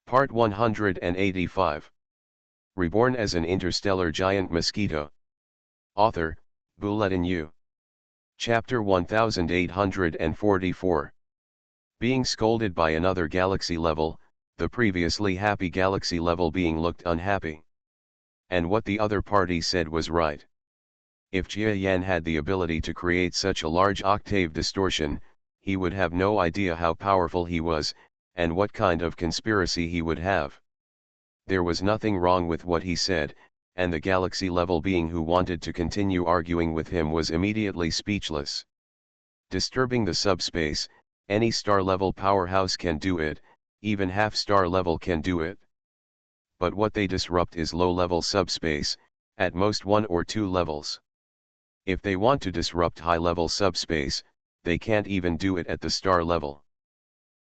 Part 185. Reborn as an interstellar giant mosquito. Author, Bulletin U. Chapter 1844. Being scolded by another galaxy level, the previously happy galaxy level being looked unhappy. And what the other party said was right. If Jia Yan had the ability to create such a large octave distortion, he would have no idea how powerful he was, and what kind of conspiracy he would have. There was nothing wrong with what he said, and the galaxy level being who wanted to continue arguing with him was immediately speechless. Disturbing the subspace, any star-level powerhouse can do it, even half-star level can do it. But what they disrupt is low-level subspace, at most 1 or 2 levels. If they want to disrupt high-level subspace, they can't even do it at the star level.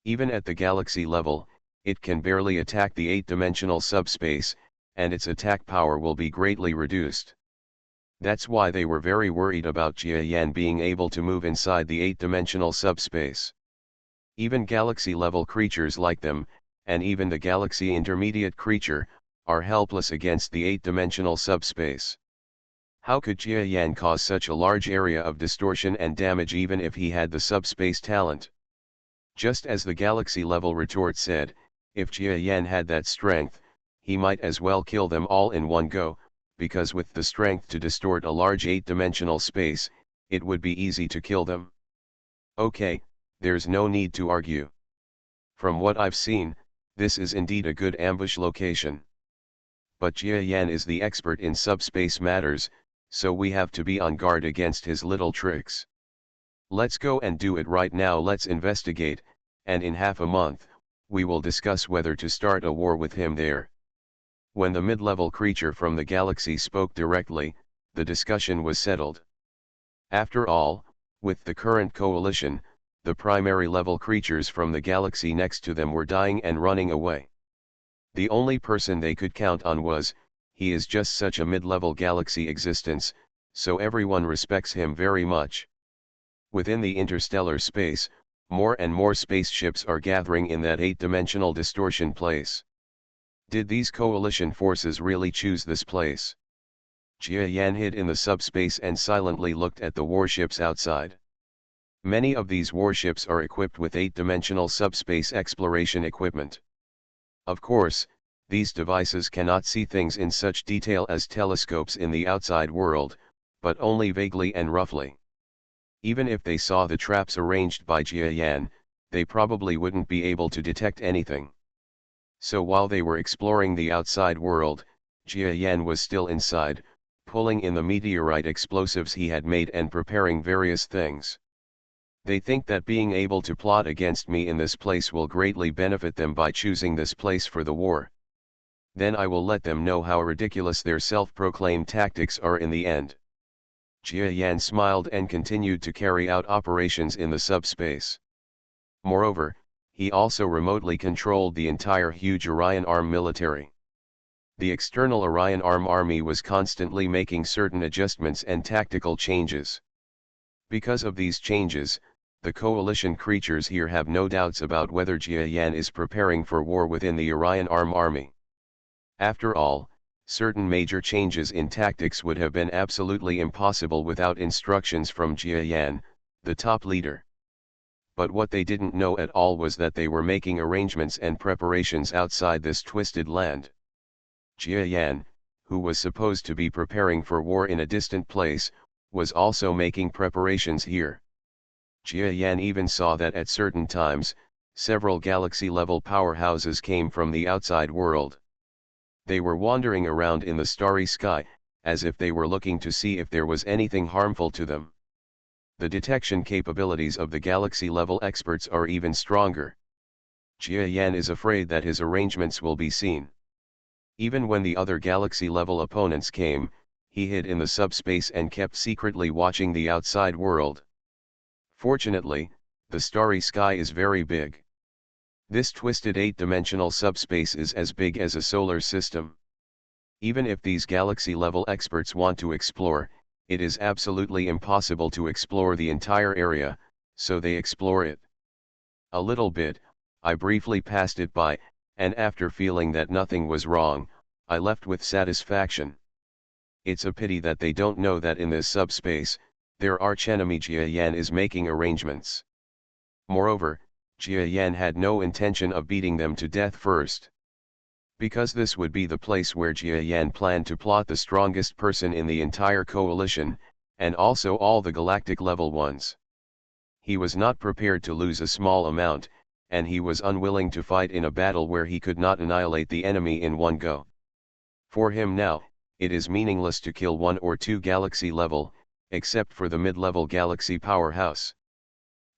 Even at the galaxy level, it can barely attack the 8-dimensional subspace, and its attack power will be greatly reduced. That's why they were very worried about Jia Yan being able to move inside the 8-dimensional subspace. Even galaxy-level creatures like them, and even the galaxy intermediate creature, are helpless against the 8-dimensional subspace. How could Jia Yan cause such a large area of distortion and damage even if he had the subspace talent? Just as the galaxy-level retort said, if Jia Yan had that strength, he might as well kill them all in one go, because with the strength to distort a large 8-dimensional space, it would be easy to kill them. Okay, there's no need to argue. From what I've seen, this is indeed a good ambush location. But Jia Yan is the expert in subspace matters, so we have to be on guard against his little tricks. Let's go and do it right now. Let's investigate, and in half a month, we will discuss whether to start a war with him there. When the mid-level creature from the galaxy spoke directly, the discussion was settled. After all, with the current coalition, the primary level creatures from the galaxy next to them were dying and running away. The only person they could count on was, he is just such a mid-level galaxy existence, so everyone respects him very much. Within the interstellar space, more and more spaceships are gathering in that 8-dimensional distortion place. Did these coalition forces really choose this place? Jia Yan hid in the subspace and silently looked at the warships outside. Many of these warships are equipped with 8-dimensional subspace exploration equipment. Of course, these devices cannot see things in such detail as telescopes in the outside world, but only vaguely and roughly. Even if they saw the traps arranged by Jia Yan, they probably wouldn't be able to detect anything. So while they were exploring the outside world, Jia Yan was still inside, pulling in the meteorite explosives he had made and preparing various things. They think that being able to plot against me in this place will greatly benefit them by choosing this place for the war. Then I will let them know how ridiculous their self-proclaimed tactics are in the end. Jia Yan smiled and continued to carry out operations in the subspace. Moreover, he also remotely controlled the entire huge Orion Arm military. The external Orion Arm army was constantly making certain adjustments and tactical changes. Because of these changes, the coalition creatures here have no doubts about whether Jia Yan is preparing for war within the Orion Arm army. After all, certain major changes in tactics would have been absolutely impossible without instructions from Jia Yan, the top leader. But what they didn't know at all was that they were making arrangements and preparations outside this twisted land. Jia Yan, who was supposed to be preparing for war in a distant place, was also making preparations here. Jia Yan even saw that at certain times, several galaxy-level powerhouses came from the outside world. They were wandering around in the starry sky, as if they were looking to see if there was anything harmful to them. The detection capabilities of the galaxy-level experts are even stronger. Jia Yan is afraid that his arrangements will be seen. Even when the other galaxy-level opponents came, he hid in the subspace and kept secretly watching the outside world. Fortunately, the starry sky is very big. This twisted 8-dimensional subspace is as big as a solar system. Even if these galaxy-level experts want to explore, it is absolutely impossible to explore the entire area, so they explore it. A little bit, I briefly passed it by, and after feeling that nothing was wrong, I left with satisfaction. It's a pity that they don't know that in this subspace, their archenemy Jia Yan is making arrangements. Moreover, Jia Yan had no intention of beating them to death first. Because this would be the place where Jia Yan planned to plot the strongest person in the entire coalition, and also all the galactic level ones. He was not prepared to lose a small amount, and he was unwilling to fight in a battle where he could not annihilate the enemy in one go. For him now, it is meaningless to kill 1 or 2 galaxy level, except for the mid-level galaxy powerhouse.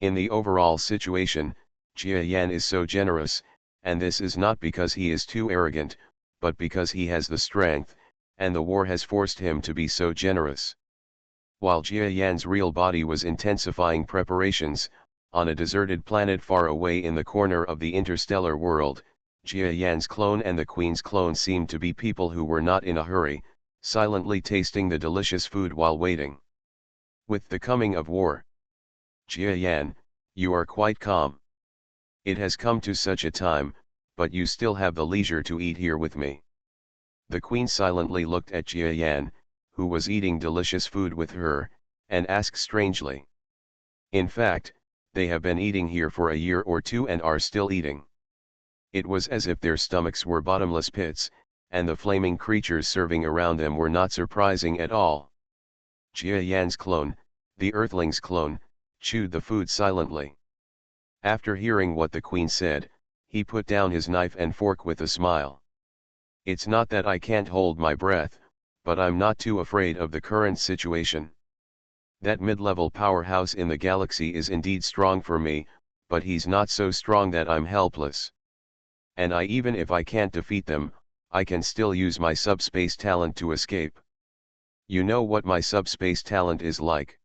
In the overall situation, Jia Yan is so generous, and this is not because he is too arrogant, but because he has the strength, and the war has forced him to be so generous. While Jia Yan's real body was intensifying preparations, on a deserted planet far away in the corner of the interstellar world, Jia Yan's clone and the Queen's clone seemed to be people who were not in a hurry, silently tasting the delicious food while waiting. With the coming of war, Jia Yan, you are quite calm. It has come to such a time, but you still have the leisure to eat here with me. The Queen silently looked at Jia Yan, who was eating delicious food with her, and asked strangely. In fact, they have been eating here for a year or two and are still eating. It was as if their stomachs were bottomless pits, and the flaming creatures serving around them were not surprising at all. Jia Yan's clone, the Earthling's clone, chewed the food silently. After hearing what the Queen said, he put down his knife and fork with a smile. It's not that I can't hold my breath, but I'm not too afraid of the current situation. That mid-level powerhouse in the galaxy is indeed strong for me, but he's not so strong that I'm helpless. And even if I can't defeat them, I can still use my subspace talent to escape. You know what my subspace talent is like.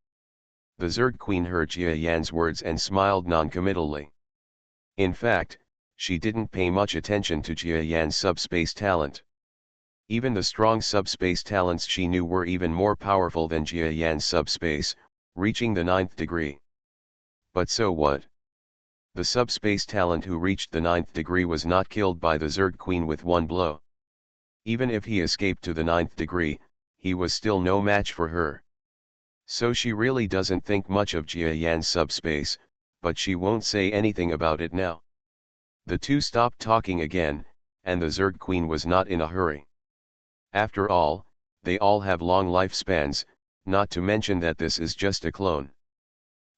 The Zerg Queen heard Jia Yan's words and smiled non-committally. In fact, she didn't pay much attention to Jia Yan's subspace talent. Even the strong subspace talents she knew were even more powerful than Jia Yan's subspace, reaching the 9th degree. But so what? The subspace talent who reached the 9th degree was not killed by the Zerg Queen with one blow. Even if he escaped to the 9th degree, he was still no match for her. So she really doesn't think much of Jia Yan's subspace, but she won't say anything about it now. The two stopped talking again, and the Zerg Queen was not in a hurry. After all, they all have long lifespans, not to mention that this is just a clone.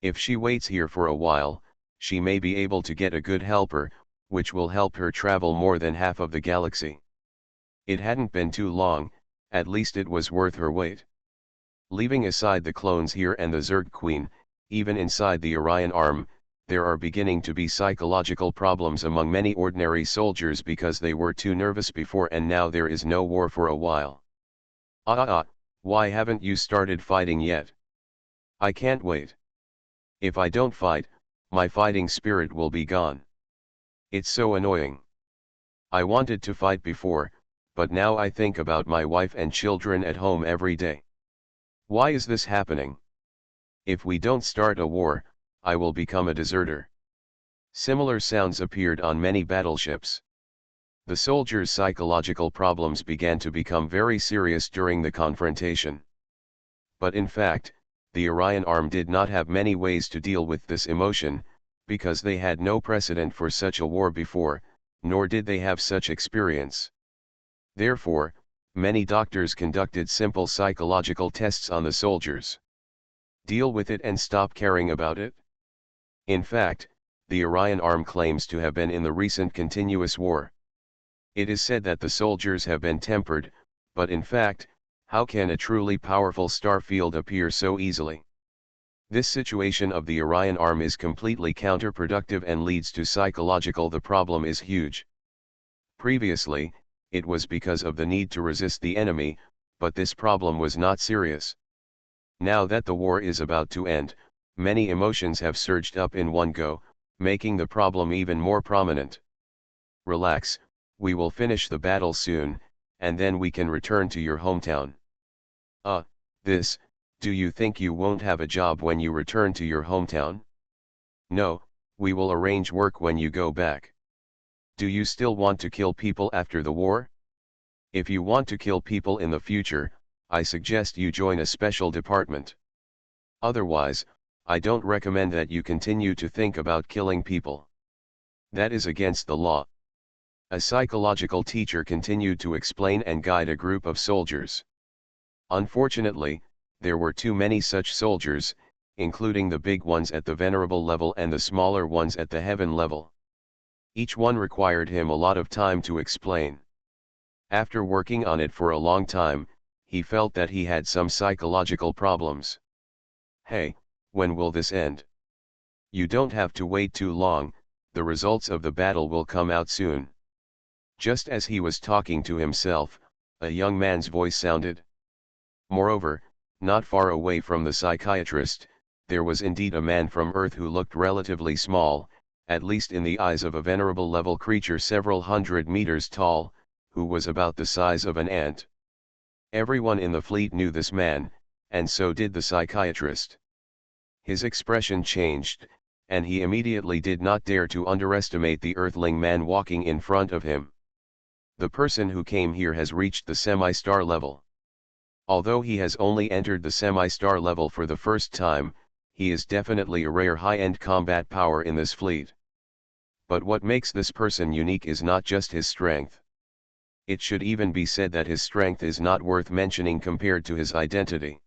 If she waits here for a while, she may be able to get a good helper, which will help her travel more than half of the galaxy. It hadn't been too long, at least it was worth her wait. Leaving aside the clones here and the Zerg Queen, even inside the Orion Arm, there are beginning to be psychological problems among many ordinary soldiers because they were too nervous before and now there is no war for a while. Why haven't you started fighting yet? I can't wait. If I don't fight, my fighting spirit will be gone. It's so annoying. I wanted to fight before, but now I think about my wife and children at home every day. Why is this happening? If we don't start a war, I will become a deserter. Similar sounds appeared on many battleships. The soldiers' psychological problems began to become very serious during the confrontation. But in fact, the Orion Arm did not have many ways to deal with this emotion, because they had no precedent for such a war before, nor did they have such experience. Therefore, many doctors conducted simple psychological tests on the soldiers. Deal with it and stop caring about it. In fact, the Orion Arm claims to have been in the recent continuous war. It is said that the soldiers have been tempered, but in fact, how can a truly powerful star field appear so easily? This situation of the Orion Arm is completely counterproductive and leads to psychological. The problem is huge. Previously, it was because of the need to resist the enemy, but this problem was not serious. Now that the war is about to end, many emotions have surged up in one go, making the problem even more prominent. Relax, we will finish the battle soon, and then we can return to your hometown. Do you think you won't have a job when you return to your hometown? No, we will arrange work when you go back. Do you still want to kill people after the war? If you want to kill people in the future, I suggest you join a special department. Otherwise, I don't recommend that you continue to think about killing people. That is against the law. A psychological teacher continued to explain and guide a group of soldiers. Unfortunately, there were too many such soldiers, including the big ones at the venerable level and the smaller ones at the heaven level. Each one required him a lot of time to explain. After working on it for a long time, he felt that he had some psychological problems. Hey, when will this end? You don't have to wait too long, the results of the battle will come out soon. Just as he was talking to himself, a young man's voice sounded. Moreover, not far away from the psychiatrist, there was indeed a man from Earth who looked relatively small, at least in the eyes of a venerable level creature several hundred meters tall, who was about the size of an ant. Everyone in the fleet knew this man, and so did the psychiatrist. His expression changed, and he immediately did not dare to underestimate the Earthling man walking in front of him. The person who came here has reached the semi-star level. Although he has only entered the semi-star level for the first time, he is definitely a rare high-end combat power in this fleet. But what makes this person unique is not just his strength. It should even be said that his strength is not worth mentioning compared to his identity.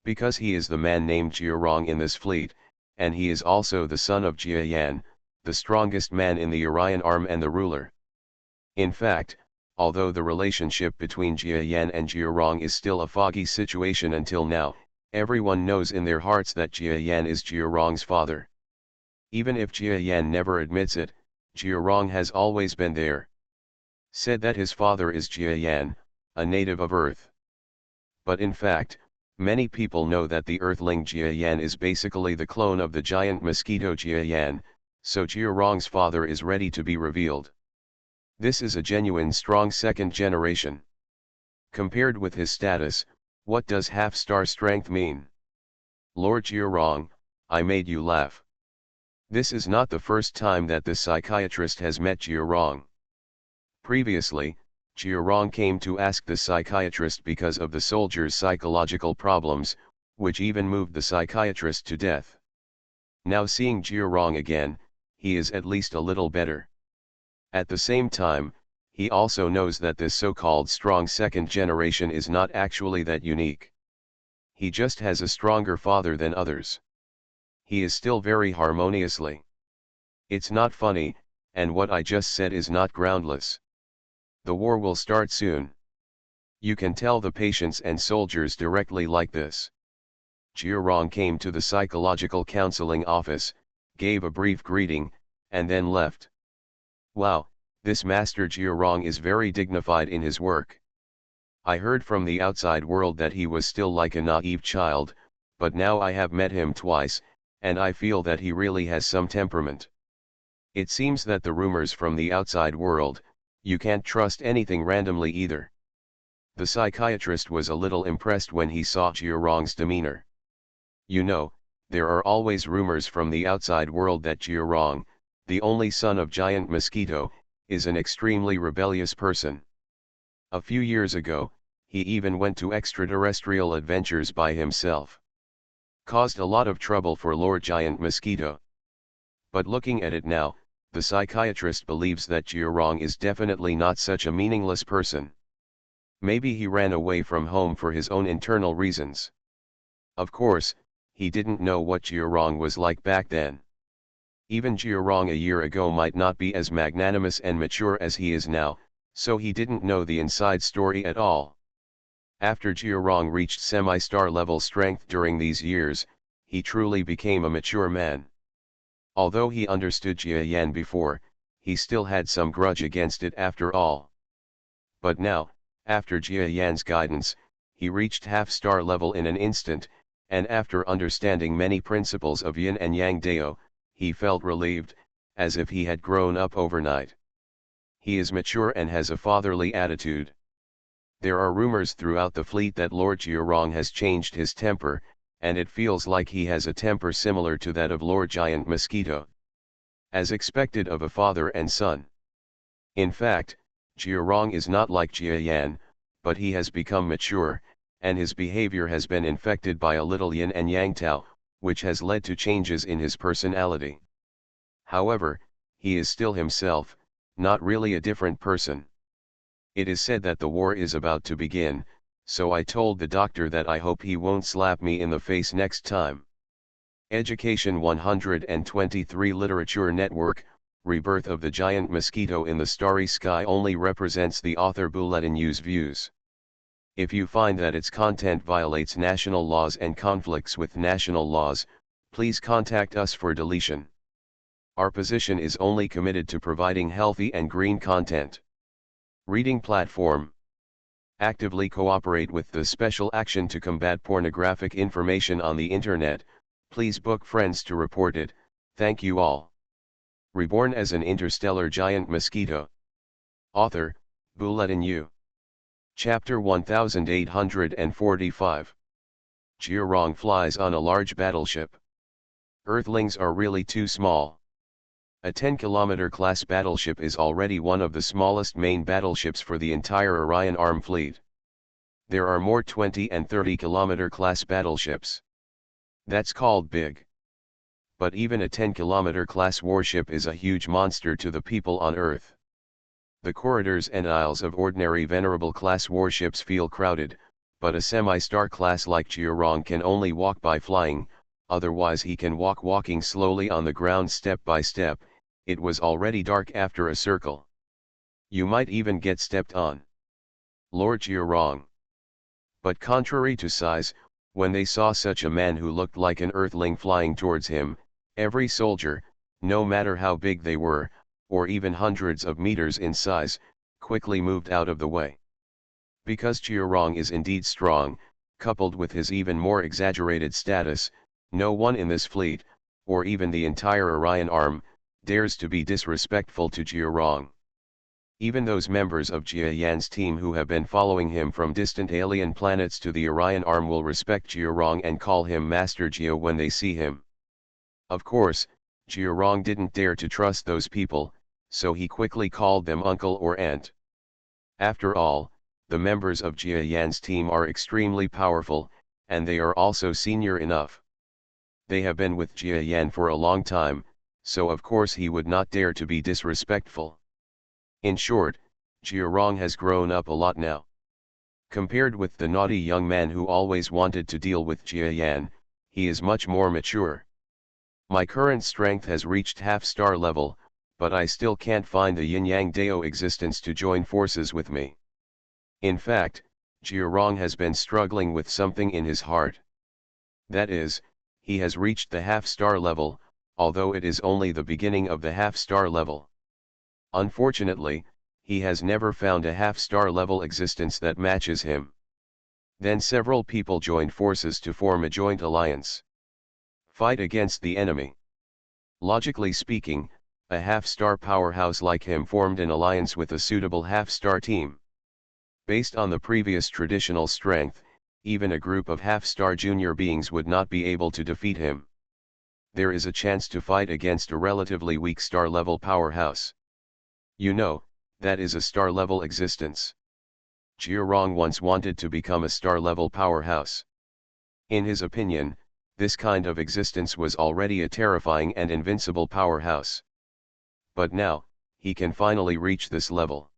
Because he is the man named Jiarong in this fleet, and he is also the son of Jia Yan, the strongest man in the Orion arm and the ruler. In fact, although the relationship between Jia Yan and Jiarong is still a foggy situation until now, everyone knows in their hearts that Jia Yan is Jiarong's father. Even if Jia Yan never admits it, Jiarong has always been there. Said that his father is Jia Yan, a native of Earth. But in fact, many people know that the Earthling Jia Yan is basically the clone of the giant Mosquito Jia Yan, so Jiarong's father is ready to be revealed. This is a genuine strong second generation. Compared with his status, what does half-star strength mean? Lord Jiarong, I made you laugh. This is not the first time that this psychiatrist has met Jiarong. Previously, Jiarong came to ask the psychiatrist because of the soldier's psychological problems, which even moved the psychiatrist to death. Now seeing Jiarong again, he is at least a little better. At the same time, he also knows that this so-called strong second generation is not actually that unique. He just has a stronger father than others. He is still very harmoniously. It's not funny, and what I just said is not groundless. The war will start soon. You can tell the patients and soldiers directly like this. Jiarong came to the psychological counseling office, gave a brief greeting, and then left. Wow, this Master Jiarong is very dignified in his work. I heard from the outside world that he was still like a naive child, but now I have met him twice, and I feel that he really has some temperament. It seems that the rumors from the outside world, you can't trust anything randomly either. The psychiatrist was a little impressed when he saw Jiarong's demeanor. You know, there are always rumors from the outside world that Jiarong, the only son of giant Mosquito, is an extremely rebellious person. A few years ago, he even went to extraterrestrial adventures by himself. Caused a lot of trouble for Lord Giant Mosquito. But looking at it now, the psychiatrist believes that Jiarong is definitely not such a meaningless person. Maybe he ran away from home for his own internal reasons. Of course, he didn't know what Jiarong was like back then. Even Jiarong a year ago might not be as magnanimous and mature as he is now, so he didn't know the inside story at all. After Jiarong reached semi-star level strength during these years, he truly became a mature man. Although he understood Jia Yan before, he still had some grudge against it after all. But now, after Jia Yan's guidance, he reached half-star level in an instant, and after understanding many principles of Yin and Yang Dao, he felt relieved, as if he had grown up overnight. He is mature and has a fatherly attitude. There are rumors throughout the fleet that Lord Jiarong has changed his temper, and it feels like he has a temper similar to that of Lord Giant Mosquito. As expected of a father and son. In fact, Jiarong is not like Jia Yan, but he has become mature, and his behavior has been infected by a little yin and yang Tao, which has led to changes in his personality. However, he is still himself, not really a different person. It is said that the war is about to begin, so I told the doctor that I hope he won't slap me in the face next time. Education 123 Literature Network, Rebirth of the Giant Mosquito in the Starry Sky only represents the author Buletinu's views. If you find that its content violates national laws and conflicts with national laws, please contact us for deletion. Our position is only committed to providing healthy and green content. Reading platform. Actively cooperate with the Special Action to Combat Pornographic Information on the Internet. Please book friends to report it. Thank you all. Reborn as an interstellar giant mosquito. Author, Buletinu. Chapter 1845. Jiarong flies on a large battleship. Earthlings are really too small. A 10-kilometer class battleship is already one of the smallest main battleships for the entire Orion Arm fleet. There are more 20 and 30-kilometer class battleships. That's called big. But even a 10-kilometer class warship is a huge monster to the people on Earth. The corridors and aisles of ordinary venerable class warships feel crowded, but a semi-star class like Jiarong can only walk by flying, otherwise he can walking slowly on the ground step by step. It was already dark after a circle. You might even get stepped on. Lord Jiarong. But contrary to size, when they saw such a man who looked like an earthling flying towards him, every soldier, no matter how big they were, or even hundreds of meters in size, quickly moved out of the way. Because Jiarong is indeed strong, coupled with his even more exaggerated status, no one in this fleet, or even the entire Orion Arm, dares to be disrespectful to Jiarong. Even those members of Jia Yan's team who have been following him from distant alien planets to the Orion Arm will respect Jiarong and call him Master Jia when they see him. Of course, Jiarong didn't dare to trust those people, so he quickly called them uncle or aunt. After all, the members of Jia Yan's team are extremely powerful, and they are also senior enough. They have been with Jia Yan for a long time, so of course he would not dare to be disrespectful. In short, Jiarong has grown up a lot now. Compared with the naughty young man who always wanted to deal with Jia Yan, he is much more mature. My current strength has reached half-star level, but I still can't find the yin-yang Dao existence to join forces with me. In fact, Jiarong has been struggling with something in his heart. That is, he has reached the half-star level, although it is only the beginning of the half-star level. Unfortunately, he has never found a half-star level existence that matches him. Then several people joined forces to form a joint alliance. Fight against the enemy. Logically speaking, a half-star powerhouse like him formed an alliance with a suitable half-star team. Based on the previous traditional strength, even a group of half-star junior beings would not be able to defeat him. There is a chance to fight against a relatively weak star-level powerhouse. You know, that is a star-level existence. Jiarong once wanted to become a star-level powerhouse. In his opinion, this kind of existence was already a terrifying and invincible powerhouse. But now, he can finally reach this level.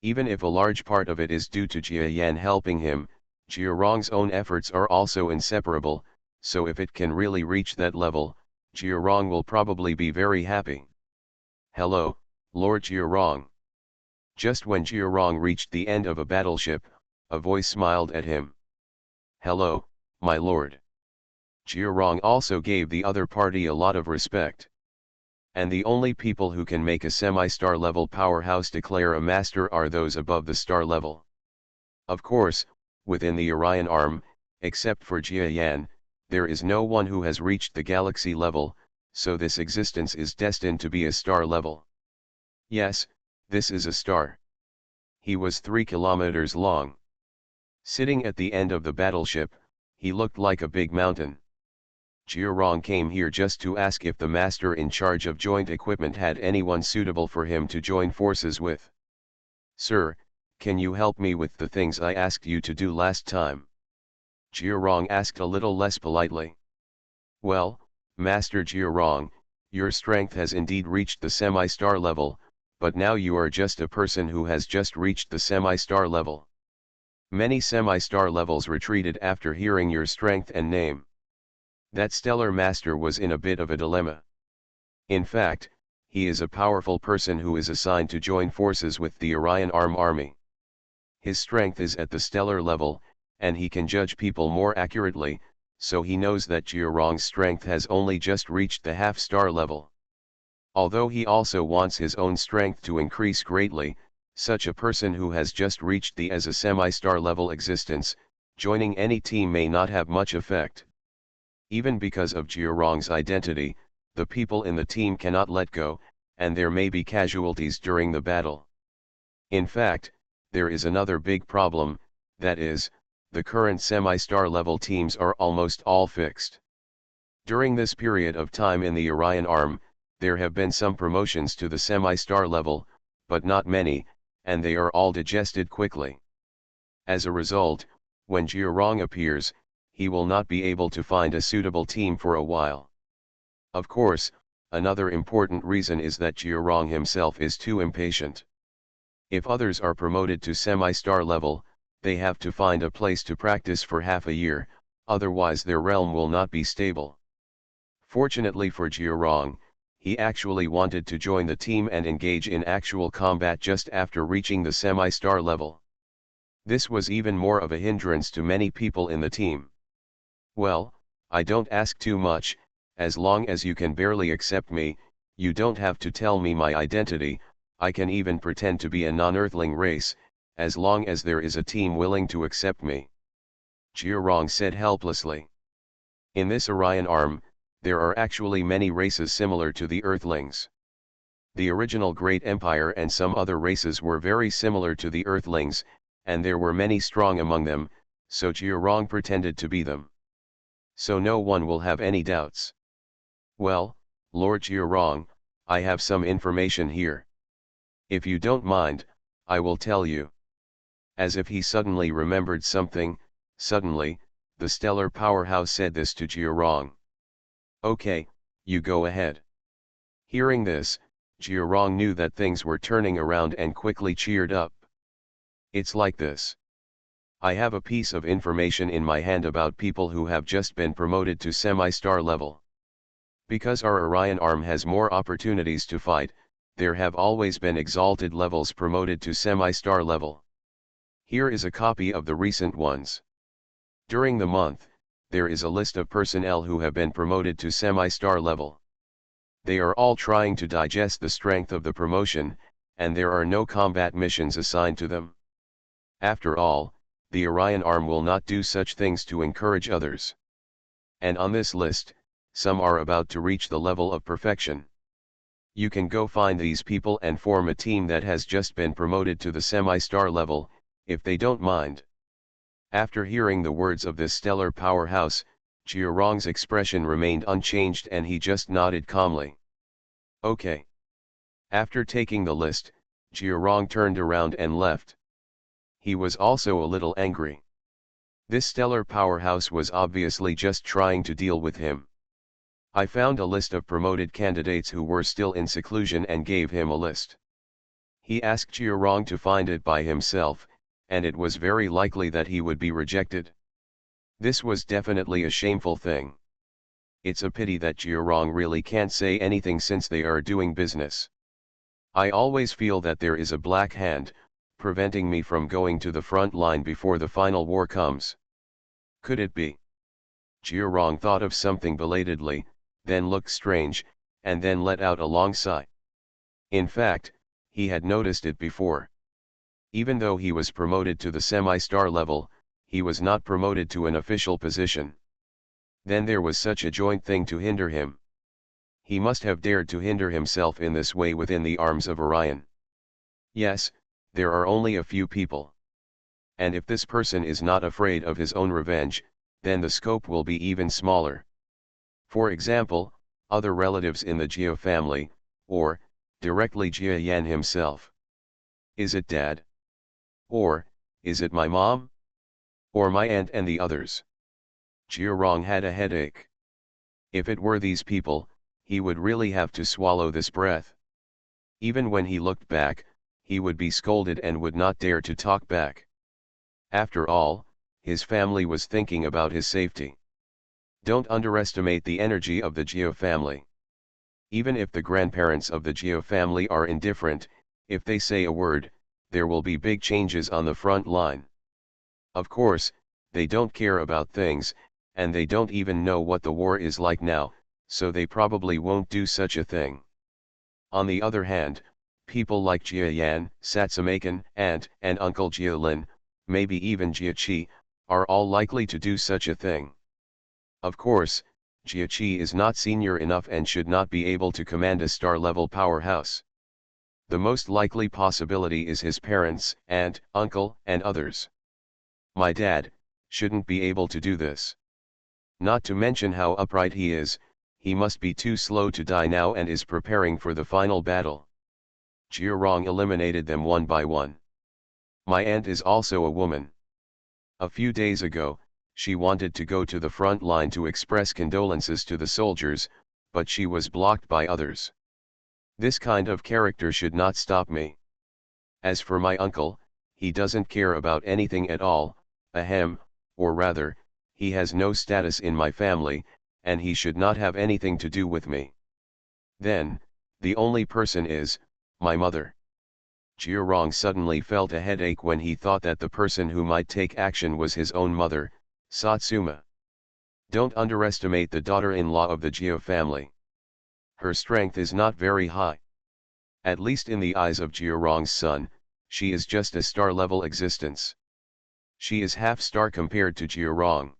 Even if a large part of it is due to Jia Yan helping him, Jiarong's own efforts are also inseparable, so if it can really reach that level, Jiarong will probably be very happy. Hello, Lord Jiarong. Just when Jiarong reached the end of a battleship, a voice smiled at him. Hello, my lord. Jiarong also gave the other party a lot of respect. And the only people who can make a semi-star level powerhouse declare a master are those above the star level. Of course, within the Orion Arm, except for Jia Yan, there is no one who has reached the galaxy level, so this existence is destined to be a star level. Yes, this is a star. He was 3 kilometers long. Sitting at the end of the battleship, he looked like a big mountain. Jiarong came here just to ask if the master in charge of joint equipment had anyone suitable for him to join forces with. Sir, can you help me with the things I asked you to do last time? Jiarong asked a little less politely. Well, Master Jiarong, your strength has indeed reached the semi-star level, but now you are just a person who has just reached the semi-star level. Many semi-star levels retreated after hearing your strength and name. That stellar master was in a bit of a dilemma. In fact, he is a powerful person who is assigned to join forces with the Orion Arm army. His strength is at the stellar level, and he can judge people more accurately, so he knows that Jiarong's strength has only just reached the half-star level. Although he also wants his own strength to increase greatly, such a person who has just reached the as a semi-star level existence, joining any team may not have much effect. Even because of Jiarong's identity, the people in the team cannot let go, and there may be casualties during the battle. In fact, there is another big problem, that is, the current semi-star level teams are almost all fixed. During this period of time in the Orion Arm, there have been some promotions to the semi-star level, but not many, and they are all digested quickly. As a result, when Jiarong appears, he will not be able to find a suitable team for a while. Of course, another important reason is that Jiarong himself is too impatient. If others are promoted to semi-star level, they have to find a place to practice for half a year, otherwise their realm will not be stable. Fortunately for Jiarong, he actually wanted to join the team and engage in actual combat just after reaching the semi-star level. This was even more of a hindrance to many people in the team. Well, I don't ask too much, as long as you can barely accept me, you don't have to tell me my identity, I can even pretend to be a non-earthling race, as long as there is a team willing to accept me. Jiarong said helplessly. In this Orion Arm, there are actually many races similar to the Earthlings. The original Great Empire and some other races were very similar to the Earthlings, and there were many strong among them, so Jiarong pretended to be them. So no one will have any doubts. Well, Lord Jiarong, I have some information here. If you don't mind, I will tell you. As if he suddenly remembered something, suddenly, the stellar powerhouse said this to Jiarong. Okay, you go ahead. Hearing this, Jiarong knew that things were turning around and quickly cheered up. It's like this. I have a piece of information in my hand about people who have just been promoted to semi-star level. Because our Orion Arm has more opportunities to fight, there have always been exalted levels promoted to semi-star level. Here is a copy of the recent ones. During the month, there is a list of personnel who have been promoted to semi-star level. They are all trying to digest the strength of the promotion, and there are no combat missions assigned to them. After all, the Orion Arm will not do such things to encourage others. And on this list, some are about to reach the level of perfection. You can go find these people and form a team that has just been promoted to the semi-star level, if they don't mind. After hearing the words of this stellar powerhouse, Jiarong's expression remained unchanged and he just nodded calmly. Okay. After taking the list, Jiarong turned around and left. He was also a little angry. This stellar powerhouse was obviously just trying to deal with him. I found a list of promoted candidates who were still in seclusion and gave him a list. He asked Jiarong to find it by himself, and it was very likely that he would be rejected. This was definitely a shameful thing. It's a pity that Jiarong really can't say anything since they are doing business. I always feel that there is a black hand, preventing me from going to the front line before the final war comes. Could it be? Jiarong thought of something belatedly, then looked strange, and then let out a long sigh. In fact, he had noticed it before. Even though he was promoted to the semi-star level, he was not promoted to an official position. Then there was such a joint thing to hinder him. He must have dared to hinder himself in this way within the arms of Orion. Yes, there are only a few people. And if this person is not afraid of his own revenge, then the scope will be even smaller. For example, other relatives in the Jia family, or, directly Jia Yan himself. Is it dad? Or, is it my mom? Or my aunt and the others? Jia Rong had a headache. If it were these people, he would really have to swallow this breath. Even when he looked back, he would be scolded and would not dare to talk back. After all, his family was thinking about his safety. Don't underestimate the energy of the Jia family. Even if the grandparents of the Jia family are indifferent, if they say a word, there will be big changes on the front line. Of course, they don't care about things, and they don't even know what the war is like now, so they probably won't do such a thing. On the other hand, people like Jia Yan, Satsamakan, Aunt and Uncle Jia Lin, maybe even Jia Qi, are all likely to do such a thing. Of course, Jia Qi is not senior enough and should not be able to command a star-level powerhouse. The most likely possibility is his parents, aunt, uncle, and others. My dad shouldn't be able to do this. Not to mention how upright he is, he must be too slow to die now and is preparing for the final battle. Jia Rong eliminated them one by one. My aunt is also a woman. A few days ago, she wanted to go to the front line to express condolences to the soldiers, but she was blocked by others. This kind of character should not stop me. As for my uncle, he doesn't care about anything at all, ahem, or rather, he has no status in my family, and he should not have anything to do with me. Then, the only person is, my mother. Jia Rong suddenly felt a headache when he thought that the person who might take action was his own mother, Satsuma. Don't underestimate the daughter-in-law of the Jia family. Her strength is not very high. At least in the eyes of Jia Rong's son, she is just a star-level existence. She is half-star compared to Jia Rong.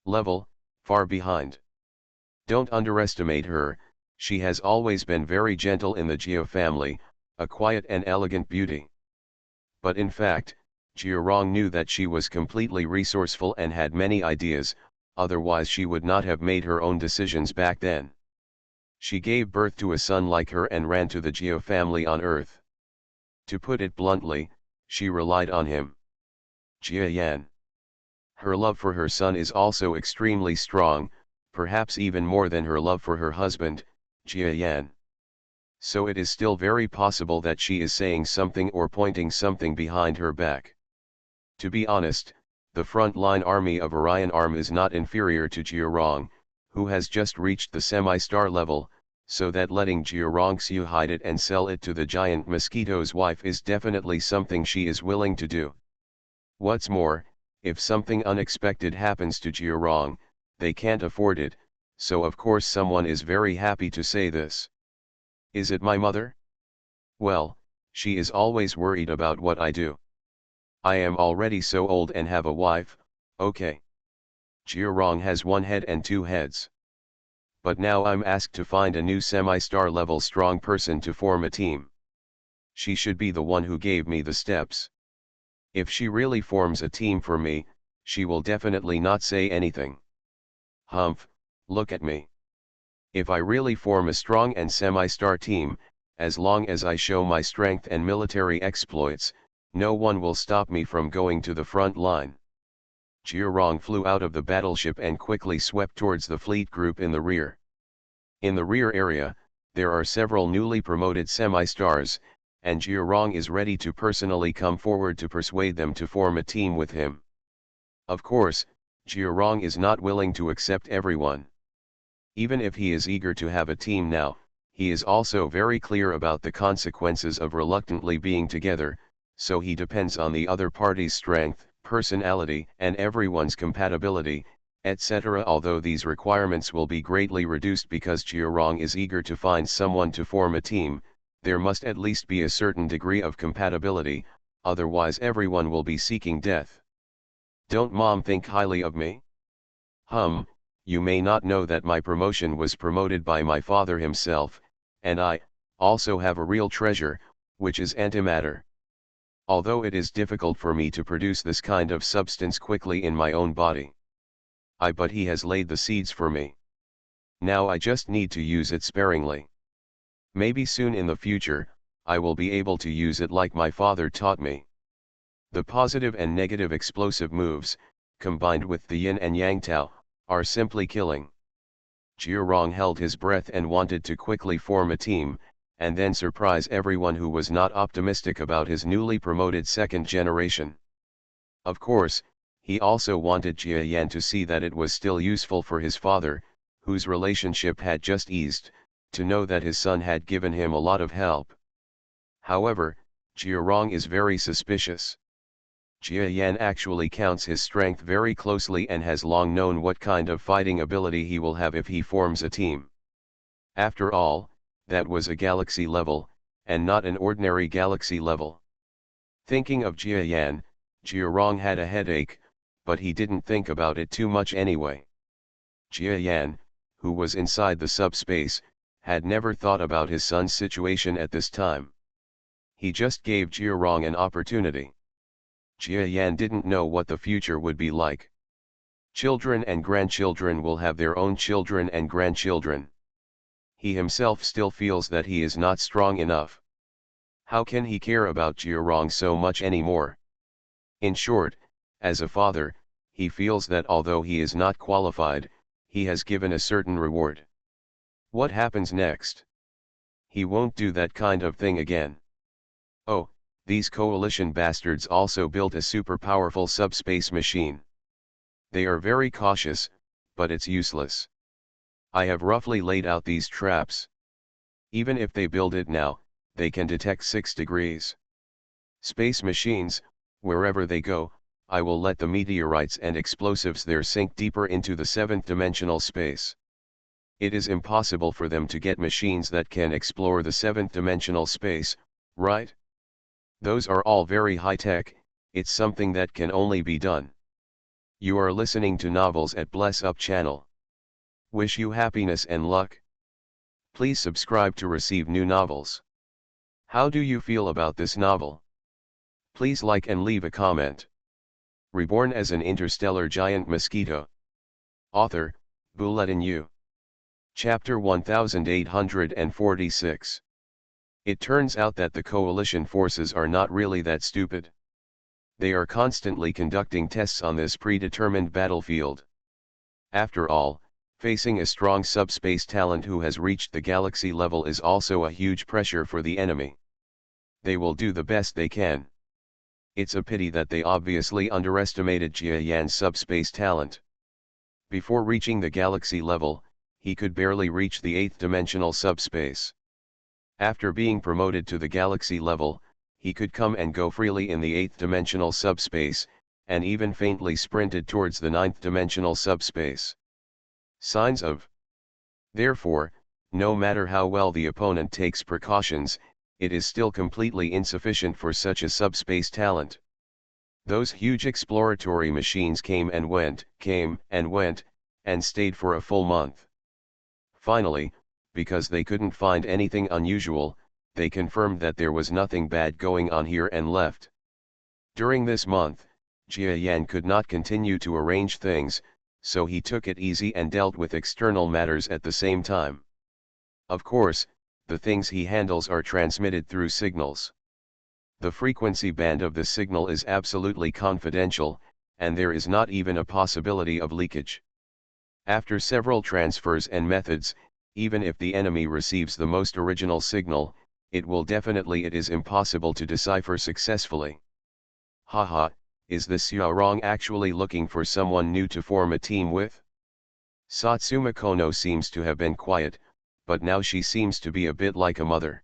Level, far behind. Don't underestimate her, she has always been very gentle in the Jia family, a quiet and elegant beauty. But in fact, Jia Rong knew that she was completely resourceful and had many ideas, otherwise she would not have made her own decisions back then. She gave birth to a son like her and ran to the Jia family on Earth. To put it bluntly, she relied on him. Jia Yan. Her love for her son is also extremely strong, perhaps even more than her love for her husband, Jia Yan. So it is still very possible that she is saying something or pointing something behind her back. To be honest, the front-line army of Orion Arm is not inferior to Jia Rong, who has just reached the semi-star level, so that letting Jia Rongxiu hide it and sell it to the giant Mosquito's wife is definitely something she is willing to do. What's more, if something unexpected happens to Jia Rong, they can't afford it, so of course someone is very happy to say this. Is it my mother? Well, she is always worried about what I do. I am already so old and have a wife, okay. Jia Rong has one head and two heads. But now I'm asked to find a new semi-star level strong person to form a team. She should be the one who gave me the steps. If she really forms a team for me, she will definitely not say anything. Humph, look at me. If I really form a strong and semi-star team, as long as I show my strength and military exploits, no one will stop me from going to the front line. Jia Rong flew out of the battleship and quickly swept towards the fleet group in the rear. In the rear area, there are several newly promoted semi-stars, and Jia Rong is ready to personally come forward to persuade them to form a team with him. Of course, Jia Rong is not willing to accept everyone. Even if he is eager to have a team now, he is also very clear about the consequences of reluctantly being together, so he depends on the other party's strength, personality, and everyone's compatibility, etc. Although these requirements will be greatly reduced because Jia Rong is eager to find someone to form a team, there must at least be a certain degree of compatibility, otherwise everyone will be seeking death. Don't mom think highly of me? You may not know that my promotion was promoted by my father himself, and I also have a real treasure, which is antimatter. Although it is difficult for me to produce this kind of substance quickly in my own body. But he has laid the seeds for me. Now I just need to use it sparingly. Maybe soon in the future, I will be able to use it like my father taught me. The positive and negative explosive moves, combined with the yin and yang Tao, are simply killing. Jiarong held his breath and wanted to quickly form a team, and then surprise everyone who was not optimistic about his newly promoted second generation. Of course, he also wanted Jia Yan to see that it was still useful for his father, whose relationship had just eased, to know that his son had given him a lot of help. However, Jiarong is very suspicious. Jia Yan actually counts his strength very closely and has long known what kind of fighting ability he will have if he forms a team. After all, that was a galaxy level, and not an ordinary galaxy level. Thinking of Jia Yan, Jiarong had a headache, but he didn't think about it too much anyway. Jia Yan, who was inside the subspace, had never thought about his son's situation at this time. He just gave Jiarong an opportunity. Jia Yan didn't know what the future would be like. Children and grandchildren will have their own children and grandchildren. He himself still feels that he is not strong enough. How can he care about Jiarong so much anymore? In short, as a father, he feels that although he is not qualified, he has given a certain reward. What happens next? He won't do that kind of thing again. Oh, these coalition bastards also built a super powerful subspace machine. They are very cautious, but it's useless. I have roughly laid out these traps. Even if they build it now, they can detect 6 degrees. Space machines, wherever they go, I will let the meteorites and explosives there sink deeper into the 7th dimensional space. It is impossible for them to get machines that can explore the 7th dimensional space, right? Those are all very high-tech, it's something that can only be done. You are listening to Novels at Bless Up channel. Wish you happiness and luck. Please subscribe to receive new novels. How do you feel about this novel? Please like and leave a comment. Reborn as an interstellar giant mosquito. Author, Bulletin U. Chapter 1846. It turns out that the coalition forces are not really that stupid. They are constantly conducting tests on this predetermined battlefield. After all, facing a strong subspace talent who has reached the galaxy level is also a huge pressure for the enemy. They will do the best they can. It's a pity that they obviously underestimated Jia Yan's subspace talent. Before reaching the galaxy level, he could barely reach the 8th dimensional subspace. After being promoted to the galaxy level, he could come and go freely in the 8th dimensional subspace, and even faintly sprinted towards the 9th dimensional subspace. Signs of. Therefore, no matter how well the opponent takes precautions, it is still completely insufficient for such a subspace talent. Those huge exploratory machines came and went, and stayed for a full month. Finally, because they couldn't find anything unusual, they confirmed that there was nothing bad going on here and left. During this month, Jia Yan could not continue to arrange things, so he took it easy and dealt with external matters at the same time. Of course, the things he handles are transmitted through signals. The frequency band of the signal is absolutely confidential, and there is not even a possibility of leakage. After several transfers and methods, even if the enemy receives the most original signal, it is impossible to decipher successfully. Haha, is the Xiaorong actually looking for someone new to form a team with? Satsuma Kono seems to have been quiet, but now she seems to be a bit like a mother.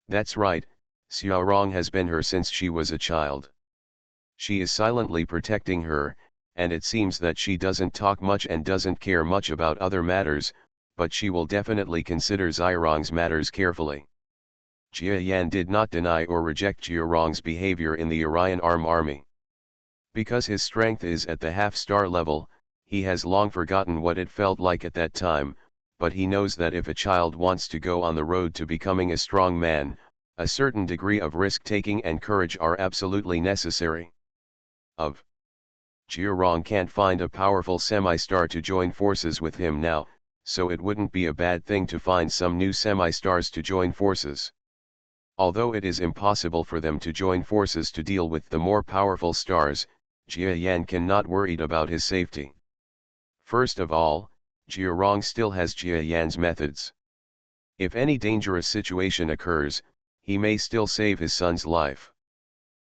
That's right, Xiaorong has been her since she was a child. She is silently protecting her, and it seems that she doesn't talk much and doesn't care much about other matters, but she will definitely consider Xiaorong's matters carefully. Jia Yan did not deny or reject Xiaorong's behavior in the Orion Arm Army. Because his strength is at the half-star level, he has long forgotten what it felt like at that time, but he knows that if a child wants to go on the road to becoming a strong man, a certain degree of risk-taking and courage are absolutely necessary. Xiaorong can't find a powerful semi-star to join forces with him now, so it wouldn't be a bad thing to find some new semi-stars to join forces. Although it is impossible for them to join forces to deal with the more powerful stars, Jia Yan cannot worried about his safety. First of all, Jia Rong still has Jia Yan's methods. If any dangerous situation occurs, he may still save his son's life.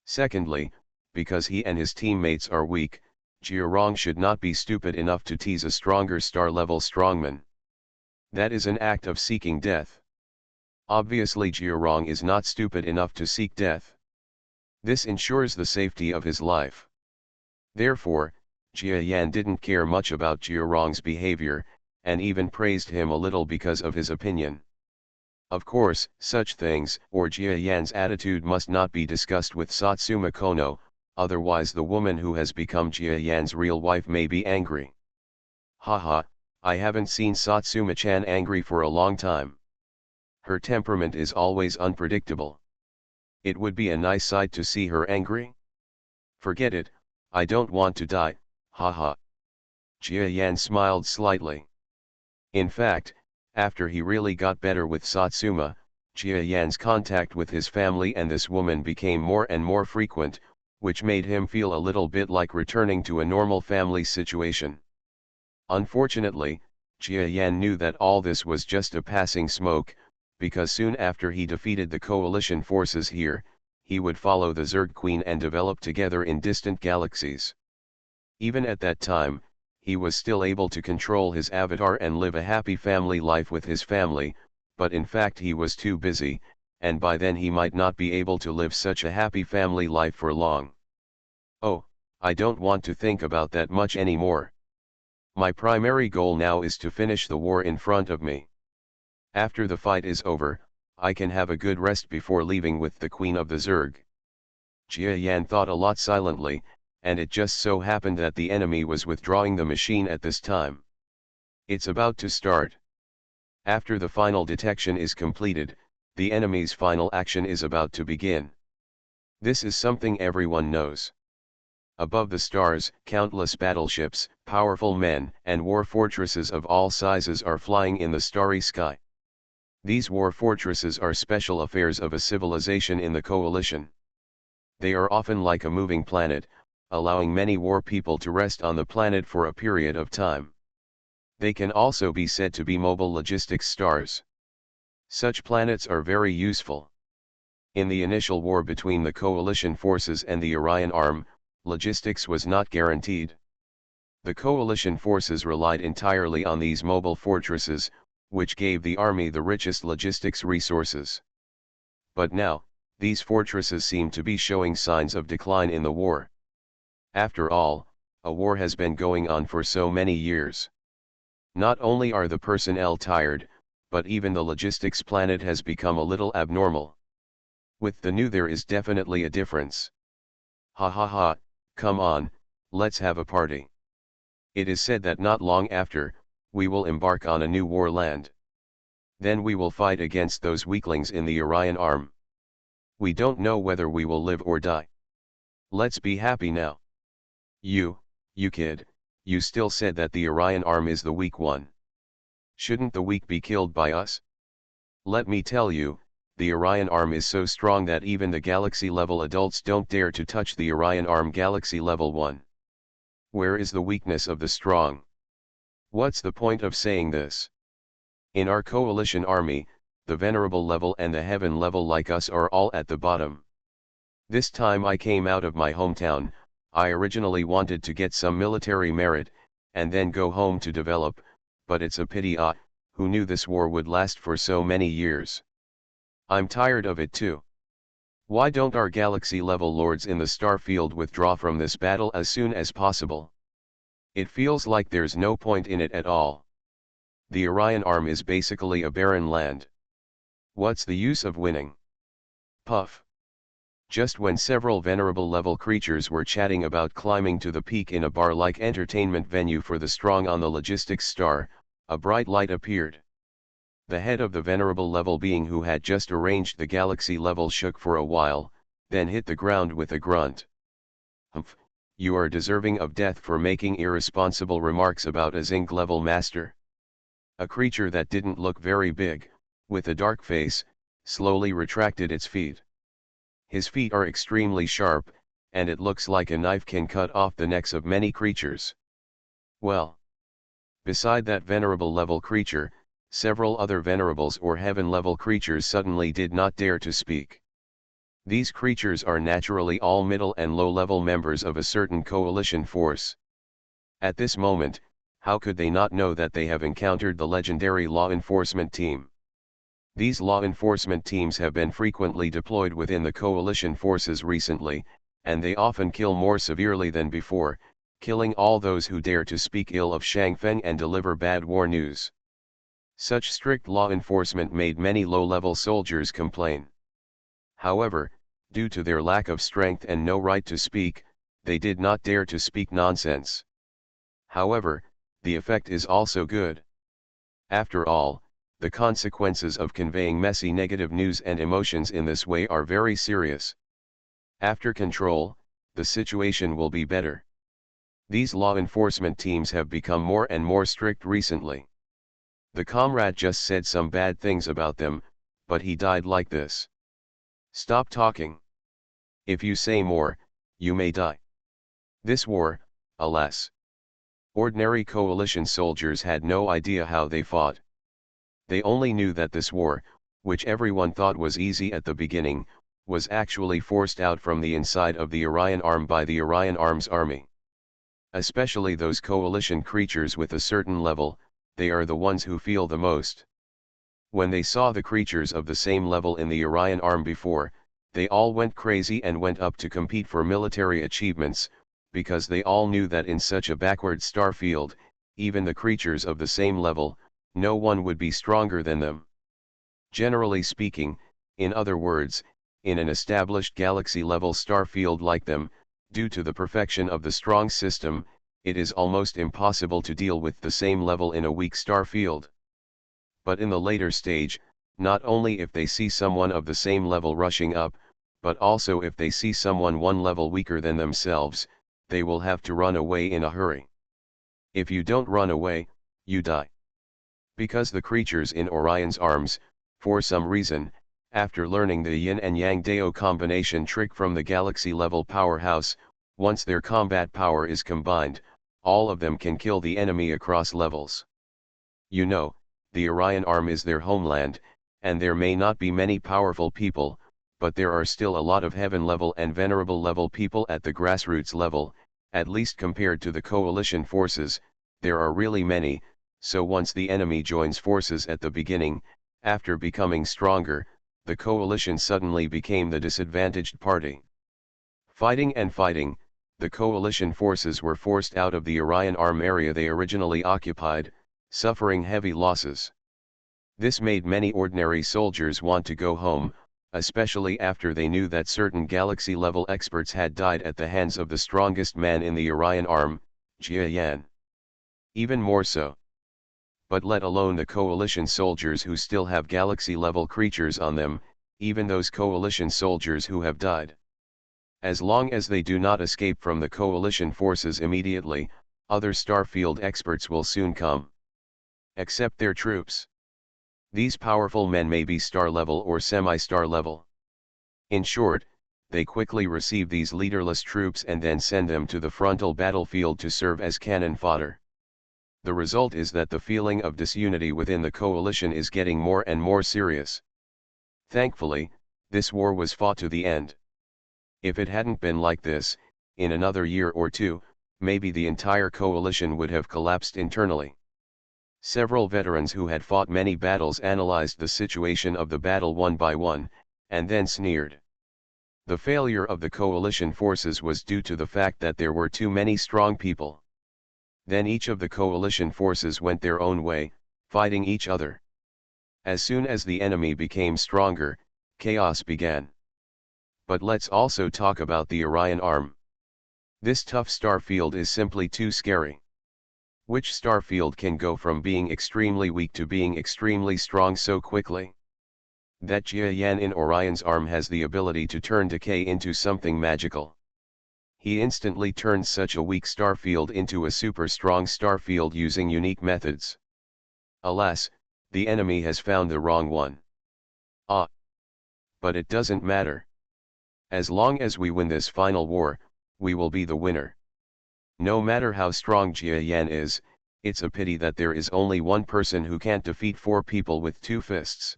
Secondly, because he and his teammates are weak, Jia Rong should not be stupid enough to tease a stronger star-level strongman. That is an act of seeking death. Obviously Jia Rong is not stupid enough to seek death. This ensures the safety of his life. Therefore, Jia Yan didn't care much about Jia Rong's behavior, and even praised him a little because of his opinion. Of course, such things, or Jia Yan's attitude must not be discussed with Satsuma Kono, otherwise the woman who has become Jia Yan's real wife may be angry. Haha, I haven't seen Satsuma-chan angry for a long time. Her temperament is always unpredictable. It would be a nice sight to see her angry. Forget it, I don't want to die, haha. Jia Yan smiled slightly. In fact, after he really got better with Satsuma, Jia Yan's contact with his family and this woman became more and more frequent, which made him feel a little bit like returning to a normal family situation. Unfortunately, Jia Yan knew that all this was just a passing smoke, because soon after he defeated the coalition forces here, he would follow the Zerg Queen and develop together in distant galaxies. Even at that time, he was still able to control his avatar and live a happy family life with his family, but in fact he was too busy, and by then he might not be able to live such a happy family life for long. Oh, I don't want to think about that much anymore. My primary goal now is to finish the war in front of me. After the fight is over, I can have a good rest before leaving with the Queen of the Zerg. Jia Yan thought a lot silently, and it just so happened that the enemy was withdrawing the machine at this time. It's about to start. After the final detection is completed, the enemy's final action is about to begin. This is something everyone knows. Above the stars, countless battleships, powerful men, and war fortresses of all sizes are flying in the starry sky. These war fortresses are special affairs of a civilization in the coalition. They are often like a moving planet, allowing many war people to rest on the planet for a period of time. They can also be said to be mobile logistics stars. Such planets are very useful. In the initial war between the coalition forces and the Orion Arm, logistics was not guaranteed. The coalition forces relied entirely on these mobile fortresses, which gave the army the richest logistics resources. But now, these fortresses seem to be showing signs of decline in the war. After all, a war has been going on for so many years. Not only are the personnel tired, but even the logistics planet has become a little abnormal. With the new there is definitely a difference. Ha ha ha, come on, let's have a party. It is said that not long after, we will embark on a new war land. Then we will fight against those weaklings in the Orion Arm. We don't know whether we will live or die. Let's be happy now. You kid, you still said that the Orion Arm is the weak one. Shouldn't the weak be killed by us? Let me tell you, the Orion Arm is so strong that even the galaxy-level adults don't dare to touch the Orion Arm Galaxy Level 1. Where is the weakness of the strong? What's the point of saying this? In our coalition army, the venerable level and the heaven level like us are all at the bottom. This time I came out of my hometown. I originally wanted to get some military merit, and then go home to develop, but it's a pity who knew this war would last for so many years. I'm tired of it too. Why don't our galaxy-level lords in the starfield withdraw from this battle as soon as possible? It feels like there's no point in it at all. The Orion Arm is basically a barren land. What's the use of winning? Puff. Just when several venerable level creatures were chatting about climbing to the peak in a bar-like entertainment venue for the strong on the logistics star, a bright light appeared. The head of the venerable level being who had just arranged the galaxy level shook for a while, then hit the ground with a grunt. Humph, you are deserving of death for making irresponsible remarks about a zinc level master. A creature that didn't look very big, with a dark face, slowly retracted its feet. His feet are extremely sharp, and it looks like a knife can cut off the necks of many creatures. Well, beside that venerable level creature, several other venerables or heaven level creatures suddenly did not dare to speak. These creatures are naturally all middle and low level members of a certain coalition force. At this moment, how could they not know that they have encountered the legendary law enforcement team? These law enforcement teams have been frequently deployed within the coalition forces recently, and they often kill more severely than before, killing all those who dare to speak ill of Shangfeng and deliver bad war news. Such strict law enforcement made many low-level soldiers complain. However, due to their lack of strength and no right to speak, they did not dare to speak nonsense. However, the effect is also good. After all, the consequences of conveying messy negative news and emotions in this way are very serious. After control, the situation will be better. These law enforcement teams have become more and more strict recently. The comrade just said some bad things about them, but he died like this. Stop talking. If you say more, you may die. This war, alas. Ordinary coalition soldiers had no idea how they fought. They only knew that this war, which everyone thought was easy at the beginning, was actually forced out from the inside of the Orion Arm by the Orion Arm's army. Especially those coalition creatures with a certain level, they are the ones who feel the most. When they saw the creatures of the same level in the Orion Arm before, they all went crazy and went up to compete for military achievements, because they all knew that in such a backward star field, even the creatures of the same level, no one would be stronger than them. Generally speaking, in other words, in an established galaxy-level star field like them, due to the perfection of the strong system, it is almost impossible to deal with the same level in a weak star field. But in the later stage, not only if they see someone of the same level rushing up, but also if they see someone one level weaker than themselves, they will have to run away in a hurry. If you don't run away, you die. Because the creatures in Orion's arms, for some reason, after learning the yin and yang Dao combination trick from the galaxy-level powerhouse, once their combat power is combined, all of them can kill the enemy across levels. You know, the Orion Arm is their homeland, and there may not be many powerful people, but there are still a lot of heaven-level and venerable-level people at the grassroots level, at least compared to the coalition forces, there are really many, so once the enemy joins forces at the beginning, after becoming stronger, the coalition suddenly became the disadvantaged party. Fighting and fighting, the coalition forces were forced out of the Orion Arm area they originally occupied, suffering heavy losses. This made many ordinary soldiers want to go home, especially after they knew that certain galaxy-level experts had died at the hands of the strongest man in the Orion Arm, Jia Yan. Even more so. But let alone the coalition soldiers who still have galaxy-level creatures on them, even those coalition soldiers who have died. As long as they do not escape from the coalition forces immediately, other starfield experts will soon come. Accept their troops. These powerful men may be star level or semi-star level. In short, they quickly receive these leaderless troops and then send them to the frontal battlefield to serve as cannon fodder. The result is that the feeling of disunity within the coalition is getting more and more serious. Thankfully, this war was fought to the end. If it hadn't been like this, in another year or two, maybe the entire coalition would have collapsed internally. Several veterans who had fought many battles analyzed the situation of the battle one by one, and then sneered. The failure of the coalition forces was due to the fact that there were too many strong people. Then each of the coalition forces went their own way, fighting each other. As soon as the enemy became stronger, chaos began. But let's also talk about the Orion Arm. This tough star field is simply too scary. Which star field can go from being extremely weak to being extremely strong so quickly? That Jia Yan in Orion's Arm has the ability to turn decay into something magical. He instantly turns such a weak star field into a super strong star field using unique methods. Alas, the enemy has found the wrong one. Ah! But it doesn't matter. As long as we win this final war, we will be the winner. No matter how strong Jia Yan is, it's a pity that there is only one person who can't defeat 4 people with 2 fists.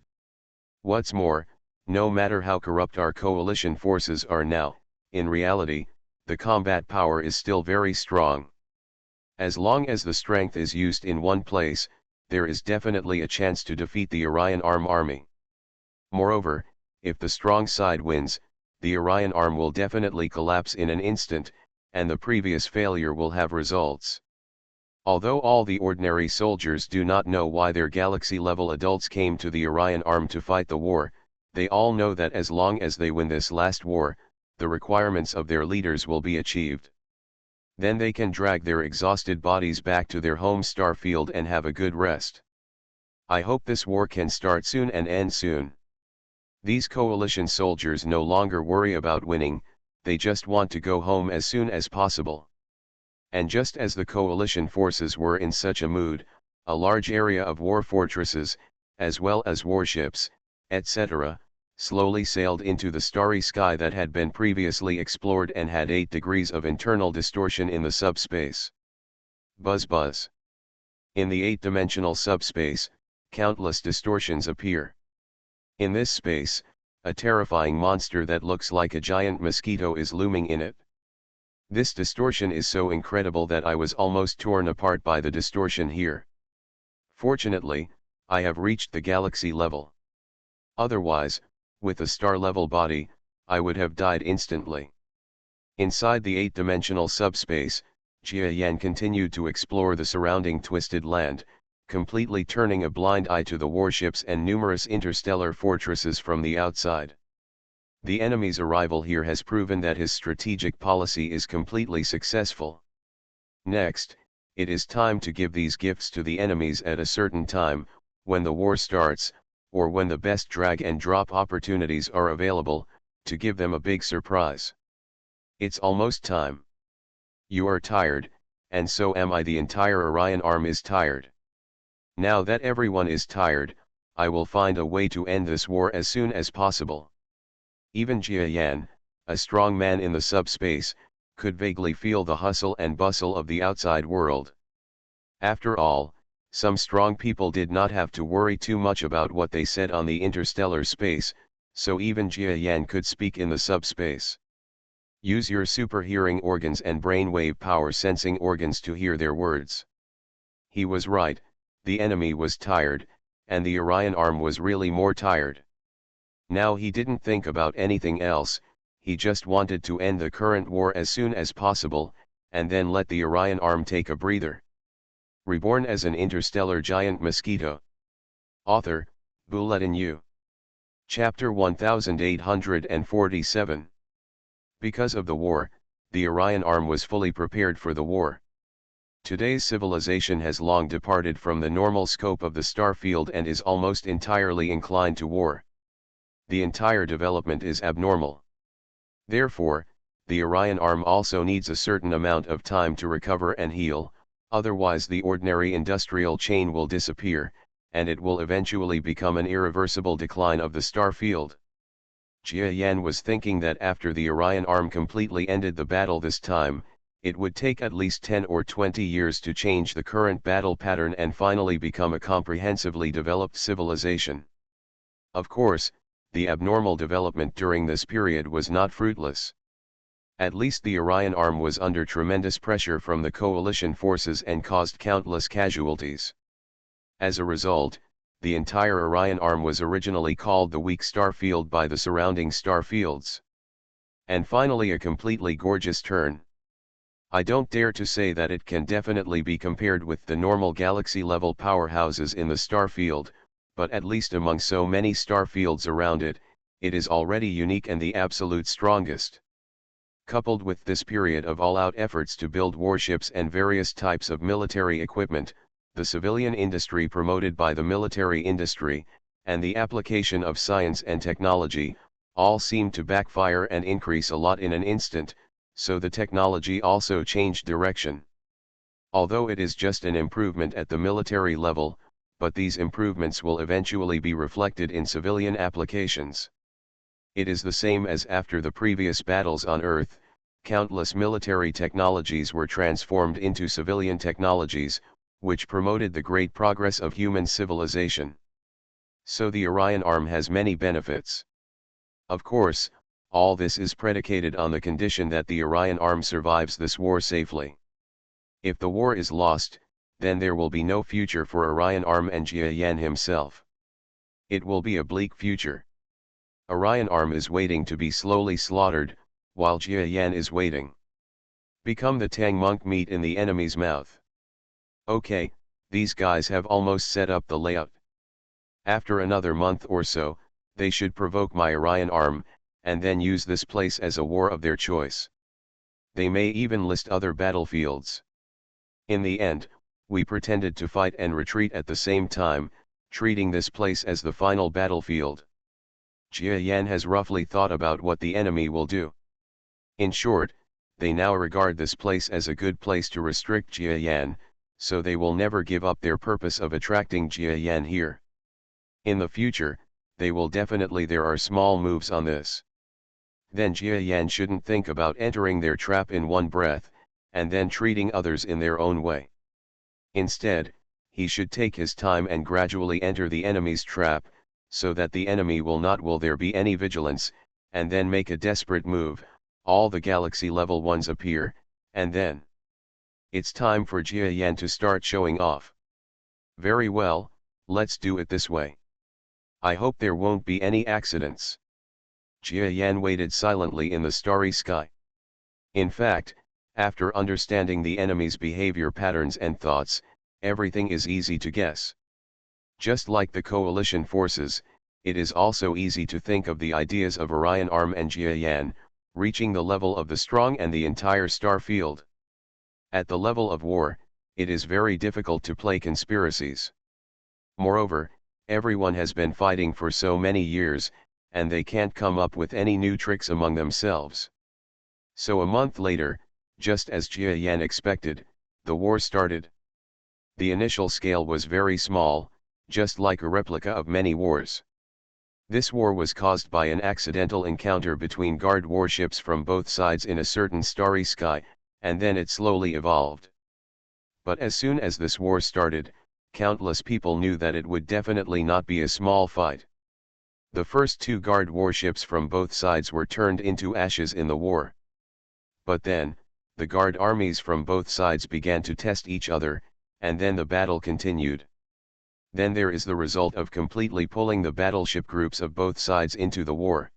What's more, no matter how corrupt our coalition forces are now, in reality, the combat power is still very strong. As long as the strength is used in one place, there is definitely a chance to defeat the Orion Arm army. Moreover, if the strong side wins, the Orion Arm will definitely collapse in an instant, and the previous failure will have results. Although all the ordinary soldiers do not know why their galaxy-level adults came to the Orion Arm to fight the war, they all know that as long as they win this last war, the requirements of their leaders will be achieved. Then they can drag their exhausted bodies back to their home star field and have a good rest. I hope this war can start soon and end soon. These coalition soldiers no longer worry about winning, they just want to go home as soon as possible. And just as the coalition forces were in such a mood, a large area of war fortresses, as well as warships, etc., slowly sailed into the starry sky that had been previously explored and had 8 degrees of internal distortion in the subspace. Buzz buzz. In the 8-dimensional subspace, countless distortions appear. In this space, a terrifying monster that looks like a giant mosquito is looming in it. This distortion is so incredible that I was almost torn apart by the distortion here. Fortunately, I have reached the galaxy level. Otherwise, with a star-level body, I would have died instantly. Inside the 8-dimensional subspace, Jia Yan continued to explore the surrounding twisted land, completely turning a blind eye to the warships and numerous interstellar fortresses from the outside. The enemy's arrival here has proven that his strategic policy is completely successful. Next, it is time to give these gifts to the enemies at a certain time, when the war starts, or when the best drag and drop opportunities are available, to give them a big surprise. It's almost time. You are tired, and so am I. The entire Orion Arm is tired. Now that everyone is tired, I will find a way to end this war as soon as possible. Even Jia Yan, a strong man in the subspace, could vaguely feel the hustle and bustle of the outside world. After all, some strong people did not have to worry too much about what they said on the interstellar space, so even Jia Yan could speak in the subspace. Use your super hearing organs and brainwave power sensing organs to hear their words. He was right, the enemy was tired, and the Orion Arm was really more tired. Now he didn't think about anything else, he just wanted to end the current war as soon as possible, and then let the Orion Arm take a breather. Reborn as an interstellar giant mosquito. Author, Bulletin U. Chapter 1847. Because of the war, the Orion Arm was fully prepared for the war. Today's civilization has long departed from the normal scope of the star field and is almost entirely inclined to war. The entire development is abnormal. Therefore, the Orion Arm also needs a certain amount of time to recover and heal, otherwise the ordinary industrial chain will disappear, and it will eventually become an irreversible decline of the star field. Jia Yan was thinking that after the Orion Arm completely ended the battle this time, it would take at least 10 or 20 years to change the current battle pattern and finally become a comprehensively developed civilization. Of course, the abnormal development during this period was not fruitless. At least the Orion Arm was under tremendous pressure from the coalition forces and caused countless casualties. As a result, the entire Orion Arm was originally called the weak star field by the surrounding star fields. And finally a completely gorgeous turn. I don't dare to say that it can definitely be compared with the normal galaxy-level powerhouses in the star field, but at least among so many star fields around it, it is already unique and the absolute strongest. Coupled with this period of all-out efforts to build warships and various types of military equipment, the civilian industry promoted by the military industry, and the application of science and technology, all seemed to backfire and increase a lot in an instant, so the technology also changed direction. Although it is just an improvement at the military level, but these improvements will eventually be reflected in civilian applications. It is the same as after the previous battles on Earth, countless military technologies were transformed into civilian technologies, which promoted the great progress of human civilization. So the Orion Arm has many benefits. Of course, all this is predicated on the condition that the Orion Arm survives this war safely. If the war is lost, then there will be no future for Orion Arm and Jia Yan himself. It will be a bleak future. Orion Arm is waiting to be slowly slaughtered, while Jia Yan is waiting. Become the Tang monk meat in the enemy's mouth. Okay, these guys have almost set up the layout. After another month or so, they should provoke my Orion Arm, and then use this place as a war of their choice. They may even list other battlefields. In the end, we pretended to fight and retreat at the same time, treating this place as the final battlefield. Jia Yan has roughly thought about what the enemy will do. In short, they now regard this place as a good place to restrict Jia Yan, so they will never give up their purpose of attracting Jia Yan here. In the future, they will definitely there are small moves on this. Then Jia Yan shouldn't think about entering their trap in one breath, and then treating others in their own way. Instead, he should take his time and gradually enter the enemy's trap, so that the enemy will there be any vigilance, and then make a desperate move, all the galaxy level ones appear, and then it's time for Jia Yan to start showing off. Very well, let's do it this way. I hope there won't be any accidents. Jia Yan waited silently in the starry sky. In fact, after understanding the enemy's behavior patterns and thoughts, everything is easy to guess. Just like the coalition forces, it is also easy to think of the ideas of Orion Arm and Jia Yan, reaching the level of the strong and the entire star field. At the level of war, it is very difficult to play conspiracies. Moreover, everyone has been fighting for so many years, and they can't come up with any new tricks among themselves. So a month later, just as Jia Yan expected, the war started. The initial scale was very small, just like a replica of many wars. This war was caused by an accidental encounter between guard warships from both sides in a certain starry sky, and then it slowly evolved. But as soon as this war started, countless people knew that it would definitely not be a small fight. The first two guard warships from both sides were turned into ashes in the war. But then, the guard armies from both sides began to test each other, and then the battle continued. Then there is the result of completely pulling the battleship groups of both sides into the war.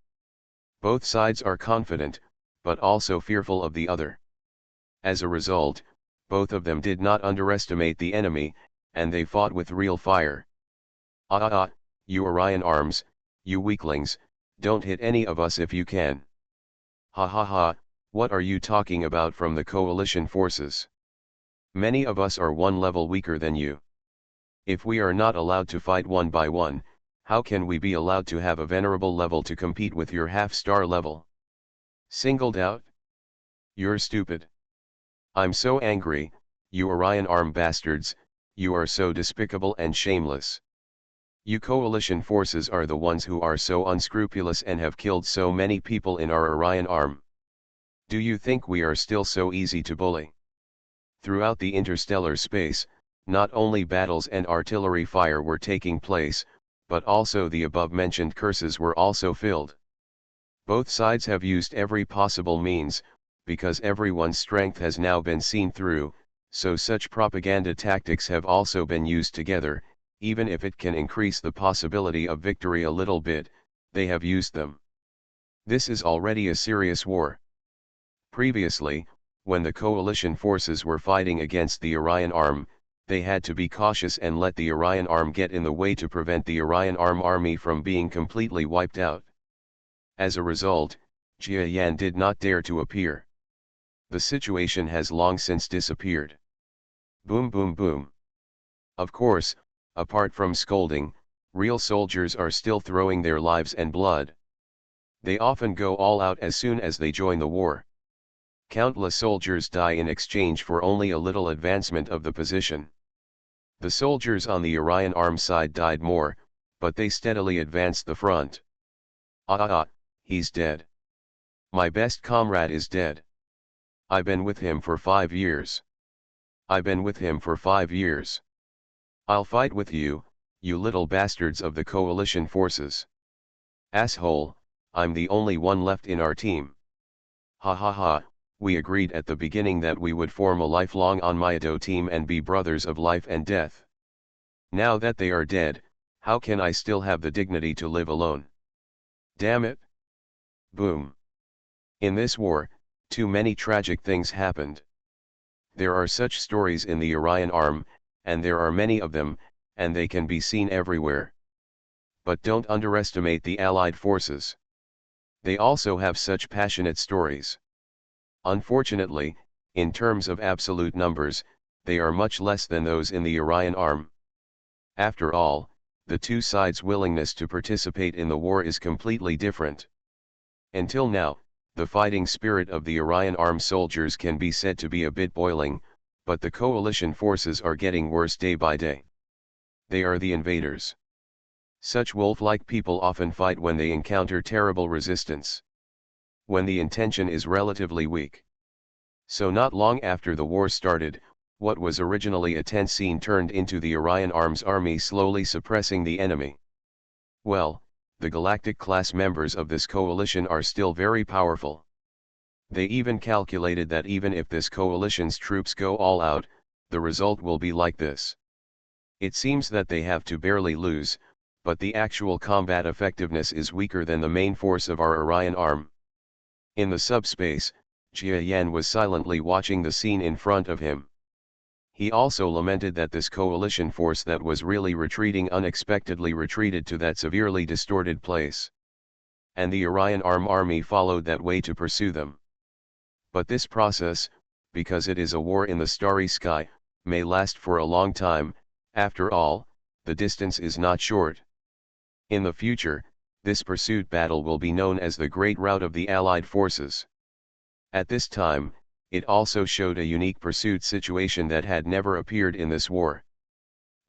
Both sides are confident, but also fearful of the other. As a result, both of them did not underestimate the enemy, and they fought with real fire. You Orion Arms, you weaklings, don't hit any of us if you can. Ha ha ha, what are you talking about from the coalition forces? Many of us are one level weaker than you. If we are not allowed to fight one by one, how can we be allowed to have a venerable level to compete with your half-star level? Singled out? You're stupid. I'm so angry, you Orion Arm bastards, you are so despicable and shameless. You coalition forces are the ones who are so unscrupulous and have killed so many people in our Orion Arm. Do you think we are still so easy to bully? Throughout the interstellar space, not only battles and artillery fire were taking place, but also the above-mentioned curses were also filled. Both sides have used every possible means, because everyone's strength has now been seen through, so such propaganda tactics have also been used together, even if it can increase the possibility of victory a little bit, they have used them. This is already a serious war. Previously, when the coalition forces were fighting against the Orion Arm, they had to be cautious and let the Orion Arm get in the way to prevent the Orion Arm army from being completely wiped out. As a result, Jia Yan did not dare to appear. The situation has long since disappeared. Boom boom boom. Of course, apart from scolding, real soldiers are still throwing their lives and blood. They often go all out as soon as they join the war. Countless soldiers die in exchange for only a little advancement of the position. The soldiers on the Orion arm side died more, but they steadily advanced the front. He's dead. My best comrade is dead. I've been with him for 5 years. I've been with him for 5 years. I'll fight with you, you little bastards of the coalition forces. Asshole, I'm the only one left in our team. Ha ha ha, we agreed at the beginning that we would form a lifelong Onmyoto team and be brothers of life and death. Now that they are dead, how can I still have the dignity to live alone? Damn it. Boom. In this war, too many tragic things happened. There are such stories in the Orion arm, and there are many of them, and they can be seen everywhere. But don't underestimate the Allied forces. They also have such passionate stories. Unfortunately, in terms of absolute numbers, they are much less than those in the Orion arm. After all, the two sides' willingness to participate in the war is completely different. Until now, the fighting spirit of the Orion arm soldiers can be said to be a bit boiling, but the coalition forces are getting worse day by day. They are the invaders. Such wolf-like people often fight when they encounter terrible resistance. When the intention is relatively weak. So not long after the war started, what was originally a tense scene turned into the Orion Arms army slowly suppressing the enemy. Well, the Galactic-class members of this coalition are still very powerful. They even calculated that even if this coalition's troops go all out, the result will be like this. It seems that they have to barely lose, but the actual combat effectiveness is weaker than the main force of our Orion arm. In the subspace, Jia Yan was silently watching the scene in front of him. He also lamented that this coalition force that was really retreating unexpectedly retreated to that severely distorted place. And the Orion arm army followed that way to pursue them. But this process, because it is a war in the starry sky, may last for a long time. After all, the distance is not short. In the future, this pursuit battle will be known as the Great Rout of the Allied Forces. At this time, it also showed a unique pursuit situation that had never appeared in this war.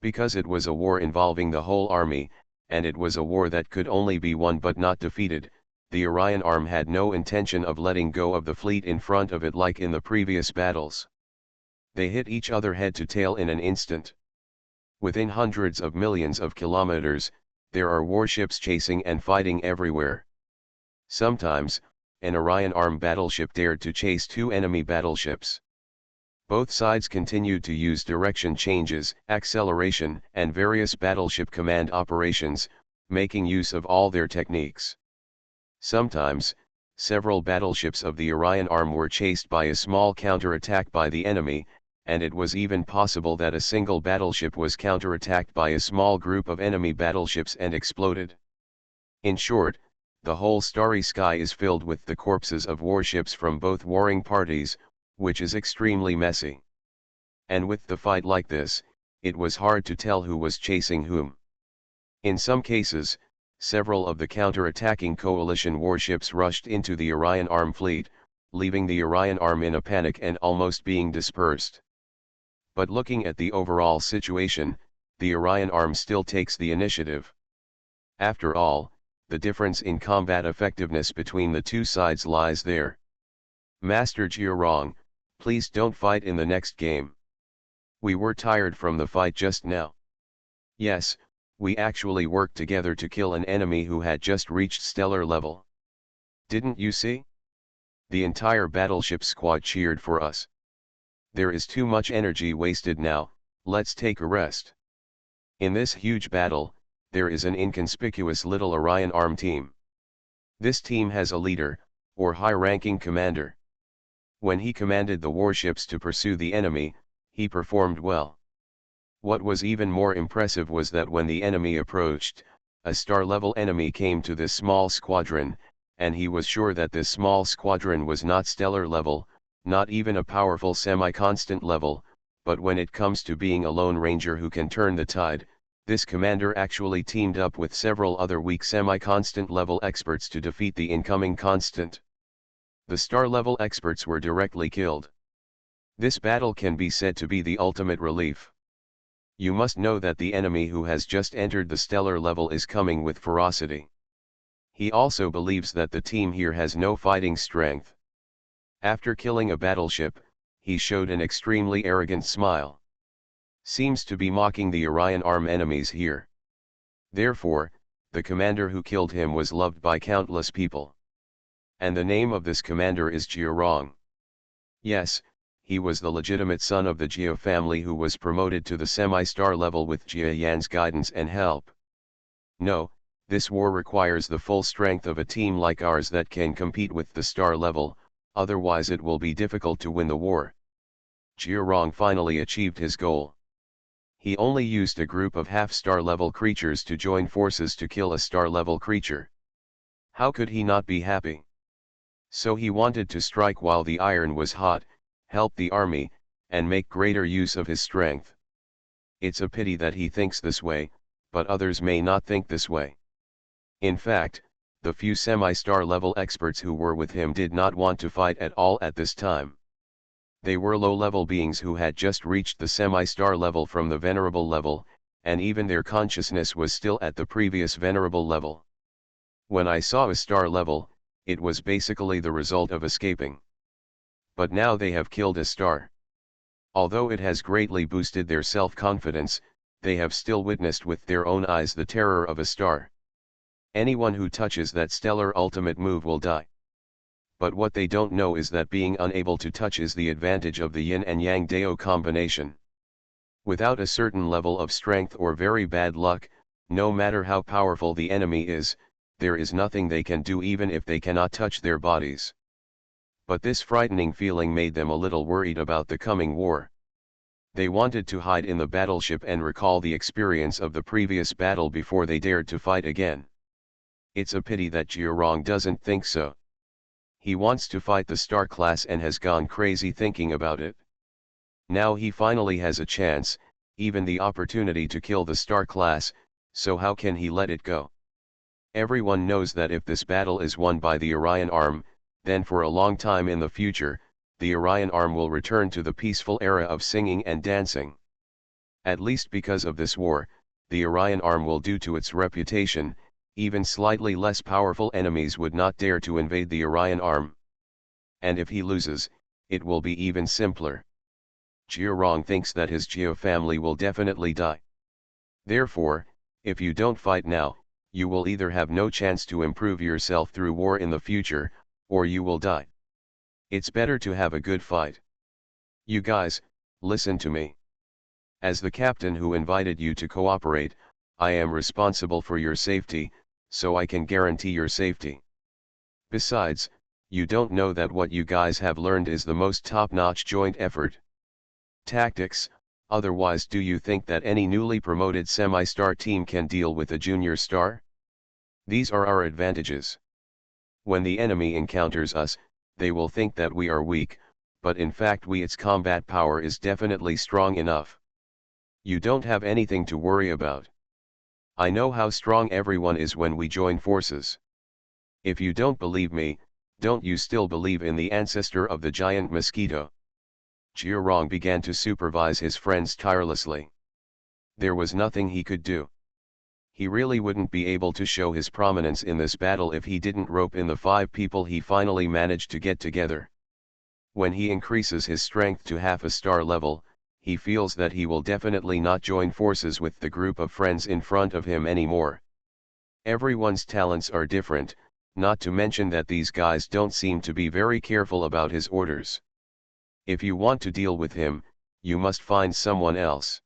Because it was a war involving the whole army, and it was a war that could only be won but not defeated, the Orion arm had no intention of letting go of the fleet in front of it like in the previous battles. They hit each other head to tail in an instant. Within hundreds of millions of kilometers, there are warships chasing and fighting everywhere. Sometimes, an Orion arm battleship dared to chase two enemy battleships. Both sides continued to use direction changes, acceleration, and various battleship command operations, making use of all their techniques. Sometimes, several battleships of the Orion arm were chased by a small counterattack by the enemy, and it was even possible that a single battleship was counterattacked by a small group of enemy battleships and exploded. In short, the whole starry sky is filled with the corpses of warships from both warring parties, which is extremely messy. And with the fight like this, it was hard to tell who was chasing whom. In some cases, several of the counter-attacking coalition warships rushed into the Orion arm fleet, leaving the Orion arm in a panic and almost being dispersed. But looking at the overall situation, the Orion arm still takes the initiative. After all, the difference in combat effectiveness between the two sides lies there. Master Jiarong, please don't fight in the next game. We were tired from the fight just now. Yes, we actually worked together to kill an enemy who had just reached stellar level. Didn't you see? The entire battleship squad cheered for us. There is too much energy wasted now, let's take a rest. In this huge battle, there is an inconspicuous little Orion arm team. This team has a leader, or high-ranking commander. When he commanded the warships to pursue the enemy, he performed well. What was even more impressive was that when the enemy approached, a star-level enemy came to this small squadron, and he was sure that this small squadron was not stellar level, not even a powerful semi-constant level, but when it comes to being a lone ranger who can turn the tide, this commander actually teamed up with several other weak semi-constant level experts to defeat the incoming constant. The star-level experts were directly killed. This battle can be said to be the ultimate relief. You must know that the enemy who has just entered the stellar level is coming with ferocity. He also believes that the team here has no fighting strength. After killing a battleship, he showed an extremely arrogant smile. Seems to be mocking the Orion Arm enemies here. Therefore, the commander who killed him was loved by countless people. And the name of this commander is Jiarong. Yes, he was the legitimate son of the Jia family who was promoted to the semi-star level with Jia Yan's guidance and help. No, this war requires the full strength of a team like ours that can compete with the star level, otherwise it will be difficult to win the war. Jiarong finally achieved his goal. He only used a group of half-star level creatures to join forces to kill a star level creature. How could he not be happy? So he wanted to strike while the iron was hot, help the army, and make greater use of his strength. It's a pity that he thinks this way, but others may not think this way. In fact, the few semi-star level experts who were with him did not want to fight at all at this time. They were low-level beings who had just reached the semi-star level from the venerable level, and even their consciousness was still at the previous venerable level. When I saw a star level, it was basically the result of escaping. But now they have killed a star. Although it has greatly boosted their self-confidence, they have still witnessed with their own eyes the terror of a star. Anyone who touches that stellar ultimate move will die. But what they don't know is that being unable to touch is the advantage of the yin and yang Dao combination. Without a certain level of strength or very bad luck, no matter how powerful the enemy is, there is nothing they can do even if they cannot touch their bodies. But this frightening feeling made them a little worried about the coming war. They wanted to hide in the battleship and recall the experience of the previous battle before they dared to fight again. It's a pity that Jiarong doesn't think so. He wants to fight the star class and has gone crazy thinking about it. Now he finally has a chance, even the opportunity to kill the star class, so how can he let it go? Everyone knows that if this battle is won by the Orion Arm, then for a long time in the future, the Orion Arm will return to the peaceful era of singing and dancing. At least because of this war, the Orion Arm will due to its reputation, even slightly less powerful enemies would not dare to invade the Orion Arm. And if he loses, it will be even simpler. Jiarong thinks that his Jia family will definitely die. Therefore, if you don't fight now, you will either have no chance to improve yourself through war in the future, or you will die. It's better to have a good fight. You guys, listen to me. As the captain who invited you to cooperate, I am responsible for your safety, so I can guarantee your safety. Besides, you don't know that what you guys have learned is the most top-notch joint effort tactics, otherwise do you think that any newly promoted semi-star team can deal with a junior star? These are our advantages. When the enemy encounters us, they will think that we are weak, but in fact its combat power is definitely strong enough. You don't have anything to worry about. I know how strong everyone is when we join forces. If you don't believe me, don't you still believe in the ancestor of the giant mosquito? Jiarong began to supervise his friends tirelessly. There was nothing he could do. He really wouldn't be able to show his prominence in this battle if he didn't rope in the 5 people he finally managed to get together. When he increases his strength to half a star level, he feels that he will definitely not join forces with the group of friends in front of him anymore. Everyone's talents are different, not to mention that these guys don't seem to be very careful about his orders. If you want to deal with him, you must find someone else.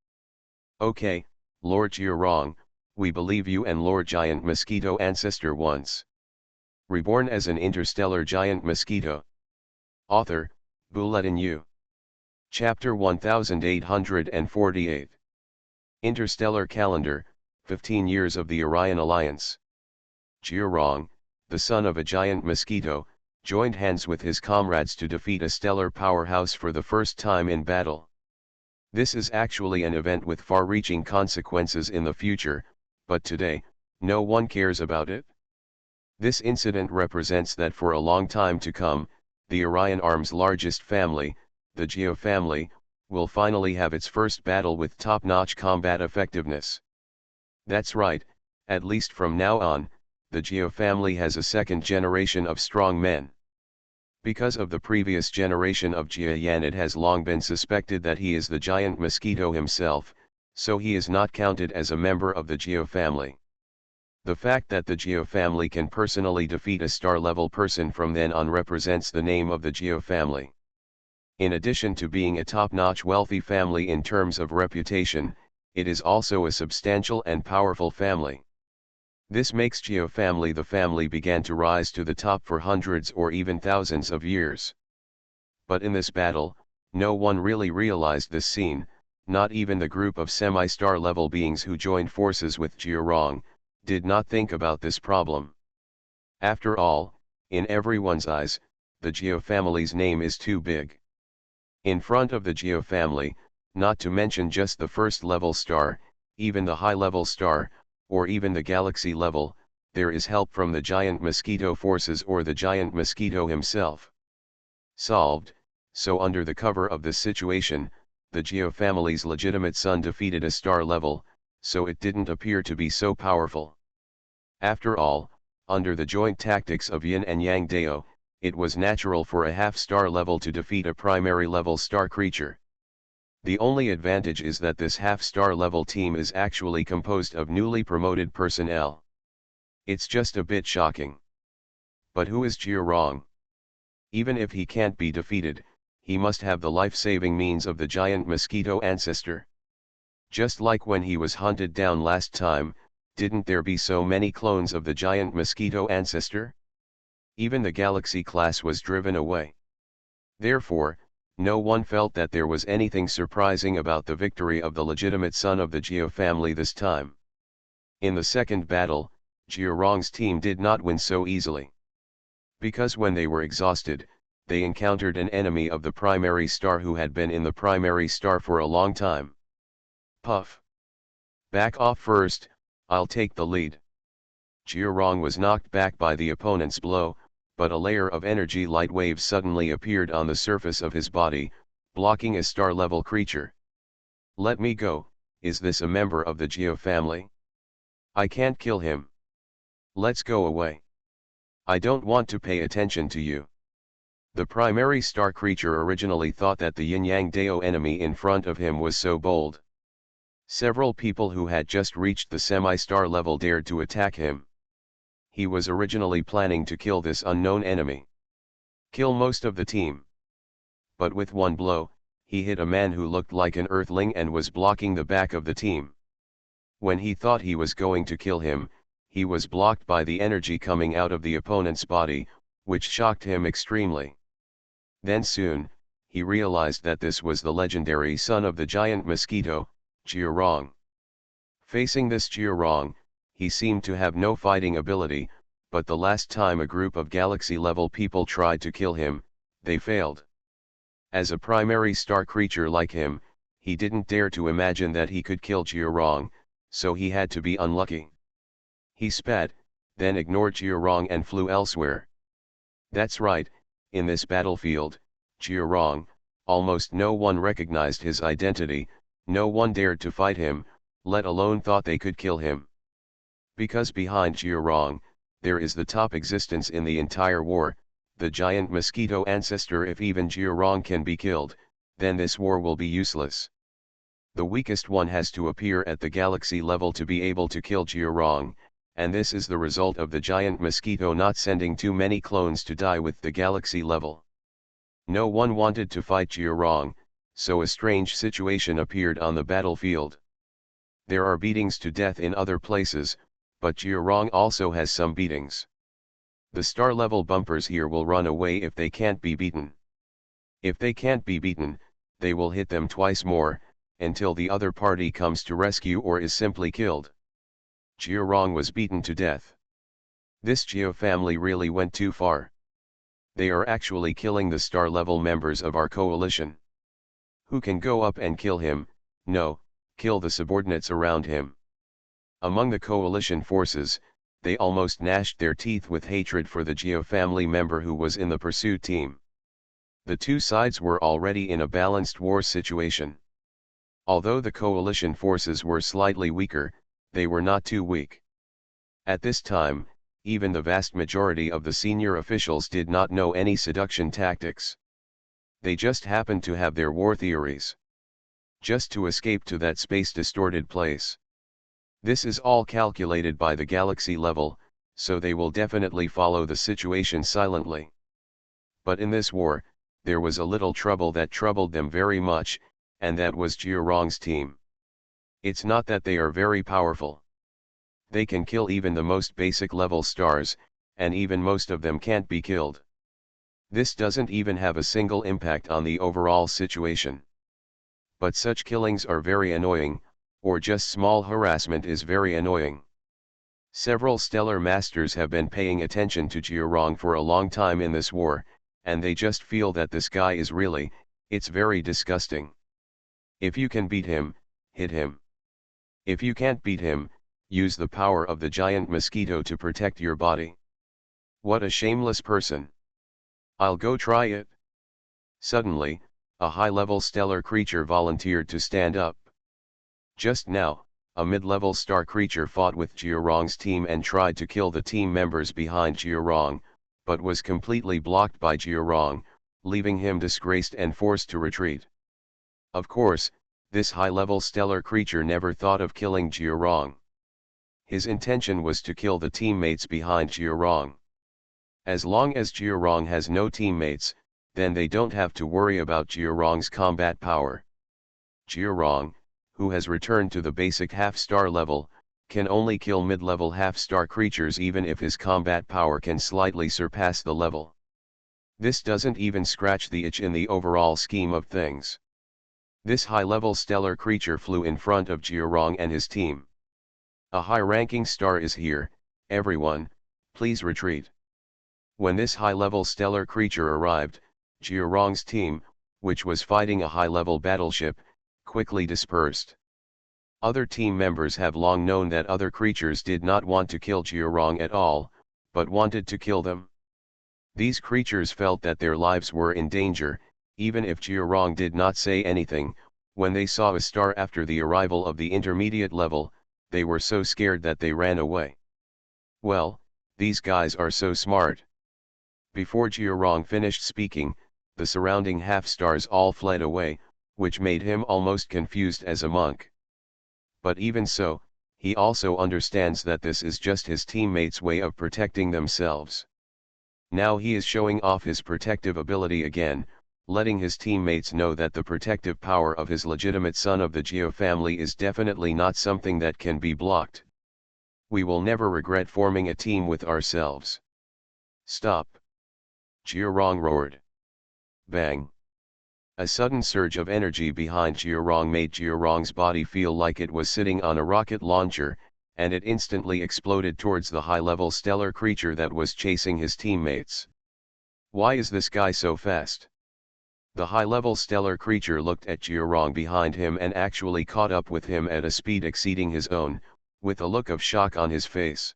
Okay, Lord Jiarong, we believe you and Lord Giant Mosquito ancestor once. Reborn as an interstellar giant mosquito. Author, Bulletin U. Chapter 1848. Interstellar Calendar, 15 years of the Orion Alliance. Jiarong, the son of a giant mosquito, joined hands with his comrades to defeat a stellar powerhouse for the first time in battle. This is actually an event with far-reaching consequences in the future, but today, no one cares about it. This incident represents that for a long time to come, the Orion Arm's largest family, the Jia family, will finally have its first battle with top-notch combat effectiveness. That's right, at least from now on, the Geo family has a second generation of strong men. Because of the previous generation of Jiayan, it has long been suspected that he is the giant Mosquito himself, so he is not counted as a member of the Geo family. The fact that the Geo family can personally defeat a star-level person from then on represents the name of the Geo family. In addition to being a top-notch wealthy family in terms of reputation, it is also a substantial and powerful family. This makes Geo family the family began to rise to the top for hundreds or even thousands of years. But in this battle, no one really realized this scene, not even the group of semi-star level beings who joined forces with Jiarong, did not think about this problem. After all, in everyone's eyes, the Geo family's name is too big. In front of the Geo family, not to mention just the first level star, even the high level star, or even the galaxy level, there is help from the giant Mosquito forces or the giant Mosquito himself. Solved. So under the cover of this situation, the Geo family's legitimate son defeated a star level, so it didn't appear to be so powerful. After all, under the joint tactics of Yin and Yang Dao, it was natural for a half-star level to defeat a primary level star creature. The only advantage is that this half-star level team is actually composed of newly promoted personnel. It's just a bit shocking. But who is Jiarong? Even if he can't be defeated, he must have the life-saving means of the giant Mosquito ancestor. Just like when he was hunted down last time, didn't there be so many clones of the giant Mosquito ancestor? Even the Galaxy class was driven away. Therefore, no one felt that there was anything surprising about the victory of the legitimate son of the Geo family this time. In the second battle, Jiarong's team did not win so easily. Because when they were exhausted, they encountered an enemy of the primary star who had been in the primary star for a long time. Puff! Back off first, I'll take the lead. Jiarong was knocked back by the opponent's blow, but a layer of energy light waves suddenly appeared on the surface of his body, blocking a star-level creature. Let me go, is this a member of the Geo family? I can't kill him. Let's go away. I don't want to pay attention to you. The primary star creature originally thought that the Yin-Yang Dao enemy in front of him was so bold. Several people who had just reached the semi-star level dared to attack him. He was originally planning to kill this unknown enemy. Kill most of the team. But with one blow, he hit a man who looked like an earthling and was blocking the back of the team. When he thought he was going to kill him, he was blocked by the energy coming out of the opponent's body, which shocked him extremely. Then soon, he realized that this was the legendary son of the giant Mosquito, Jiarong. Facing this Jiarong, he seemed to have no fighting ability, but the last time a group of galaxy-level people tried to kill him, they failed. As a primary star creature like him, he didn't dare to imagine that he could kill Jiarong, so he had to be unlucky. He spat, then ignored Jiarong and flew elsewhere. That's right, in this battlefield, Jiarong, almost no one recognized his identity, no one dared to fight him, let alone thought they could kill him. Because behind Jiarong, there is the top existence in the entire war, the giant Mosquito ancestor. If even Jiarong can be killed, then this war will be useless. The weakest one has to appear at the galaxy level to be able to kill Jiarong, and this is the result of the giant Mosquito not sending too many clones to die with the galaxy level. No one wanted to fight Jiarong, so a strange situation appeared on the battlefield. There are beatings to death in other places, but Jiarong also has some beatings. The star-level bumpers here will run away if they can't be beaten. If they can't be beaten, they will hit them twice more, until the other party comes to rescue or is simply killed. Jiarong was beaten to death. This Geo family really went too far. They are actually killing the star-level members of our coalition. Who can go up and kill him? No, kill the subordinates around him. Among the coalition forces, they almost gnashed their teeth with hatred for the Geo family member who was in the pursuit team. The two sides were already in a balanced war situation. Although the coalition forces were slightly weaker, they were not too weak. At this time, even the vast majority of the senior officials did not know any seduction tactics. They just happened to have their war theories. Just to escape to that space-distorted place. This is all calculated by the galaxy level, so they will definitely follow the situation silently. But in this war, there was a little trouble that troubled them very much, and that was Jiurong's team. It's not that they are very powerful. They can kill even the most basic level stars, and even most of them can't be killed. This doesn't even have a single impact on the overall situation. But such killings are very annoying, or just small harassment is very annoying. Several stellar masters have been paying attention to Jiurong for a long time in this war, and they just feel that this guy is really, it's very disgusting. If you can beat him, hit him. If you can't beat him, use the power of the giant mosquito to protect your body. What a shameless person. I'll go try it. Suddenly, a high-level stellar creature volunteered to stand up. Just now, a mid-level star creature fought with Jiurong's team and tried to kill the team members behind Jiurong, but was completely blocked by Jiurong, leaving him disgraced and forced to retreat. Of course, this high-level stellar creature never thought of killing Jiurong. His intention was to kill the teammates behind Jiurong. As long as Jiurong has no teammates, then they don't have to worry about Jiurong's combat power. Jiurong, who has returned to the basic half-star level, can only kill mid-level half-star creatures even if his combat power can slightly surpass the level. This doesn't even scratch the itch in the overall scheme of things. This high-level stellar creature flew in front of Jiurong and his team. A high-ranking star is here, everyone, please retreat. When this high-level stellar creature arrived, Jiurong's team, which was fighting a high-level battleship, quickly dispersed. Other team members have long known that other creatures did not want to kill Jiurong at all, but wanted to kill them. These creatures felt that their lives were in danger, even if Jiurong did not say anything. When they saw a star after the arrival of the intermediate level, they were so scared that they ran away. Well, these guys are so smart. Before Jiurong finished speaking, the surrounding half-stars all fled away, which made him almost confused as a monk. But even so, he also understands that this is just his teammates' way of protecting themselves. Now he is showing off his protective ability again, letting his teammates know that the protective power of his legitimate son of the Geo family is definitely not something that can be blocked. We will never regret forming a team with ourselves. Stop! Jiurong roared. Bang! A sudden surge of energy behind Jiurong made Jiurong's body feel like it was sitting on a rocket launcher, and it instantly exploded towards the high-level stellar creature that was chasing his teammates. Why is this guy so fast? The high-level stellar creature looked at Jiurong behind him and actually caught up with him at a speed exceeding his own, with a look of shock on his face.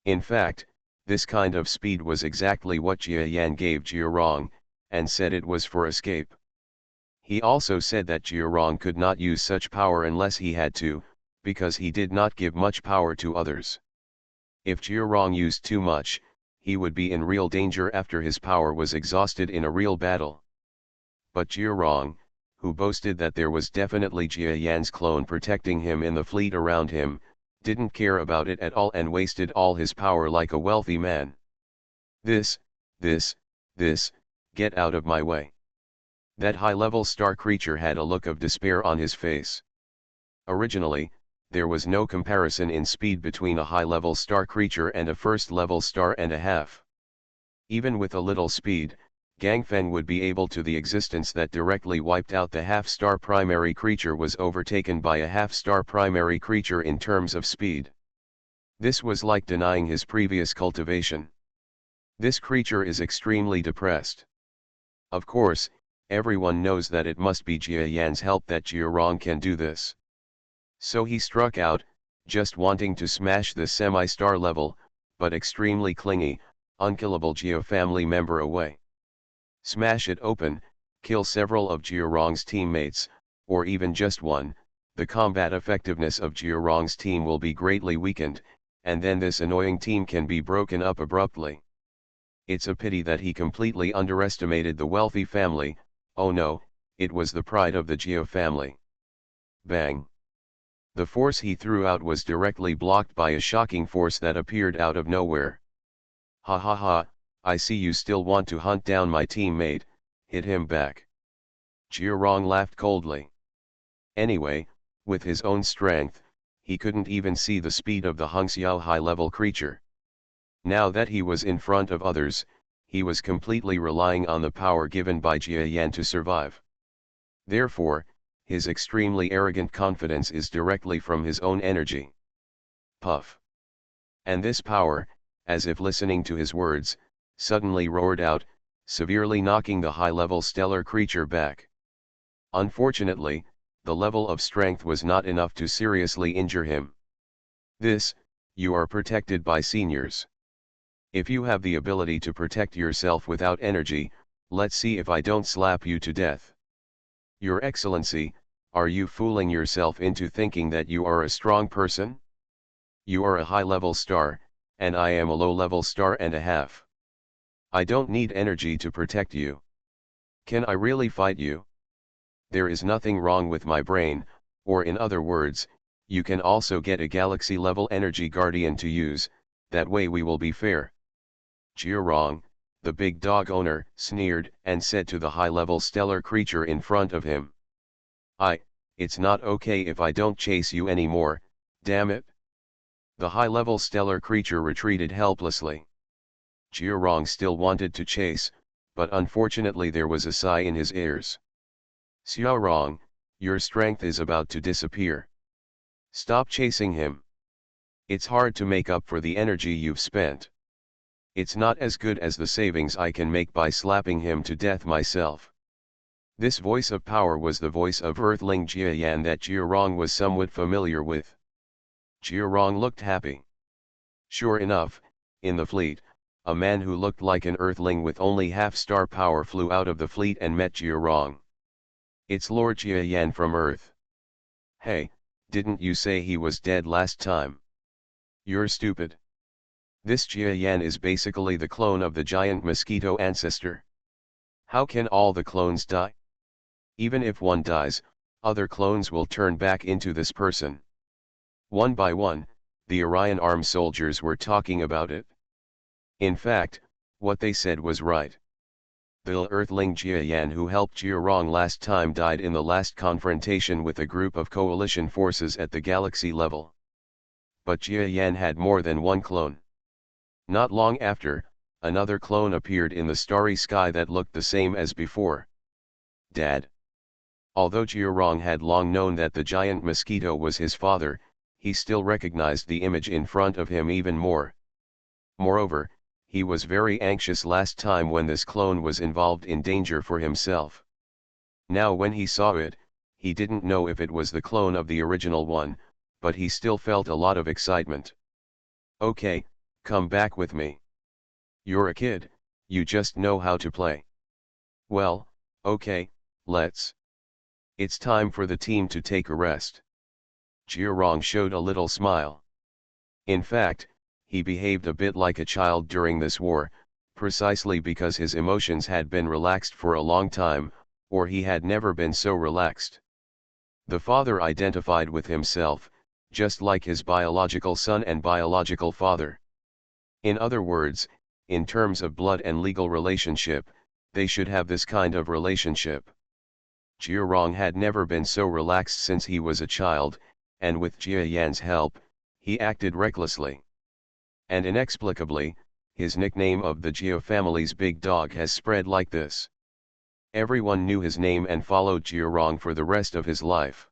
In fact, this kind of speed was exactly what Jia Yan gave Jiurong, and said it was for escape. He also said that Jiurong could not use such power unless he had to, because he did not give much power to others. If Jiurong used too much, he would be in real danger after his power was exhausted in a real battle. But Jiurong, who boasted that there was definitely Jia Yan's clone protecting him in the fleet around him, didn't care about it at all and wasted all his power like a wealthy man. This, get out of my way. That high-level star creature had a look of despair on his face. Originally, there was no comparison in speed between a high-level star creature and a first-level star and a half. Even with a little speed, Gangfeng would be able to the existence that directly wiped out the half-star primary creature was overtaken by a half-star primary creature in terms of speed. This was like denying his previous cultivation. This creature is extremely depressed. Of course, everyone knows that it must be Jia Yan's help that Jiurong can do this. So he struck out, just wanting to smash the semi-star level, but extremely clingy, unkillable Geo family member away. Smash it open, kill several of Jiarong's teammates, or even just one, the combat effectiveness of Jiarong's team will be greatly weakened, and then this annoying team can be broken up abruptly. It's a pity that he completely underestimated the wealthy family. Oh no, it was the pride of the Jia family. Bang! The force he threw out was directly blocked by a shocking force that appeared out of nowhere. Ha ha ha, I see you still want to hunt down my teammate, hit him back. Jiarong laughed coldly. Anyway, with his own strength, he couldn't even see the speed of the Hungxiao high-level creature. Now that he was in front of others, he was completely relying on the power given by Jia Yan to survive. Therefore, his extremely arrogant confidence is directly from his own energy. Puff! And this power, as if listening to his words, suddenly roared out, severely knocking the high-level stellar creature back. Unfortunately, the level of strength was not enough to seriously injure him. This, you are protected by seniors. If you have the ability to protect yourself without energy, let's see if I don't slap you to death. Your Excellency, are you fooling yourself into thinking that you are a strong person? You are a high-level star, and I am a low-level star and a half. I don't need energy to protect you. Can I really fight you? There is nothing wrong with my brain, or in other words, you can also get a galaxy-level energy guardian to use, that way we will be fair. Jiarong, the big dog owner, sneered and said to the high-level stellar creature in front of him. It's not okay if I don't chase you anymore, damn it. The high-level stellar creature retreated helplessly. Jiarong still wanted to chase, but unfortunately there was a sigh in his ears. Xiaorong, your strength is about to disappear. Stop chasing him. It's hard to make up for the energy you've spent. It's not as good as the savings I can make by slapping him to death myself. This voice of power was the voice of Earthling Jia Yan that Jiarong was somewhat familiar with. Jiarong looked happy. Sure enough, in the fleet, a man who looked like an Earthling with only half-star power flew out of the fleet and met Jiarong. It's Lord Jia Yan from Earth. Hey, didn't you say he was dead last time? You're stupid. This Jia Yan is basically the clone of the giant Mosquito ancestor. How can all the clones die? Even if one dies, other clones will turn back into this person. One by one, the Orion armed soldiers were talking about it. In fact, what they said was right. The Earthling Jia Yan who helped Jiarong last time died in the last confrontation with a group of coalition forces at the galaxy level. But Jia Yan had more than one clone. Not long after, another clone appeared in the starry sky that looked the same as before. Dad. Although Jiarong had long known that the giant Mosquito was his father, he still recognized the image in front of him even more. Moreover, he was very anxious last time when this clone was involved in danger for himself. Now when he saw it, he didn't know if it was the clone of the original one, but he still felt a lot of excitement. Okay, come back with me. You're a kid, you just know how to play. Well, okay, let's. It's time for the team to take a rest. Jiarong showed a little smile. In fact, he behaved a bit like a child during this war, precisely because his emotions had been relaxed for a long time, or he had never been so relaxed. The father identified with himself, just like his biological son and biological father. In other words, in terms of blood and legal relationship, they should have this kind of relationship. Jiarong had never been so relaxed since he was a child, and with Jia Yan's help, he acted recklessly. And inexplicably, his nickname of the Jia family's big dog has spread like this. Everyone knew his name and followed Jiarong for the rest of his life.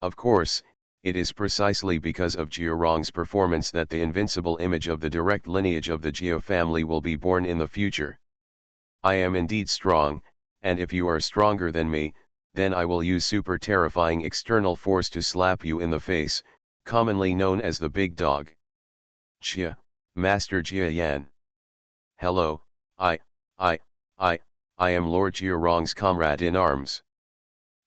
Of course, it is precisely because of Jiarong's performance that the invincible image of the direct lineage of the Jia family will be born in the future. I am indeed strong, and if you are stronger than me, then I will use super terrifying external force to slap you in the face, commonly known as the big dog. Jia, Master Jia Yan. Hello, I, I am Lord Jiarong's comrade in arms.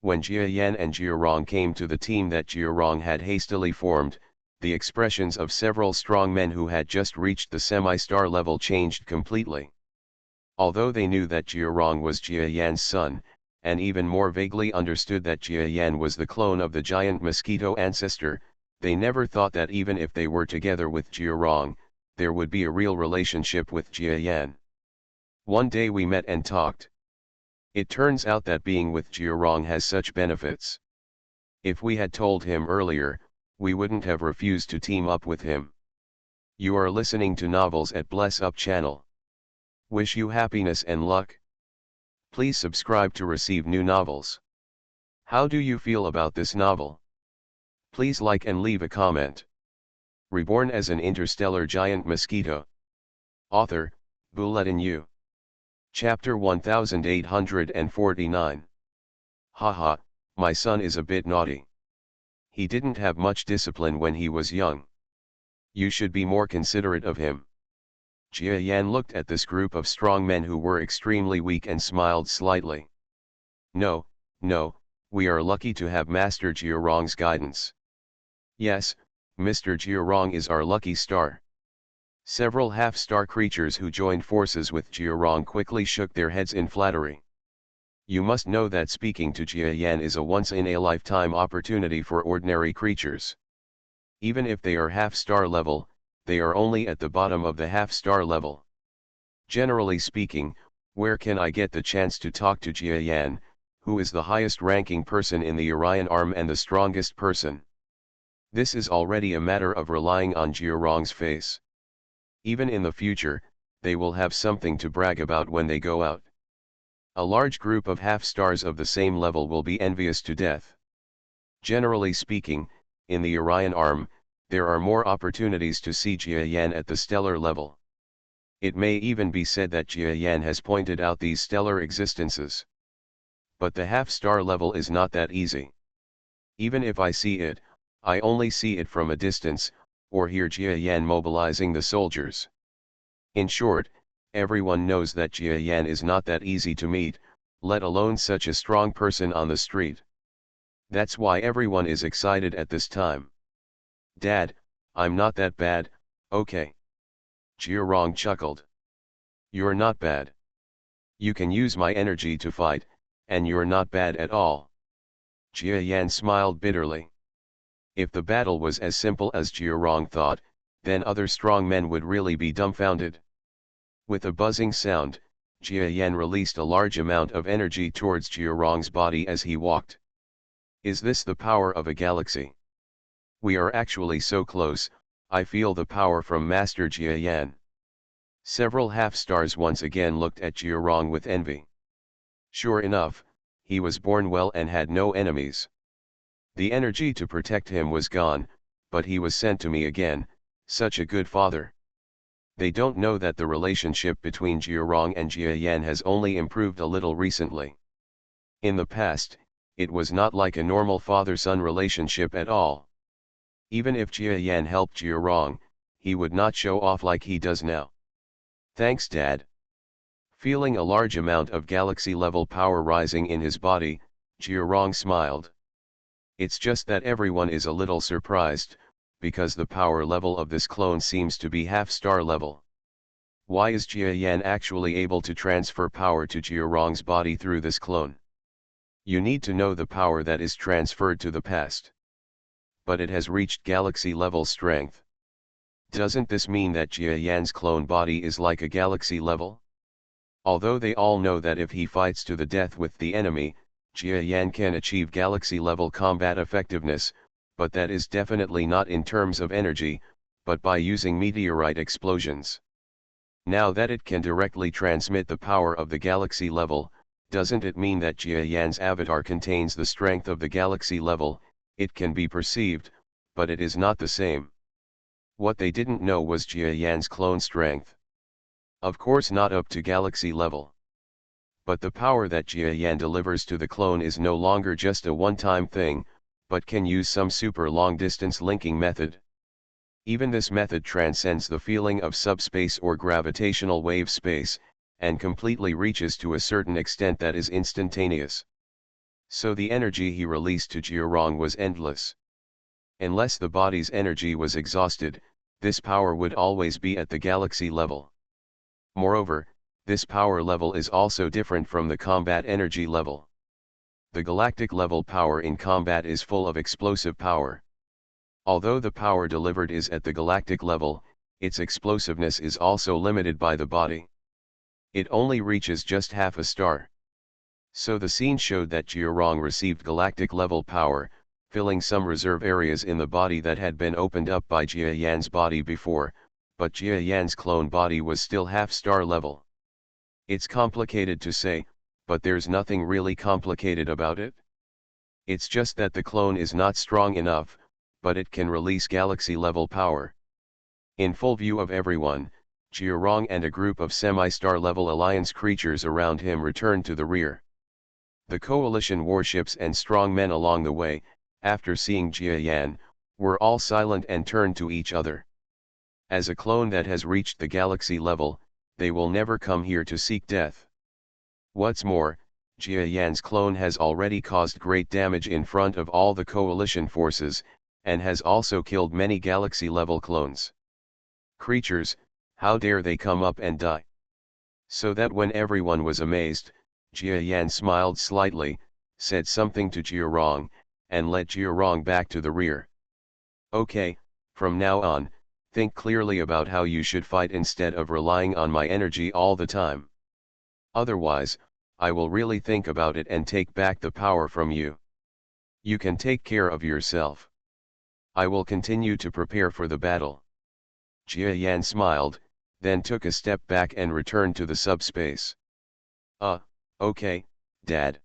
When Jia Yan and Jiarong came to the team that Jiarong had hastily formed, the expressions of several strong men who had just reached the semi-star level changed completely. Although they knew that Jiarong was Jia Yan's son, and even more vaguely understood that Jia Yan was the clone of the giant Mosquito ancestor, they never thought that even if they were together with Jiarong, there would be a real relationship with Jia Yan. One day we met and talked. It turns out that being with Jiarong has such benefits. If we had told him earlier, we wouldn't have refused to team up with him. You are listening to Novels at Bless Up channel. Wish you happiness and luck. Please subscribe to receive new novels. How do you feel about this novel? Please like and leave a comment. Reborn as an interstellar giant mosquito. Author, Bulletin U. Chapter 1849. Haha, my son is a bit naughty. He didn't have much discipline when he was young. You should be more considerate of him. Jia Yan looked at this group of strong men who were extremely weak and smiled slightly. No, we are lucky to have Master Jiarong's guidance. Yes, Mr. Jiarong is our lucky star. Several half-star creatures who joined forces with Jiarong quickly shook their heads in flattery. You must know that speaking to Jia Yan is a once-in-a-lifetime opportunity for ordinary creatures. Even if they are half-star level, they are only at the bottom of the half-star level. Generally speaking, where can I get the chance to talk to Jia Yan, who is the highest-ranking person in the Orion arm and the strongest person? This is already a matter of relying on Jiarong's face. Even in the future, they will have something to brag about when they go out. A large group of half-stars of the same level will be envious to death. Generally speaking, in the Orion arm, there are more opportunities to see Jia Yan at the stellar level. It may even be said that Jia Yan has pointed out these stellar existences. But the half-star level is not that easy. Even if I see it, I only see it from a distance, or hear Jia Yan mobilizing the soldiers. In short, everyone knows that Jia Yan is not that easy to meet, let alone such a strong person on the street. That's why everyone is excited at this time. Dad, I'm not that bad, okay. Jiarong chuckled. You're not bad. You can use my energy to fight, and you're not bad at all. Jia Yan smiled bitterly. If the battle was as simple as Jiarong thought, then other strong men would really be dumbfounded. With a buzzing sound, Jia Yan released a large amount of energy towards Jiarong's body as he walked. Is this the power of a galaxy? We are actually so close, I feel the power from Master Jia Yan. Several half-stars once again looked at Jiarong with envy. Sure enough, he was born well and had no enemies. The energy to protect him was gone, but he was sent to me again, such a good father. They don't know that the relationship between Jiarong and Jia Yan has only improved a little recently. In the past, it was not like a normal father-son relationship at all. Even if Jia Yan helped Jiarong, he would not show off like he does now. Thanks, Dad. Feeling a large amount of galaxy-level power rising in his body, Jiarong smiled. It's just that everyone is a little surprised, because the power level of this clone seems to be half-star level. Why is Jia Yan actually able to transfer power to Jiarong's body through this clone? You need to know the power that is transferred to the past. But it has reached galaxy-level strength. Doesn't this mean that Jia Yan's clone body is like a galaxy level? Although they all know that if he fights to the death with the enemy, Jia Yan can achieve galaxy-level combat effectiveness, but that is definitely not in terms of energy, but by using meteorite explosions. Now that it can directly transmit the power of the galaxy level, doesn't it mean that Jia Yan's avatar contains the strength of the galaxy level? It can be perceived, but it is not the same. What they didn't know was Jia Yan's clone strength. Of course not up to galaxy level. But the power that Jia Yan delivers to the clone is no longer just a one-time thing, but can use some super long-distance linking method. Even this method transcends the feeling of subspace or gravitational wave space, and completely reaches to a certain extent that is instantaneous. So the energy he released to Jiurong was endless. Unless the body's energy was exhausted, this power would always be at the galaxy level. Moreover, this power level is also different from the combat energy level. The galactic level power in combat is full of explosive power. Although the power delivered is at the galactic level, its explosiveness is also limited by the body. It only reaches just half a star. So the scene showed that Jiurong received galactic level power, filling some reserve areas in the body that had been opened up by Jia Yan's body before, but Jia Yan's clone body was still half-star level. It's complicated to say, but there's nothing really complicated about it. It's just that the clone is not strong enough, but it can release galaxy-level power. In full view of everyone, Jiurong and a group of semi-star level alliance creatures around him returned to the rear. The coalition warships and strong men along the way, after seeing Jia Yan, were all silent and turned to each other. As a clone that has reached the galaxy level, they will never come here to seek death. What's more, Jia Yan's clone has already caused great damage in front of all the coalition forces, and has also killed many galaxy-level clones. Creatures, how dare they come up and die? So that when everyone was amazed, Jia Yan smiled slightly, said something to Jiurong, and led Jiurong back to the rear. Okay, from now on, think clearly about how you should fight instead of relying on my energy all the time. Otherwise, I will really think about it and take back the power from you. You can take care of yourself. I will continue to prepare for the battle. Jia Yan smiled, then took a step back and returned to the subspace. Okay, Dad.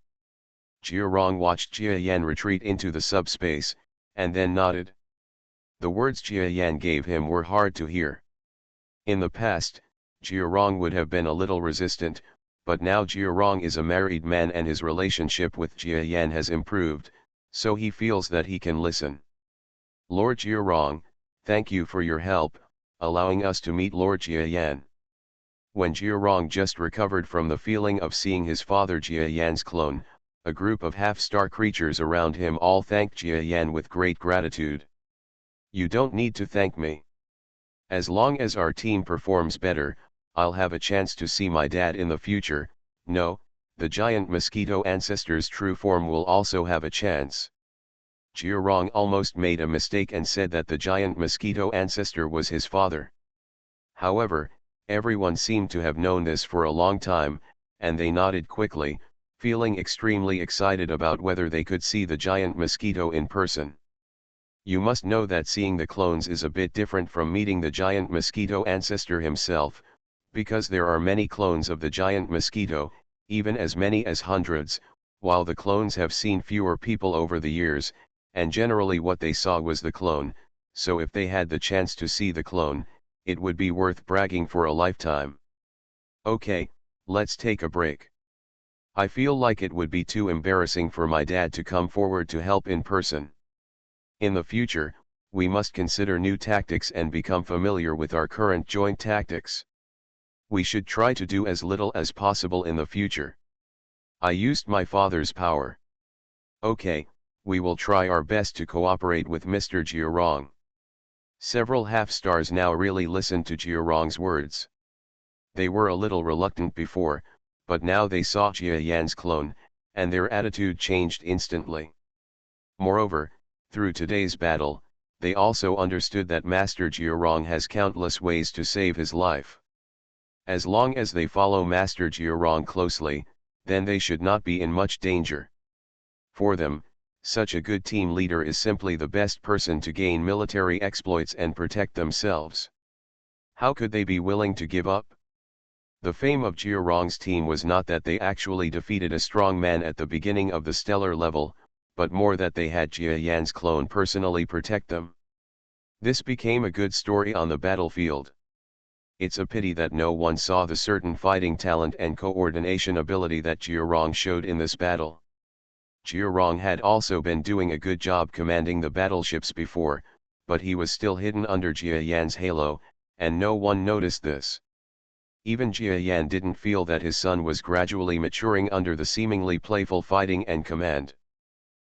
Jiurong watched Jia Yan retreat into the subspace, and then nodded. The words Jia Yan gave him were hard to hear. In the past, Jiurong would have been a little resistant, but now Jiurong is a married man and his relationship with Jia Yan has improved, so he feels that he can listen. Lord Jiurong, thank you for your help, allowing us to meet Lord Jia Yan. When Jiurong just recovered from the feeling of seeing his father Jia Yan's clone, a group of half-star creatures around him all thanked Jia Yan with great gratitude. You don't need to thank me. As long as our team performs better, I'll have a chance to see my dad in the future. No, the giant mosquito ancestor's true form will also have a chance. Jiurong almost made a mistake and said that the giant mosquito ancestor was his father. However, everyone seemed to have known this for a long time, and they nodded quickly, feeling extremely excited about whether they could see the giant mosquito in person. You must know that seeing the clones is a bit different from meeting the giant mosquito ancestor himself, because there are many clones of the giant mosquito, even as many as hundreds, while the clones have seen fewer people over the years, and generally what they saw was the clone, so if they had the chance to see the clone, it would be worth bragging for a lifetime. Okay, let's take a break. I feel like it would be too embarrassing for my dad to come forward to help in person. In the future, we must consider new tactics and become familiar with our current joint tactics. We should try to do as little as possible in the future. I used my father's power. Okay, we will try our best to cooperate with Mr. Jiurong. Several half-stars now really listened to Jiurong's words. They were a little reluctant before, but now they saw Jia Yan's clone, and their attitude changed instantly. Moreover, through today's battle, they also understood that Master Jiurong has countless ways to save his life. As long as they follow Master Jiurong closely, then they should not be in much danger. For them, such a good team leader is simply the best person to gain military exploits and protect themselves. How could they be willing to give up? The fame of Jiurong's team was not that they actually defeated a strong man at the beginning of the stellar level, but more that they had Jia Yan's clone personally protect them. This became a good story on the battlefield. It's a pity that no one saw the certain fighting talent and coordination ability that Jiurong showed in this battle. Jiurong had also been doing a good job commanding the battleships before, but he was still hidden under Jia Yan's halo, and no one noticed this. Even Jia Yan didn't feel that his son was gradually maturing under the seemingly playful fighting and command.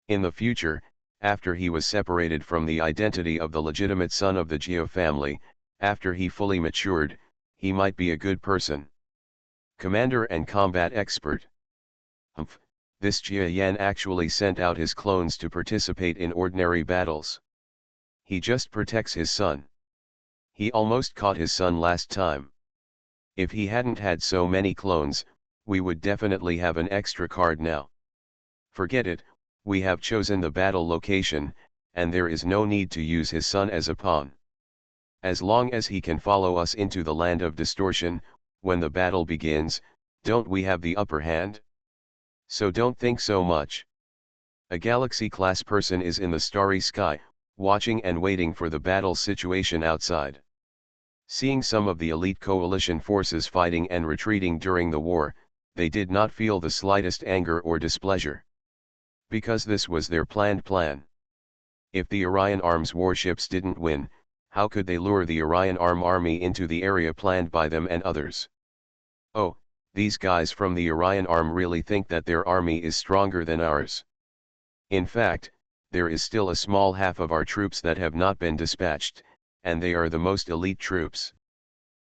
In the future, after he was separated from the identity of the legitimate son of the Jia family, after he fully matured, he might be a good person. Commander and combat expert. Humph, this Jia Yan actually sent out his clones to participate in ordinary battles. He just protects his son. He almost caught his son last time. If he hadn't had so many clones, we would definitely have an extra card now. Forget it, we have chosen the battle location, and there is no need to use his son as a pawn. As long as he can follow us into the land of distortion, when the battle begins, don't we have the upper hand? So don't think so much. A Galaxy-class person is in the starry sky, watching and waiting for the battle situation outside. Seeing some of the elite coalition forces fighting and retreating during the war, they did not feel the slightest anger or displeasure. Because this was their planned plan. If the Orion Arms warships didn't win, how could they lure the Orion Arm army into the area planned by them and others? Oh, these guys from the Orion Arm really think that their army is stronger than ours. In fact, there is still a small half of our troops that have not been dispatched, and they are the most elite troops.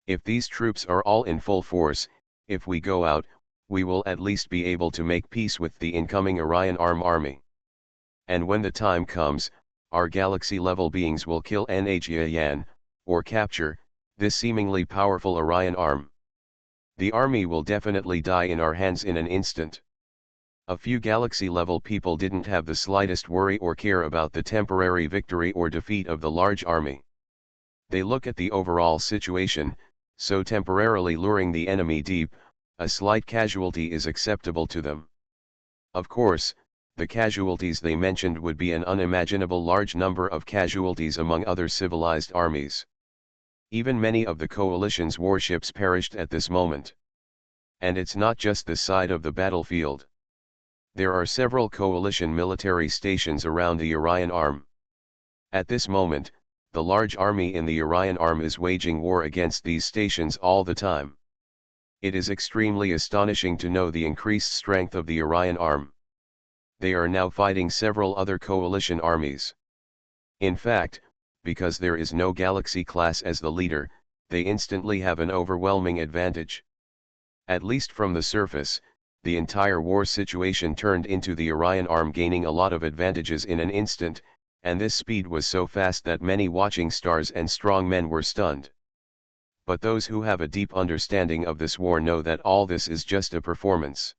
If these troops are all in full force, if we go out, we will at least be able to make peace with the incoming Orion Arm army. And when the time comes, our galaxy-level beings will kill Jia Yan, or capture, this seemingly powerful Orion Arm. The army will definitely die in our hands in an instant. A few galaxy-level people didn't have the slightest worry or care about the temporary victory or defeat of the large army. They look at the overall situation, so temporarily luring the enemy deep, a slight casualty is acceptable to them. Of course, the casualties they mentioned would be an unimaginable large number of casualties among other civilized armies. Even many of the coalition's warships perished at this moment. And it's not just this side of the battlefield. There are several coalition military stations around the Orion Arm. At this moment, the large army in the Orion Arm is waging war against these stations all the time. It is extremely astonishing to know the increased strength of the Orion Arm. They are now fighting several other coalition armies. In fact, because there is no Galaxy class as the leader, they instantly have an overwhelming advantage. At least from the surface, the entire war situation turned into the Orion Arm gaining a lot of advantages in an instant, and this speed was so fast that many watching stars and strong men were stunned. But those who have a deep understanding of this war know that all this is just a performance.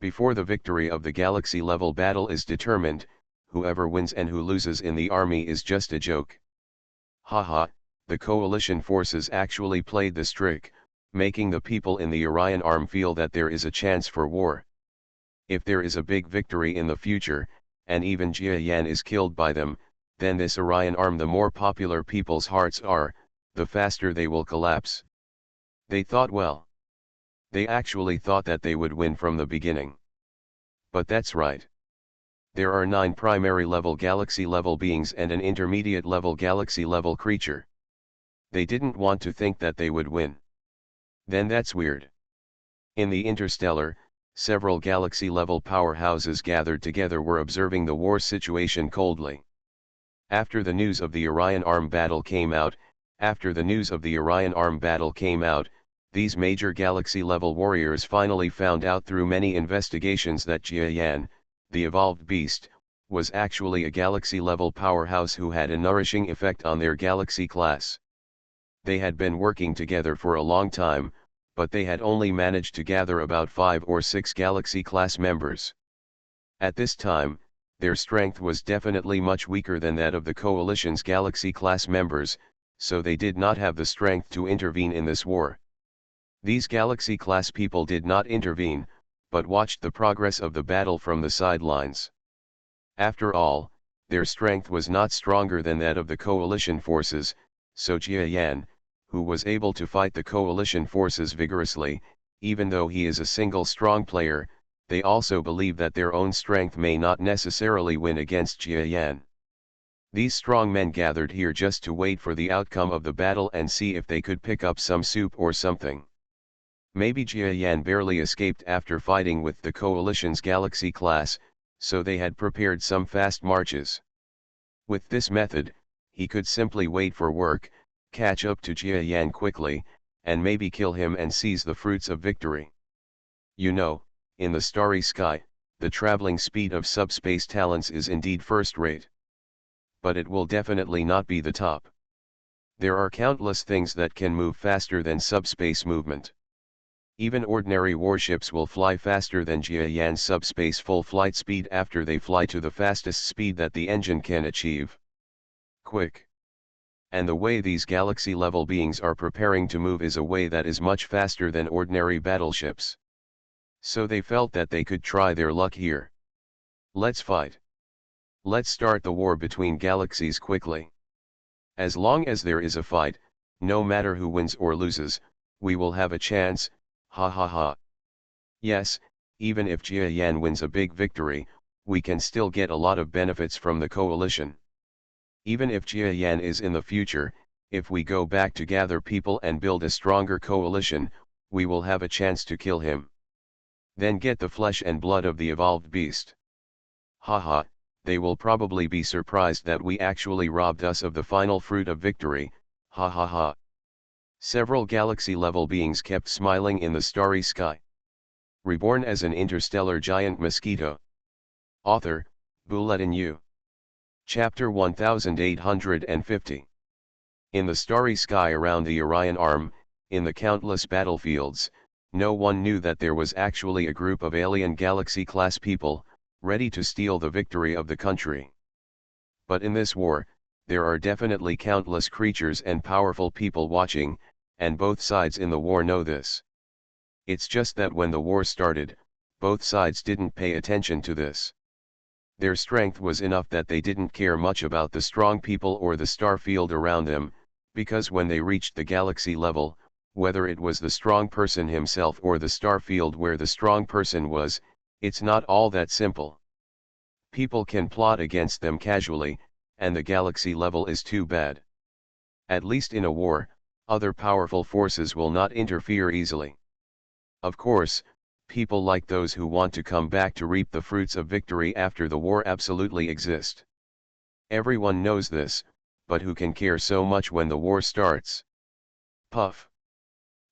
Before the victory of the galaxy-level battle is determined, whoever wins and who loses in the army is just a joke. Haha, the coalition forces actually played this trick, making the people in the Orion Arm feel that there is a chance for war. If there is a big victory in the future, and even Jia Yan is killed by them, then this Orion Arm, the more popular people's hearts are, the faster they will collapse. They thought well. They actually thought that they would win from the beginning. But that's right. There are 9 primary level galaxy level beings and an intermediate level galaxy level creature. They didn't want to think that they would win. Then that's weird. In the Interstellar, several galaxy level powerhouses gathered together were observing the war situation coldly. After the news of the Orion Arm battle came out, these major galaxy-level warriors finally found out through many investigations that Jia Yan, the evolved beast, was actually a galaxy-level powerhouse who had a nourishing effect on their galaxy class. They had been working together for a long time, but they had only managed to gather about 5 or 6 galaxy class members. At this time, their strength was definitely much weaker than that of the coalition's galaxy class members, so they did not have the strength to intervene in this war. These galaxy-class people did not intervene, but watched the progress of the battle from the sidelines. After all, their strength was not stronger than that of the coalition forces, so Jia Yan, who was able to fight the coalition forces vigorously, even though he is a single strong player, they also believe that their own strength may not necessarily win against Jia Yan. These strong men gathered here just to wait for the outcome of the battle and see if they could pick up some soup or something. Maybe Jiayan barely escaped after fighting with the coalition's galaxy class, so they had prepared some fast marches. With this method, he could simply wait for work, catch up to Jiayan quickly, and maybe kill him and seize the fruits of victory. You know, in the starry sky, the traveling speed of subspace talents is indeed first-rate. But it will definitely not be the top. There are countless things that can move faster than subspace movement. Even ordinary warships will fly faster than Jiayan's subspace full flight speed after they fly to the fastest speed that the engine can achieve. Quick. And the way these galaxy-level beings are preparing to move is a way that is much faster than ordinary battleships. So they felt that they could try their luck here. Let's fight. Let's start the war between galaxies quickly. As long as there is a fight, no matter who wins or loses, we will have a chance, ha ha ha. Yes, even if Jiayan wins a big victory, we can still get a lot of benefits from the coalition. Even if Jiayan is in the future, if we go back to gather people and build a stronger coalition, we will have a chance to kill him. Then get the flesh and blood of the evolved beast. Haha, they will probably be surprised that we actually robbed us of the final fruit of victory, ha ha ha. Several galaxy-level beings kept smiling in the starry sky. Reborn as an interstellar giant mosquito. Author, Bulletin U. Chapter 1850. In the starry sky around the Orion Arm, in the countless battlefields, no one knew that there was actually a group of alien galaxy-class people, ready to steal the victory of the country. But in this war, there are definitely countless creatures and powerful people watching, and both sides in the war know this. It's just that when the war started, both sides didn't pay attention to this. Their strength was enough that they didn't care much about the strong people or the star field around them, because when they reached the galaxy level, whether it was the strong person himself or the star field where the strong person was, it's not all that simple. People can plot against them casually, and the galaxy level is too bad. At least in a war, other powerful forces will not interfere easily. Of course, people like those who want to come back to reap the fruits of victory after the war absolutely exist. Everyone knows this, but who can care so much when the war starts? Puff.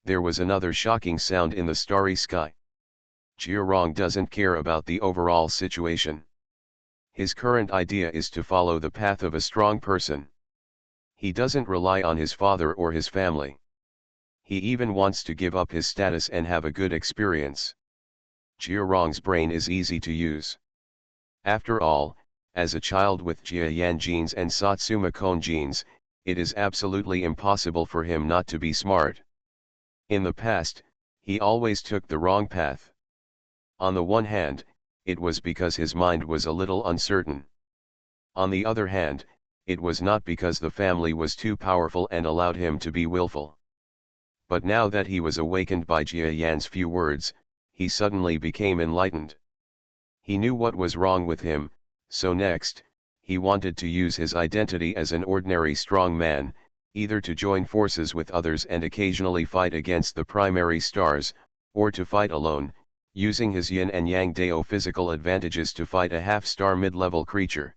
There was another shocking sound in the starry sky. Jiarong doesn't care about the overall situation. His current idea is to follow the path of a strong person. He doesn't rely on his father or his family. He even wants to give up his status and have a good experience. Jiarong's brain is easy to use. After all, as a child with Jiayan genes and Satsuma Kon genes, it is absolutely impossible for him not to be smart. In the past, he always took the wrong path. On the one hand, it was because his mind was a little uncertain. On the other hand, it was not because the family was too powerful and allowed him to be willful. But now that he was awakened by Jiayan's few words, he suddenly became enlightened. He knew what was wrong with him, so next, he wanted to use his identity as an ordinary strong man, either to join forces with others and occasionally fight against the primary stars, or to fight alone, using his yin and yang dao physical advantages to fight a half-star mid-level creature.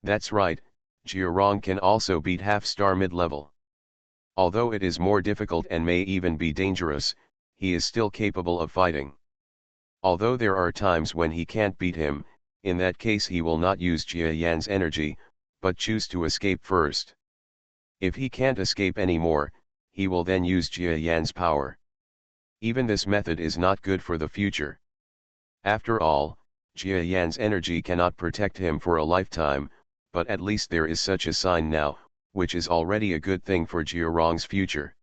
That's right, Jiarong can also beat half-star mid-level. Although it is more difficult and may even be dangerous, he is still capable of fighting. Although there are times when he can't beat him, in that case he will not use Jiayan's energy, but choose to escape first. If he can't escape anymore, he will then use Jiayan's power. Even this method is not good for the future. After all, Jiayan's energy cannot protect him for a lifetime, but at least there is such a sign now, which is already a good thing for Jiarong's future.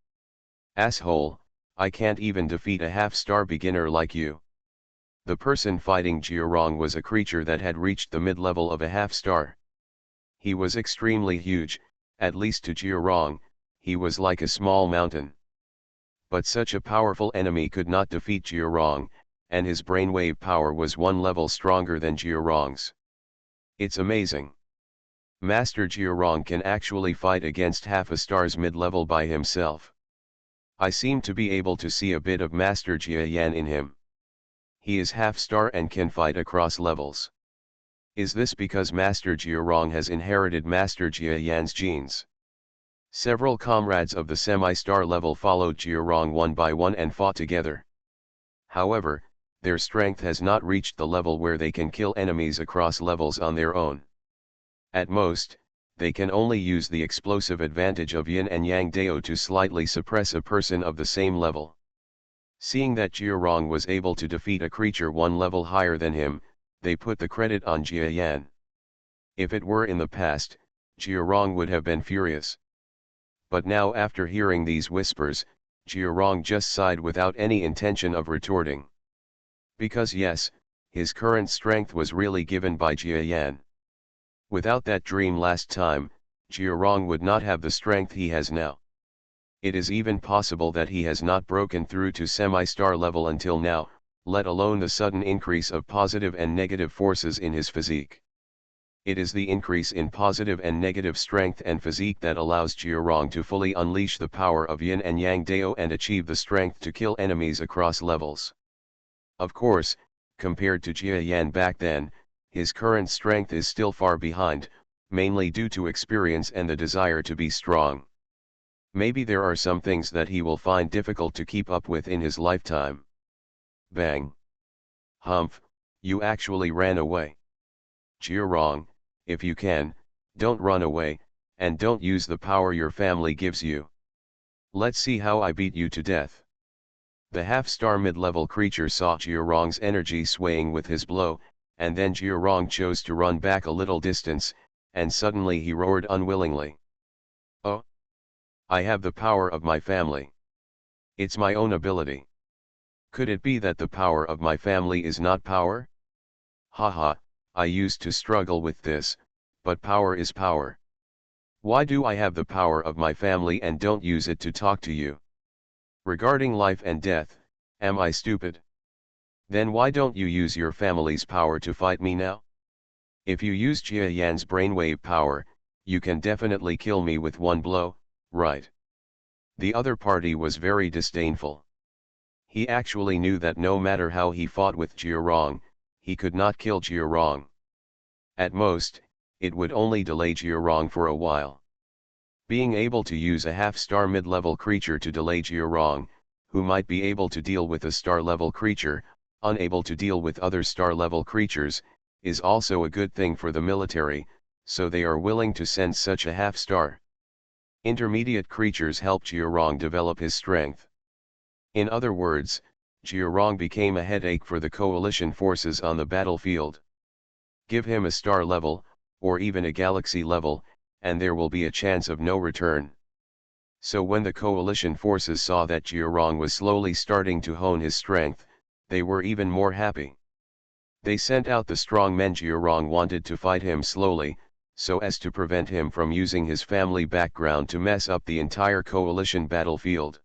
Asshole, I can't even defeat a half-star beginner like you. The person fighting Jiarong was a creature that had reached the mid-level of a half-star. He was extremely huge, at least to Jiarong, he was like a small mountain. But such a powerful enemy could not defeat Jiarong, and his brainwave power was one level stronger than Jiarong's. It's amazing. Master Jiarong can actually fight against half a star's mid-level by himself. I seem to be able to see a bit of Master Jia Yan in him. He is half-star and can fight across levels. Is this because Master Jiarong has inherited Master Jia Yan's genes? Several comrades of the semi-star level followed Jiarong one by one and fought together. However, their strength has not reached the level where they can kill enemies across levels on their own. At most, they can only use the explosive advantage of Yin and Yang Dao to slightly suppress a person of the same level. Seeing that Jiarong was able to defeat a creature one level higher than him, they put the credit on Jia Yan. If it were in the past, Jiarong would have been furious. But now after hearing these whispers, Jiarong just sighed without any intention of retorting. Because yes, his current strength was really given by Jia Yan. Without that dream last time, Jiarong would not have the strength he has now. It is even possible that he has not broken through to semi-star level until now, let alone the sudden increase of positive and negative forces in his physique. It is the increase in positive and negative strength and physique that allows Jiarong to fully unleash the power of Yin and Yang Dao and achieve the strength to kill enemies across levels. Of course, compared to Jia Yan back then, his current strength is still far behind, mainly due to experience and the desire to be strong. Maybe there are some things that he will find difficult to keep up with in his lifetime. Bang! Humph, you actually ran away. Jiarong, if you can, don't run away, and don't use the power your family gives you. Let's see how I beat you to death. The half-star mid-level creature saw Jiarong's energy swaying with his blow, and then Jiarong chose to run back a little distance, and suddenly he roared unwillingly. Oh! I have the power of my family. It's my own ability. Could it be that the power of my family is not power? Haha, I used to struggle with this, but power is power. Why do I have the power of my family and don't use it to talk to you? Regarding life and death, am I stupid? Then why don't you use your family's power to fight me now? If you use Jia Yan's brainwave power, you can definitely kill me with one blow, right? The other party was very disdainful. He actually knew that no matter how he fought with Jiarong, he could not kill Jiarong. At most, it would only delay Jiarong for a while. Being able to use a half-star mid-level creature to delay Jiarong, who might be able to deal with a star-level creature, unable to deal with other star-level creatures, is also a good thing for the military, so they are willing to send such a half-star. Intermediate creatures help Jiarong develop his strength. In other words, Jiarong became a headache for the coalition forces on the battlefield. Give him a star level, or even a galaxy level, and there will be a chance of no return. So when the coalition forces saw that Jiarong was slowly starting to hone his strength, they were even more happy. They sent out the strong men Jiarong wanted to fight him slowly, so as to prevent him from using his family background to mess up the entire coalition battlefield.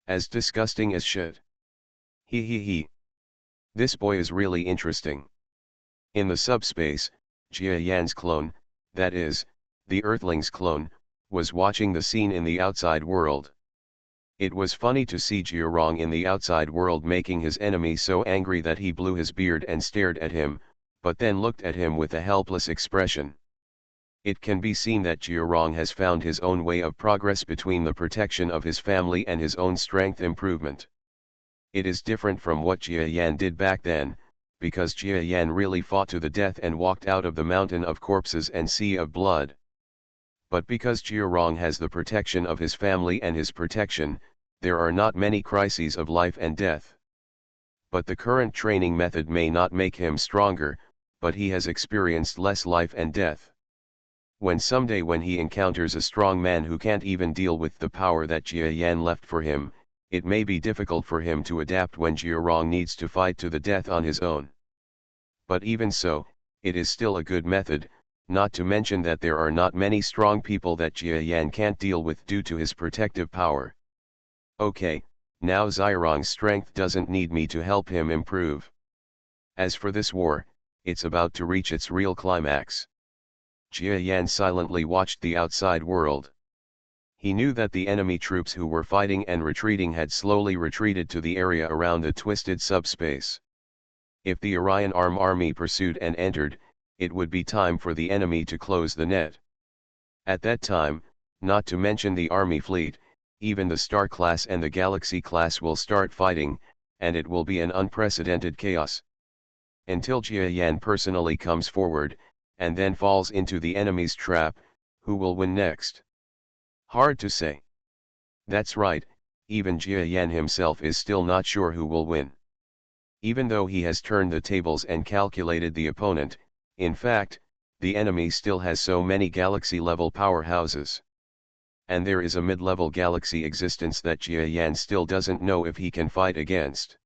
As disgusting as shit. He. This boy is really interesting. In the subspace, Jia Yan's clone, that is, the Earthling's clone, was watching the scene in the outside world. It was funny to see Jiarong in the outside world making his enemy so angry that he blew his beard and stared at him, but then looked at him with a helpless expression. It can be seen that Jiarong has found his own way of progress between the protection of his family and his own strength improvement. It is different from what Jia Yan did back then, because Jia Yan really fought to the death and walked out of the mountain of corpses and sea of blood. But because Jiarong has the protection of his family and his protection, there are not many crises of life and death. But the current training method may not make him stronger, but he has experienced less life and death. Someday when he encounters a strong man who can't even deal with the power that Jia Yan left for him, it may be difficult for him to adapt when Jiarong needs to fight to the death on his own. But even so, it is still a good method, not to mention that there are not many strong people that Jia Yan can't deal with due to his protective power. Okay, now Jiarong's strength doesn't need me to help him improve. As for this war, it's about to reach its real climax. Jia Yan silently watched the outside world. He knew that the enemy troops who were fighting and retreating had slowly retreated to the area around the twisted subspace. If the Orion army pursued and entered, it would be time for the enemy to close the net. At that time, not to mention the army fleet, even the Star class and the Galaxy class will start fighting, and it will be an unprecedented chaos. Until Jia Yan personally comes forward, and then falls into the enemy's trap, who will win next? Hard to say. That's right, even Jia Yan himself is still not sure who will win. Even though he has turned the tables and calculated the opponent, in fact, the enemy still has so many galaxy-level powerhouses. And there is a mid-level galaxy existence that Jia Yan still doesn't know if he can fight against.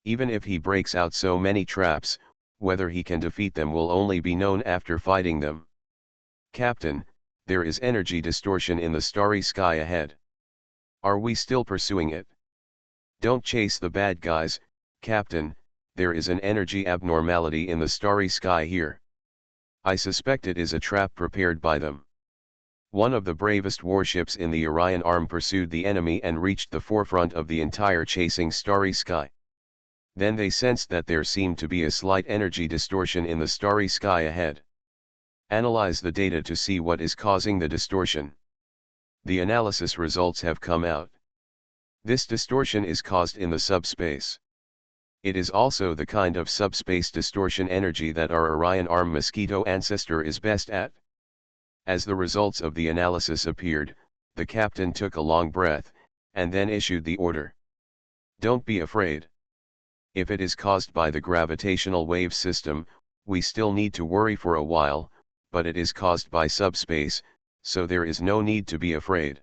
Even if he breaks out so many traps, whether he can defeat them will only be known after fighting them. Captain, there is energy distortion in the starry sky ahead. Are we still pursuing it? Don't chase the bad guys, Captain, there is an energy abnormality in the starry sky here. I suspect it is a trap prepared by them. One of the bravest warships in the Orion arm pursued the enemy and reached the forefront of the entire chasing starry sky. Then they sensed that there seemed to be a slight energy distortion in the starry sky ahead. Analyze the data to see what is causing the distortion. The analysis results have come out. This distortion is caused in the subspace. It is also the kind of subspace distortion energy that our Orion arm Mosquito ancestor is best at. As the results of the analysis appeared, the captain took a long breath, and then issued the order. Don't be afraid. If it is caused by the gravitational wave system, we still need to worry for a while, but it is caused by subspace, so there is no need to be afraid.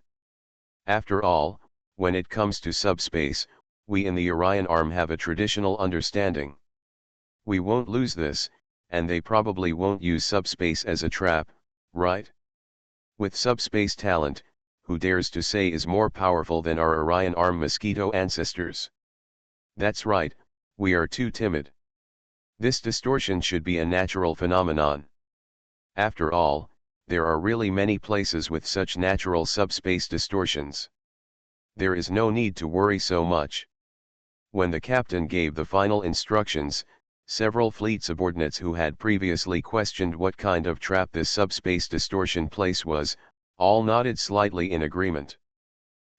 After all, when it comes to subspace, we in the Orion arm have a traditional understanding. We won't lose this, and they probably won't use subspace as a trap, right? With subspace talent, who dares to say is more powerful than our Orion arm Mosquito ancestors? That's right, we are too timid. This distortion should be a natural phenomenon. After all, there are really many places with such natural subspace distortions. There is no need to worry so much. When the captain gave the final instructions, several fleet subordinates who had previously questioned what kind of trap this subspace distortion place was, all nodded slightly in agreement.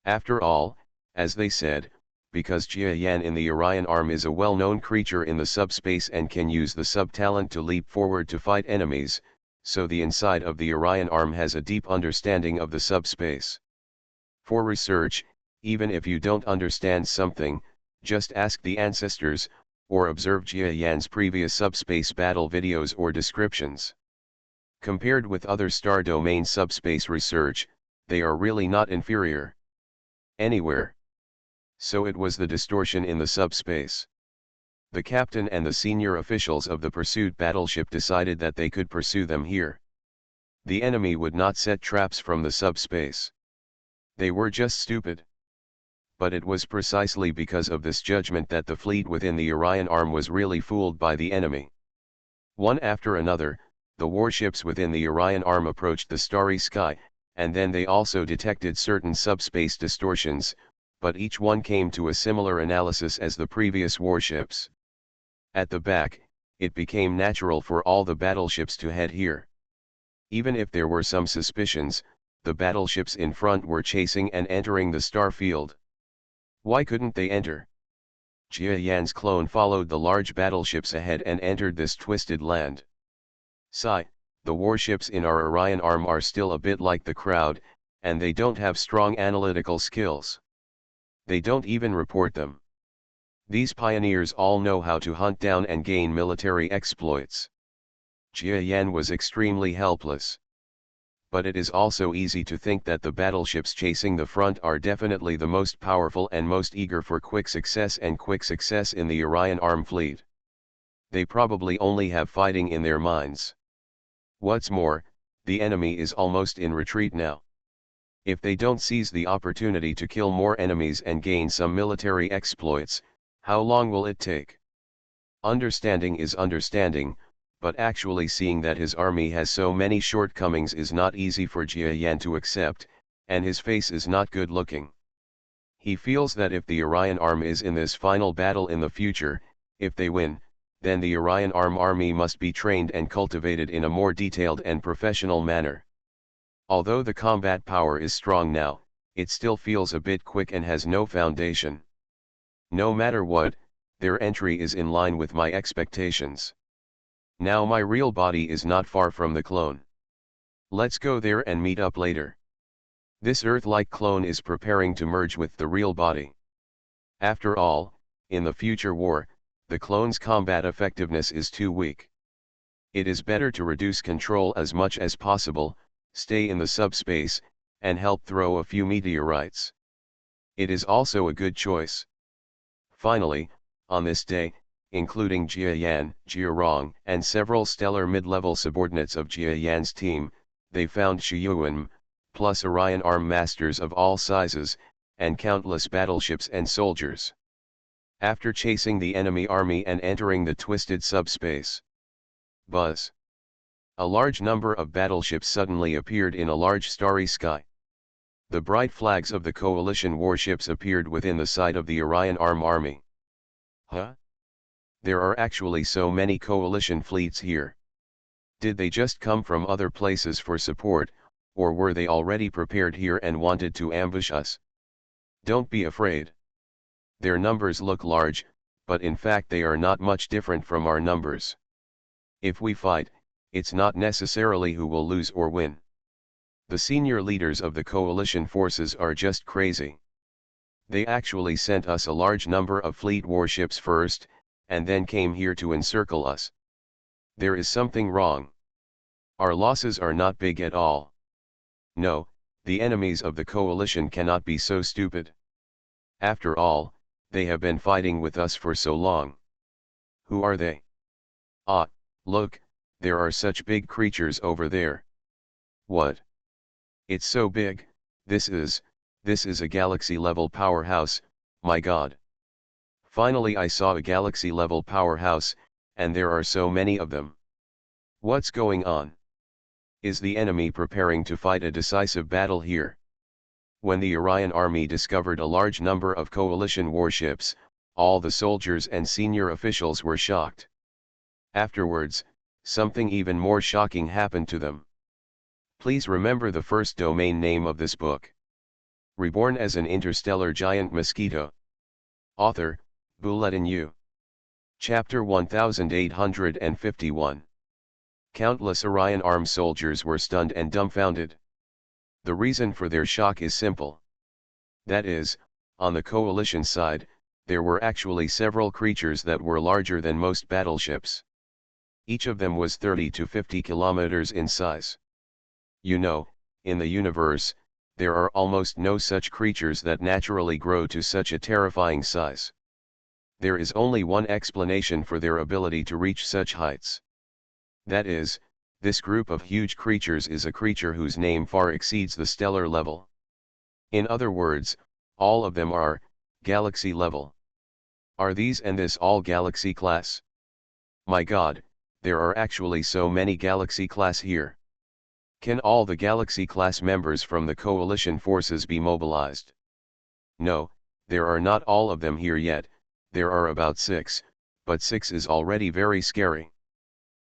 After all, as they said, because Jia Yan in the Orion arm is a well-known creature in the subspace and can use the sub-talent to leap forward to fight enemies, so the inside of the Orion arm has a deep understanding of the subspace. For research, even if you don't understand something, just ask the ancestors, or observe Jia Yan's previous subspace battle videos or descriptions. Compared with other star domain subspace research, they are really not inferior anywhere. So it was the distortion in the subspace. The captain and the senior officials of the pursued battleship decided that they could pursue them here. The enemy would not set traps from the subspace. They were just stupid. But it was precisely because of this judgment that the fleet within the Orion arm was really fooled by the enemy. One after another, the warships within the Orion arm approached the starry sky, and then they also detected certain subspace distortions, but each one came to a similar analysis as the previous warships. At the back, it became natural for all the battleships to head here. Even if there were some suspicions, the battleships in front were chasing and entering the star field. Why couldn't they enter? Jia Yan's clone followed the large battleships ahead and entered this twisted land. The warships in our Orion arm are still a bit like the crowd, and they don't have strong analytical skills. They don't even report them. These pioneers all know how to hunt down and gain military exploits. Jia Yan was extremely helpless. But it is also easy to think that the battleships chasing the front are definitely the most powerful and most eager for quick success in the Orion arm fleet. They probably only have fighting in their minds. What's more, the enemy is almost in retreat now. If they don't seize the opportunity to kill more enemies and gain some military exploits, how long will it take? Understanding is understanding, but actually seeing that his army has so many shortcomings is not easy for Jia Yan to accept, and his face is not good looking. He feels that if the Orion Arm is in this final battle in the future, if they win, then the Orion Arm army must be trained and cultivated in a more detailed and professional manner. Although the combat power is strong now, it still feels a bit quick and has no foundation. No matter what, their entry is in line with my expectations. Now my real body is not far from the clone. Let's go there and meet up later. This Earth-like clone is preparing to merge with the real body. After all, in the future war, the clone's combat effectiveness is too weak. It is better to reduce control as much as possible, stay in the subspace, and help throw a few meteorites. It is also a good choice. Finally, on this day, including Jia Yan, Jia Rong, and several stellar mid-level subordinates of Jia Yan's team, they found Shiyuan, plus Orion Arm masters of all sizes, and countless battleships and soldiers. After chasing the enemy army and entering the twisted subspace, buzz! A large number of battleships suddenly appeared in a large starry sky. The bright flags of the coalition warships appeared within the sight of the Orion Arm army. Huh? There are actually so many coalition fleets here. Did they just come from other places for support, or were they already prepared here and wanted to ambush us? Don't be afraid. Their numbers look large, but in fact they are not much different from our numbers. If we fight, it's not necessarily who will lose or win. The senior leaders of the coalition forces are just crazy. They actually sent us a large number of fleet warships first, and then came here to encircle us. There is something wrong. Our losses are not big at all. No, the enemies of the coalition cannot be so stupid. After all, they have been fighting with us for so long. Who are they? Ah, look, there are such big creatures over there. What? It's so big, this is a galaxy-level powerhouse, my god. Finally I saw a galaxy-level powerhouse, and there are so many of them. What's going on? Is the enemy preparing to fight a decisive battle here? When the Orion army discovered a large number of coalition warships, all the soldiers and senior officials were shocked. Afterwards, something even more shocking happened to them. Please remember the first domain name of this book. Reborn as an interstellar giant mosquito. Author, Bulletin U. Chapter 1851. Countless Orion Arm soldiers were stunned and dumbfounded. The reason for their shock is simple. That is, on the coalition side, there were actually several creatures that were larger than most battleships. Each of them was 30 to 50 kilometers in size. You know, in the universe, there are almost no such creatures that naturally grow to such a terrifying size. There is only one explanation for their ability to reach such heights. That is, this group of huge creatures is a creature whose name far exceeds the stellar level. In other words, all of them are galaxy level. Are these and this all galaxy class? My god, there are actually so many galaxy class here. Can all the galaxy class members from the coalition forces be mobilized? No, there are not all of them here yet, there are about 6, but 6 is already very scary.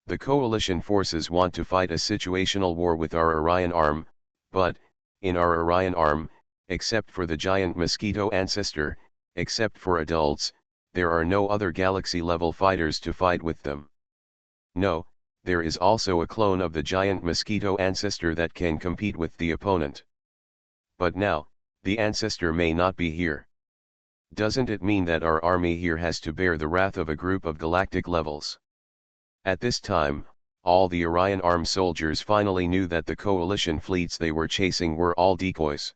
The coalition forces want to fight a situational war with our Orion Arm, but, in our Orion Arm, except for the giant mosquito ancestor, except for adults, there are no other galaxy-level fighters to fight with them. No, there is also a clone of the giant mosquito ancestor that can compete with the opponent. But now, the ancestor may not be here. Doesn't it mean that our army here has to bear the wrath of a group of galactic levels? At this time, all the Orion Arm soldiers finally knew that the coalition fleets they were chasing were all decoys.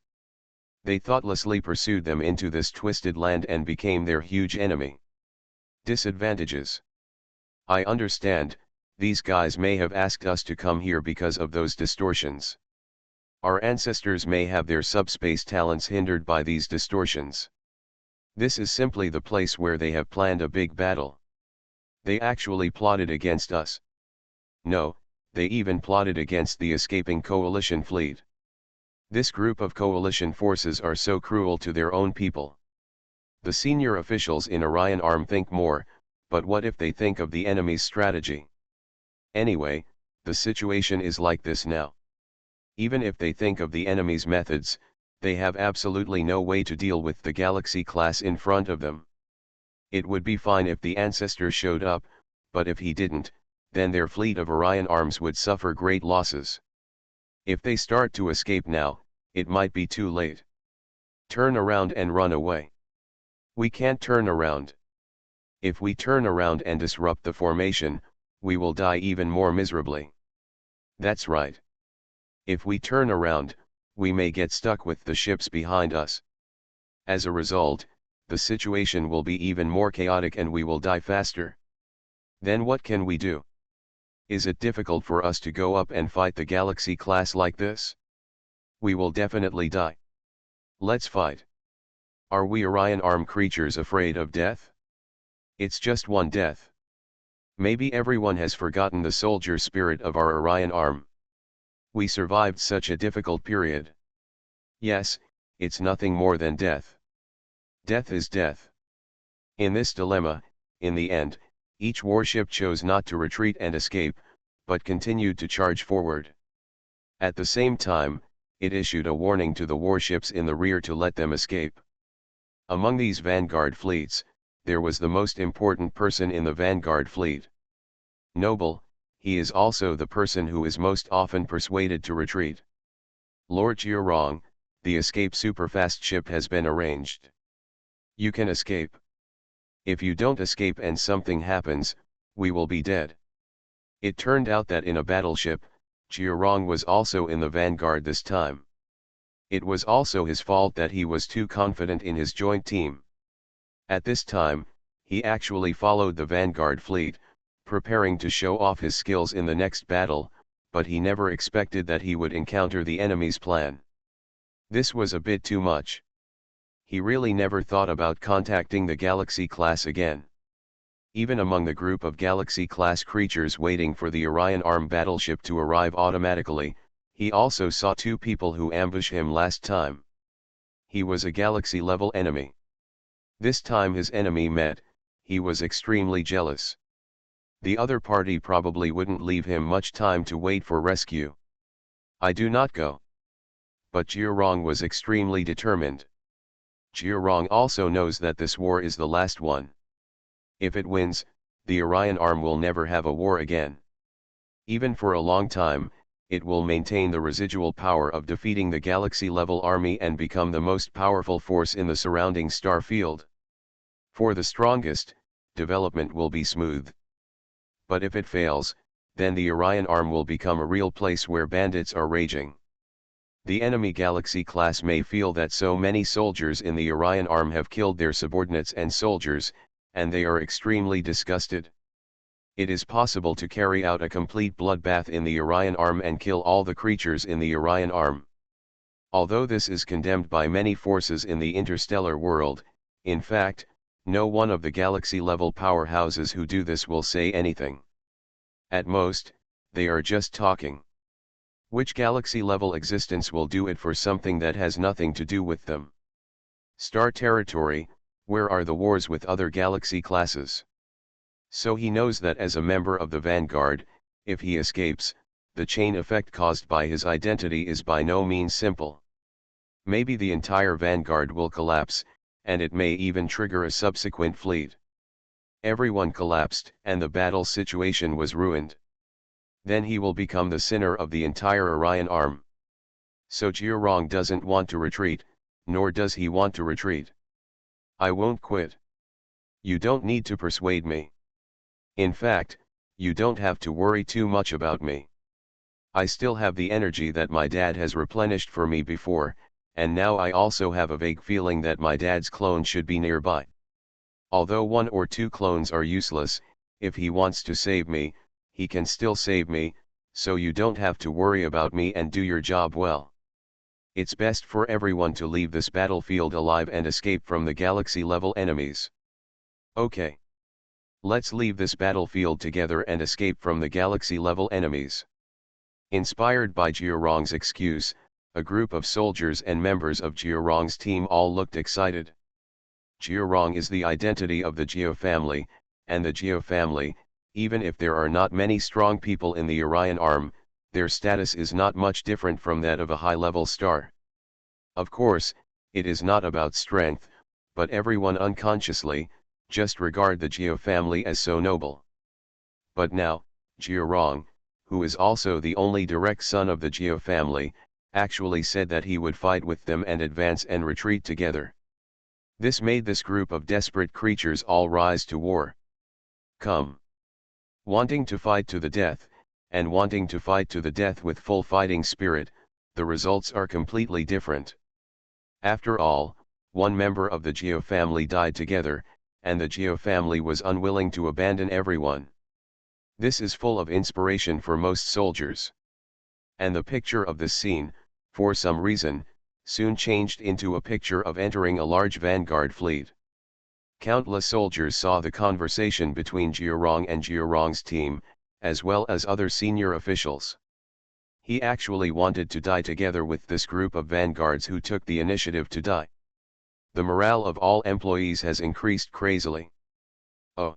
They thoughtlessly pursued them into this twisted land and became their huge enemy. Disadvantages. I understand, these guys may have asked us to come here because of those distortions. Our ancestors may have their subspace talents hindered by these distortions. This is simply the place where they have planned a big battle. They actually plotted against us. No, they even plotted against the escaping coalition fleet. This group of coalition forces are so cruel to their own people. The senior officials in Orion Arm think more, but what if they think of the enemy's strategy? Anyway, the situation is like this now. Even if they think of the enemy's methods, they have absolutely no way to deal with the Galaxy class in front of them. It would be fine if the ancestor showed up, but if he didn't, then their fleet of Orion arms would suffer great losses. If they start to escape now, it might be too late. Turn around and run away. We can't turn around. If we turn around and disrupt the formation, we will die even more miserably. That's right. If we turn around, we may get stuck with the ships behind us. As a result, the situation will be even more chaotic and we will die faster. Then what can we do? Is it difficult for us to go up and fight the Galaxy class like this? We will definitely die. Let's fight. Are we Orion Arm creatures afraid of death? It's just one death. Maybe everyone has forgotten the soldier spirit of our Orion Arm. We survived such a difficult period. Yes, it's nothing more than death. Death is death. In this dilemma, in the end, each warship chose not to retreat and escape, but continued to charge forward. At the same time, it issued a warning to the warships in the rear to let them escape. Among these vanguard fleets, there was the most important person in the vanguard fleet. Noble, he is also the person who is most often persuaded to retreat. Lord Jiurong, the escape superfast ship has been arranged. You can escape. If you don't escape and something happens, we will be dead. It turned out that in a battleship, Jiurong was also in the vanguard this time. It was also his fault that he was too confident in his joint team. At this time, he actually followed the vanguard fleet, preparing to show off his skills in the next battle, but he never expected that he would encounter the enemy's plan. This was a bit too much. He really never thought about contacting the Galaxy class again. Even among the group of Galaxy class creatures waiting for the Orion Arm battleship to arrive automatically, he also saw two people who ambushed him last time. He was a Galaxy level enemy. This time his enemy met, he was extremely jealous. The other party probably wouldn't leave him much time to wait for rescue. I do not go. But Jiurong was extremely determined. Jiurong also knows that this war is the last one. If it wins, the Orion Arm will never have a war again. Even for a long time, it will maintain the residual power of defeating the Galaxy-level army and become the most powerful force in the surrounding star field. For the strongest, development will be smooth. But if it fails, then the Orion Arm will become a real place where bandits are raging. The enemy Galaxy class may feel that so many soldiers in the Orion Arm have killed their subordinates and soldiers, and they are extremely disgusted. It is possible to carry out a complete bloodbath in the Orion Arm and kill all the creatures in the Orion Arm. Although this is condemned by many forces in the interstellar world, in fact, no one of the Galaxy-level powerhouses who do this will say anything. At most, they are just talking. Which Galaxy-level existence will do it for something that has nothing to do with them? Star territory, where are the wars with other Galaxy classes? So he knows that as a member of the Vanguard, if he escapes, the chain effect caused by his identity is by no means simple. Maybe the entire Vanguard will collapse, and it may even trigger a subsequent fleet. Everyone collapsed, and the battle situation was ruined. Then he will become the sinner of the entire Orion Arm. So Jiurong doesn't want to retreat, nor does he want to retreat. I won't quit. You don't need to persuade me. In fact, you don't have to worry too much about me. I still have the energy that my dad has replenished for me before, and now I also have a vague feeling that my dad's clone should be nearby. Although 1 or 2 clones are useless, if he wants to save me, he can still save me, so you don't have to worry about me and do your job well. It's best for everyone to leave this battlefield alive and escape from the Galaxy-level enemies. Okay. Let's leave this battlefield together and escape from the Galaxy-level enemies. Inspired by Jiurong's excuse, A group of soldiers and members of Jiarong's team all looked excited. Jiarong is the identity of the Geo family, and the Geo family, even if there are not many strong people in the Orion arm, their status is not much different from that of a high-level star. Of course, it is not about strength, but everyone unconsciously, just regard the Geo family as so noble. But now, Jiarong, who is also the only direct son of the Geo family, actually said that he would fight with them and advance and retreat together. This made this group of desperate creatures all rise to war. Come. Wanting to fight to the death, and wanting to fight to the death with full fighting spirit, the results are completely different. After all, one member of the Geo family died together, and the Geo family was unwilling to abandon everyone. This is full of inspiration for most soldiers. And the picture of this scene, for some reason, soon changed into a picture of entering a large vanguard fleet. Countless soldiers saw the conversation between Jiarong and Jiarong's team, as well as other senior officials. He actually wanted to die together with this group of vanguards who took the initiative to die. The morale of all employees has increased crazily. Oh!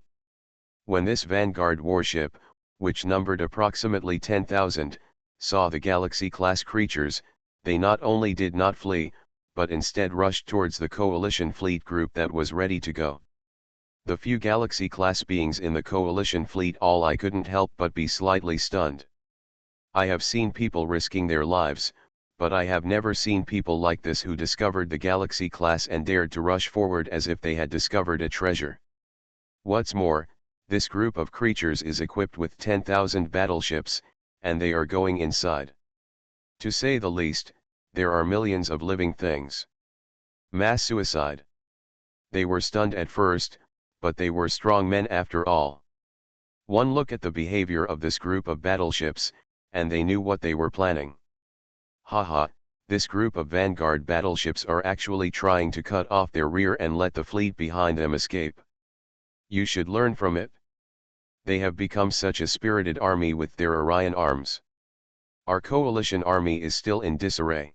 When this vanguard warship, which numbered approximately 10,000, saw the Galaxy-class creatures, they not only did not flee, but instead rushed towards the coalition fleet group that was ready to go. The few Galaxy-class beings in the coalition fleet I couldn't help but be slightly stunned. I have seen people risking their lives, but I have never seen people like this who discovered the Galaxy-class and dared to rush forward as if they had discovered a treasure. What's more, this group of creatures is equipped with 10,000 battleships, and they are going inside. To say the least, there are millions of living things. Mass suicide. They were stunned at first, but they were strong men after all. One look at the behavior of this group of battleships, and they knew what they were planning. Haha, this group of vanguard battleships are actually trying to cut off their rear and let the fleet behind them escape. You should learn from it. They have become such a spirited army with their Orion arms. Our coalition army is still in disarray.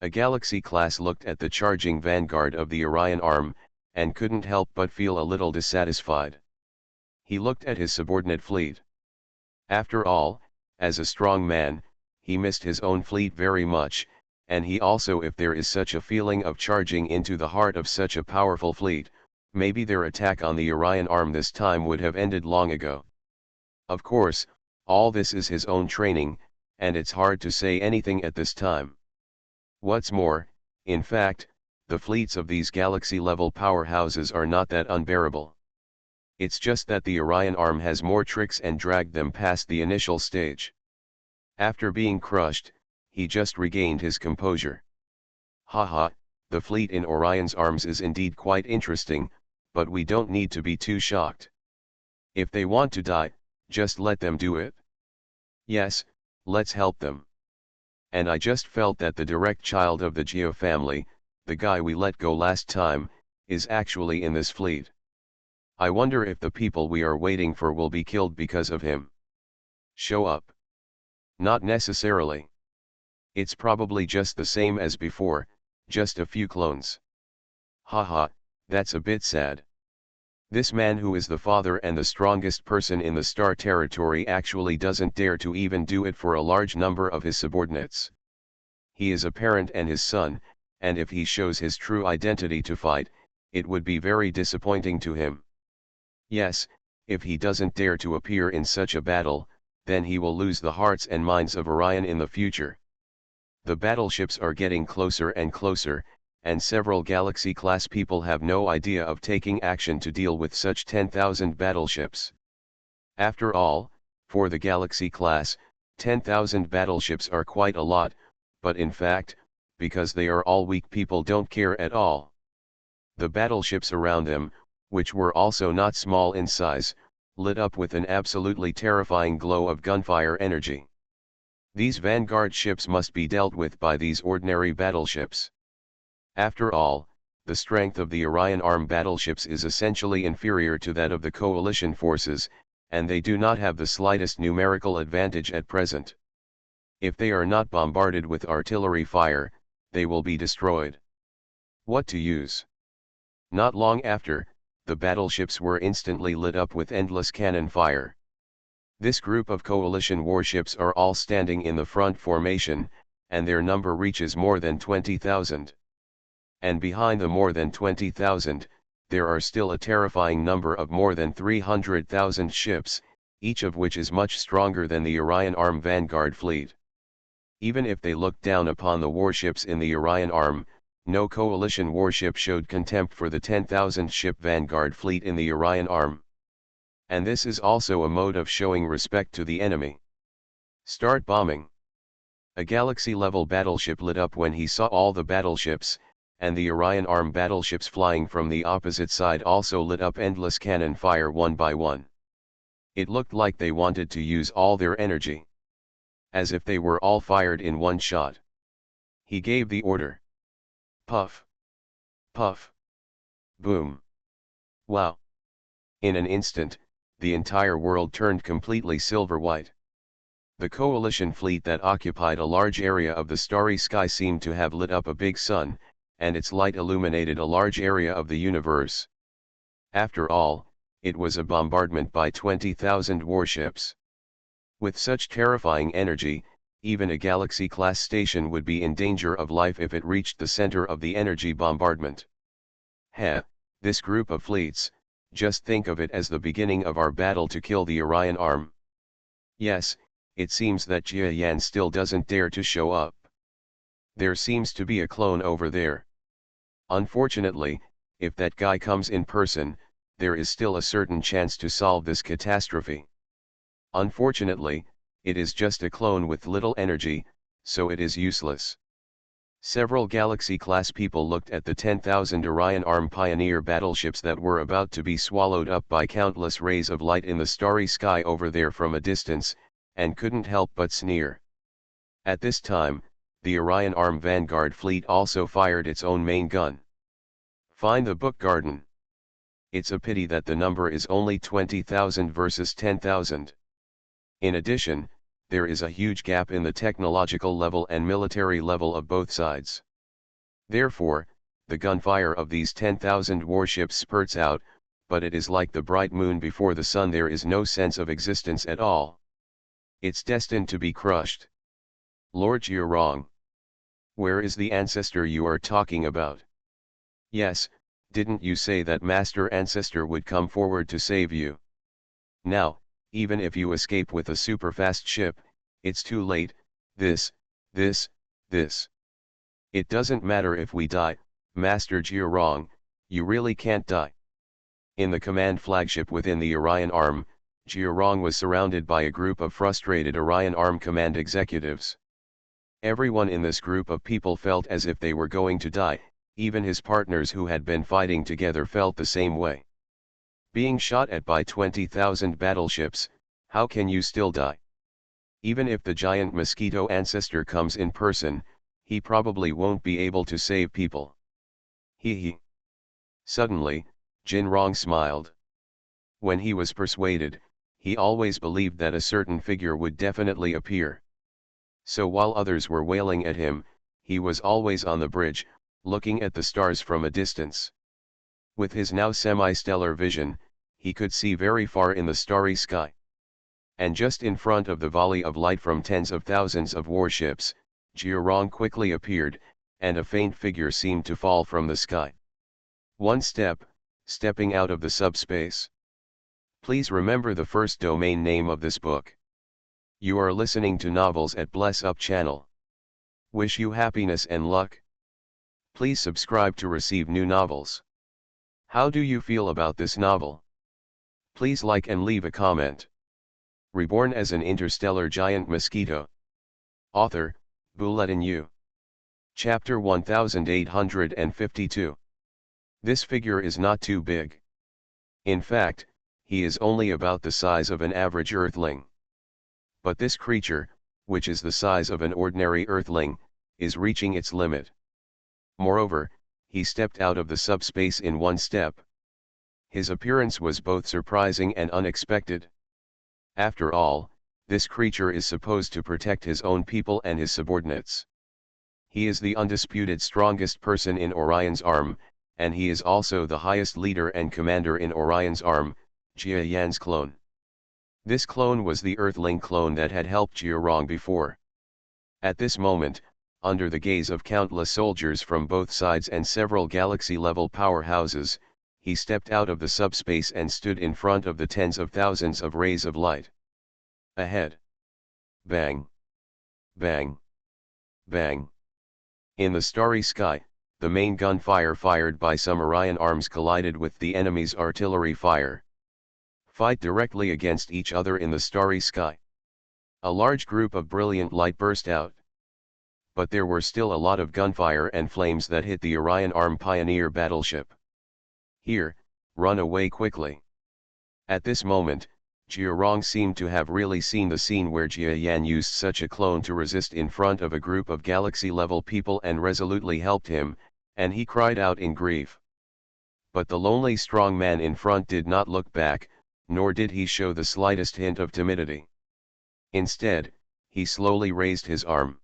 A Galaxy class looked at the charging vanguard of the Orion arm, and couldn't help but feel a little dissatisfied. He looked at his subordinate fleet. After all, as a strong man, he missed his own fleet very much, and he also, if there is such a feeling of charging into the heart of such a powerful fleet, maybe their attack on the Orion arm this time would have ended long ago. Of course, all this is his own training, and it's hard to say anything at this time. What's more, in fact, the fleets of these galaxy-level powerhouses are not that unbearable. It's just that the Orion arm has more tricks and dragged them past the initial stage. After being crushed, he just regained his composure. Haha, the fleet in Orion's arms is indeed quite interesting, but we don't need to be too shocked. If they want to die, just let them do it. Yes, let's help them. And I just felt that the direct child of the Geo family, the guy we let go last time, is actually in this fleet. I wonder if the people we are waiting for will be killed because of him. Show up. Not necessarily. It's probably just the same as before, just a few clones. Haha, that's a bit sad. This man, who is the father and the strongest person in the star territory, actually doesn't dare to even do it for a large number of his subordinates. He is a parent and his son, and if he shows his true identity to fight, it would be very disappointing to him. Yes, if he doesn't dare to appear in such a battle, then he will lose the hearts and minds of Orion in the future. The battleships are getting closer and closer, and several Galaxy-class people have no idea of taking action to deal with such 10,000 battleships. After all, for the Galaxy-class, 10,000 battleships are quite a lot, but in fact, because they are all weak, people don't care at all. The battleships around them, which were also not small in size, lit up with an absolutely terrifying glow of gunfire energy. These vanguard ships must be dealt with by these ordinary battleships. After all, the strength of the Orion arm battleships is essentially inferior to that of the coalition forces, and they do not have the slightest numerical advantage at present. If they are not bombarded with artillery fire, they will be destroyed. What to use? Not long after, the battleships were instantly lit up with endless cannon fire. This group of coalition warships are all standing in the front formation, and their number reaches more than 20,000. And behind the more than 20,000, there are still a terrifying number of more than 300,000 ships, each of which is much stronger than the Orion Arm Vanguard fleet. Even if they looked down upon the warships in the Orion Arm, no coalition warship showed contempt for the 10,000 ship Vanguard fleet in the Orion Arm. And this is also a mode of showing respect to the enemy. Start bombing. A Galaxy-level battleship lit up when he saw all the battleships, and the Orion Arm battleships flying from the opposite side also lit up endless cannon fire one by one. It looked like they wanted to use all their energy. As if they were all fired in one shot. He gave the order. Puff. Puff. Boom. Wow. In an instant, the entire world turned completely silver-white. The coalition fleet that occupied a large area of the starry sky seemed to have lit up a big sun, and its light illuminated a large area of the universe. After all, it was a bombardment by 20,000 warships. With such terrifying energy, even a Galaxy-class station would be in danger of life if it reached the center of the energy bombardment. Heh, this group of fleets, just think of it as the beginning of our battle to kill the Orion Arm. Yes, it seems that Jia Yan still doesn't dare to show up. There seems to be a clone over there. Unfortunately, if that guy comes in person, there is still a certain chance to solve this catastrophe. Unfortunately, it is just a clone with little energy, so it is useless. Several Galaxy-class people looked at the 10,000 Orion Arm Pioneer battleships that were about to be swallowed up by countless rays of light in the starry sky over there from a distance, and couldn't help but sneer. At this time, the Orion Arm Vanguard fleet also fired its own main gun. Find the book garden. It's a pity that the number is only 20,000 versus 10,000. In addition, there is a huge gap in the technological level and military level of both sides. Therefore, the gunfire of these 10,000 warships spurts out, but it is like the bright moon before the sun, there is no sense of existence at all. It's destined to be crushed. Lord, you're wrong. Where is the ancestor you are talking about? Yes, didn't you say that Master Ancestor would come forward to save you? Now, even if you escape with a super-fast ship, it's too late. This. It doesn't matter if we die, Master Jiarong, you really can't die. In the command flagship within the Orion Arm, Jiarong was surrounded by a group of frustrated Orion Arm command executives. Everyone in this group of people felt as if they were going to die, even his partners who had been fighting together felt the same way. Being shot at by 20,000 battleships, how can you still die? Even if the giant Mosquito ancestor comes in person, he probably won't be able to save people. Hee. Suddenly, Jin Rong smiled. When he was persuaded, he always believed that a certain figure would definitely appear. So while others were wailing at him, he was always on the bridge, looking at the stars from a distance. With his now semi-stellar vision, he could see very far in the starry sky. And just in front of the volley of light from tens of thousands of warships, Jiarong quickly appeared, and a faint figure seemed to fall from the sky. One step, stepping out of the subspace. Please remember the first domain name of this book. You are listening to Novels at Bless Up channel. Wish you happiness and luck. Please subscribe to receive new novels. How do you feel about this novel? Please like and leave a comment. Reborn as an interstellar giant mosquito. Author, Bulletin U. Chapter 1852. This figure is not too big. In fact, he is only about the size of an average earthling. But this creature, which is the size of an ordinary earthling, is reaching its limit. Moreover, he stepped out of the subspace in one step. His appearance was both surprising and unexpected. After all, This creature is supposed to protect his own people and his subordinates. He is the undisputed strongest person in Orion's arm, and he is also the highest leader and commander in Orion's arm, Jia Yan's clone. This clone was the Earthling clone that had helped Jia Rong before. At this moment, under the gaze of countless soldiers from both sides and several galaxy-level powerhouses, he stepped out of the subspace and stood in front of the tens of thousands of rays of light. Ahead. Bang. Bang. Bang. In the starry sky, the main gunfire fired by some Orion arms collided with the enemy's artillery fire. Fight directly against each other in the starry sky. A large group of brilliant light burst out. But there were still a lot of gunfire and flames that hit the Orion Arm Pioneer battleship. Here, run away quickly. At this moment, Jia Rong seemed to have really seen the scene where Jia Yan used such a clone to resist in front of a group of galaxy-level people and resolutely helped him, and he cried out in grief. But the lonely strong man in front did not look back, nor did he show the slightest hint of timidity. Instead, he slowly raised his arm.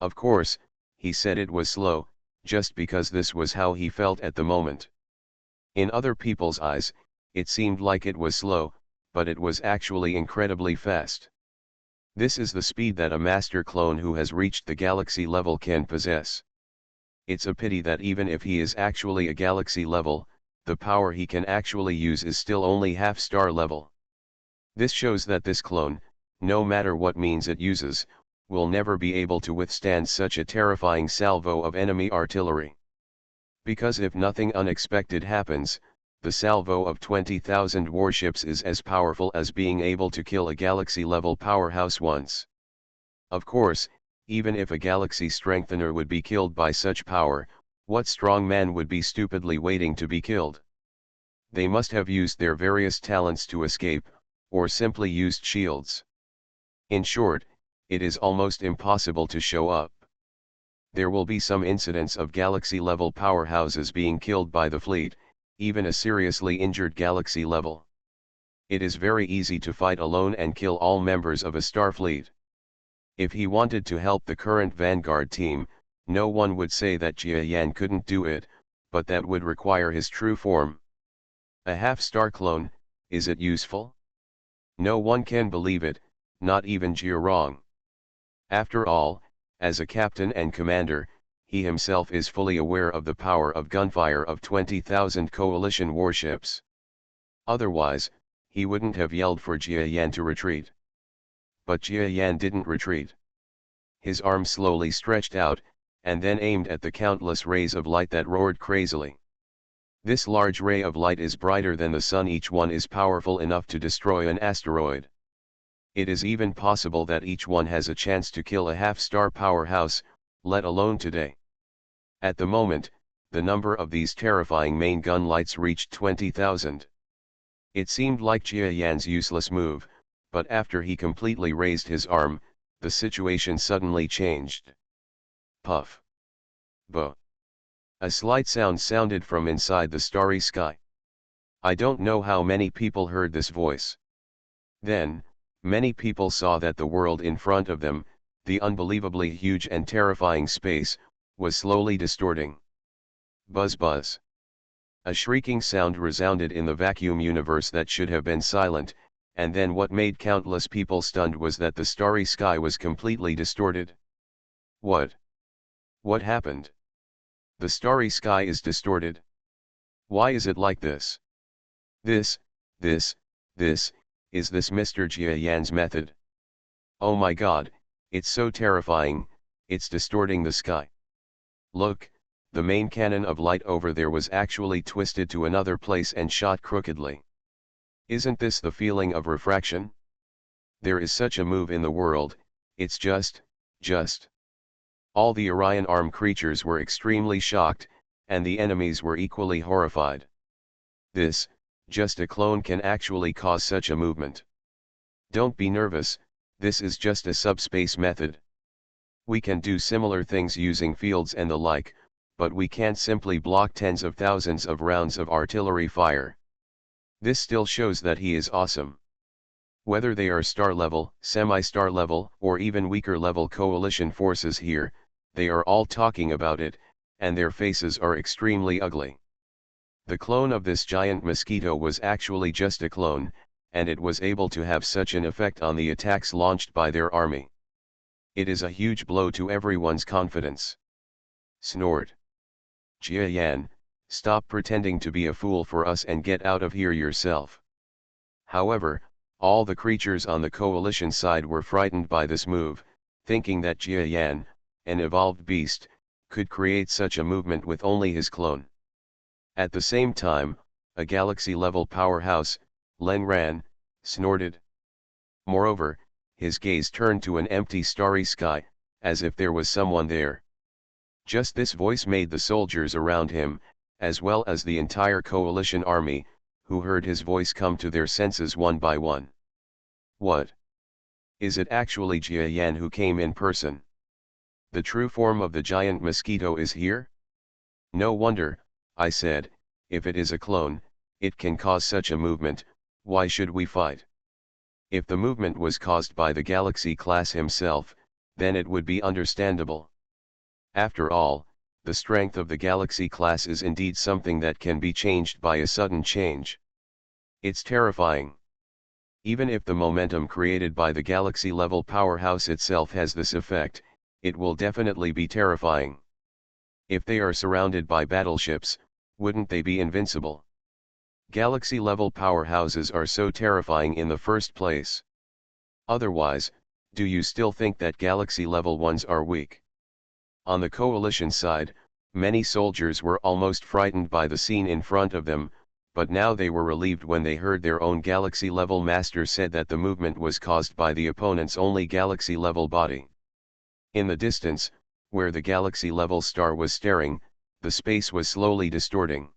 Of course, he said it was slow, just because this was how he felt at the moment. In other people's eyes, it seemed like it was slow, but it was actually incredibly fast. This is the speed that a master clone who has reached the galaxy level can possess. It's a pity that even if he is actually a galaxy level, the power he can actually use is still only half-star level. This shows that this clone, no matter what means it uses, will never be able to withstand such a terrifying salvo of enemy artillery. Because if nothing unexpected happens, the salvo of 20,000 warships is as powerful as being able to kill a galaxy-level powerhouse once. Of course, even if a galaxy strengthener would be killed by such power, what strong man would be stupidly waiting to be killed? They must have used their various talents to escape, or simply used shields. In short, it is almost impossible to show up. There will be some incidents of galaxy-level powerhouses being killed by the fleet, even a seriously injured galaxy level. It is very easy to fight alone and kill all members of a star fleet. If he wanted to help the current Vanguard team, no one would say that Jia Yan couldn't do it, but that would require his true form. A half-star clone, is it useful? No one can believe it, not even Jia Rong. After all, as a captain and commander, he himself is fully aware of the power of gunfire of 20,000 coalition warships. Otherwise, he wouldn't have yelled for Jia Yan to retreat. But Jia Yan didn't retreat. His arm slowly stretched out, and then aimed at the countless rays of light that roared crazily. This large ray of light is brighter than the sun. Each one is powerful enough to destroy an asteroid. It is even possible that each one has a chance to kill a half-star powerhouse, let alone today. At the moment, the number of these terrifying main gun lights reached 20,000. It seemed like Jia Yan's useless move, but after he completely raised his arm, the situation suddenly changed. Puff. Bo. A slight sound sounded from inside the starry sky. I don't know how many people heard this voice. Then, many people saw that the world in front of them, the unbelievably huge and terrifying space, was slowly distorting. Buzz buzz. A shrieking sound resounded in the vacuum universe that should have been silent, and then what made countless people stunned was that the starry sky was completely distorted. What? What happened? The starry sky is distorted. Why is it like this? Is this Mr. Jia Yan's method? Oh my god, it's so terrifying, it's distorting the sky. Look, the main cannon of light over there was actually twisted to another place and shot crookedly. Isn't this the feeling of refraction? There is such a move in the world, it's just. All the Orion Arm creatures were extremely shocked, and the enemies were equally horrified. Just a clone can actually cause such a movement. Don't be nervous, this is just a subspace method. We can do similar things using fields and the like, but we can't simply block tens of thousands of rounds of artillery fire. This still shows that he is awesome. Whether they are star level, semi-star level, or even weaker level coalition forces here, they are all talking about it, and their faces are extremely ugly. The clone of this giant mosquito was actually just a clone, and it was able to have such an effect on the attacks launched by their army. It is a huge blow to everyone's confidence. Snored. Jia Yan, stop pretending to be a fool for us and get out of here yourself. However, all the creatures on the coalition side were frightened by this move, thinking that Jia Yan, an evolved beast, could create such a movement with only his clone. At the same time, a galaxy-level powerhouse, Len Ran, snorted. Moreover, his gaze turned to an empty starry sky, as if there was someone there. Just this voice made the soldiers around him, as well as the entire coalition army, who heard his voice come to their senses one by one. What? Is it actually Jia Yan who came in person? The true form of the giant mosquito is here? No wonder, I said, if it is a clone, it can cause such a movement, why should we fight? If the movement was caused by the Galaxy class himself, then it would be understandable. After all, the strength of the Galaxy class is indeed something that can be changed by a sudden change. It's terrifying. Even if the momentum created by the Galaxy-level powerhouse itself has this effect, it will definitely be terrifying. If they are surrounded by battleships, wouldn't they be invincible? Galaxy-level powerhouses are so terrifying in the first place. Otherwise, do you still think that Galaxy-level ones are weak? On the coalition side, many soldiers were almost frightened by the scene in front of them, but now they were relieved when they heard their own Galaxy-level master said that the movement was caused by the opponent's only Galaxy-level body. In the distance, where the Galaxy-level star was staring, the space was slowly distorting.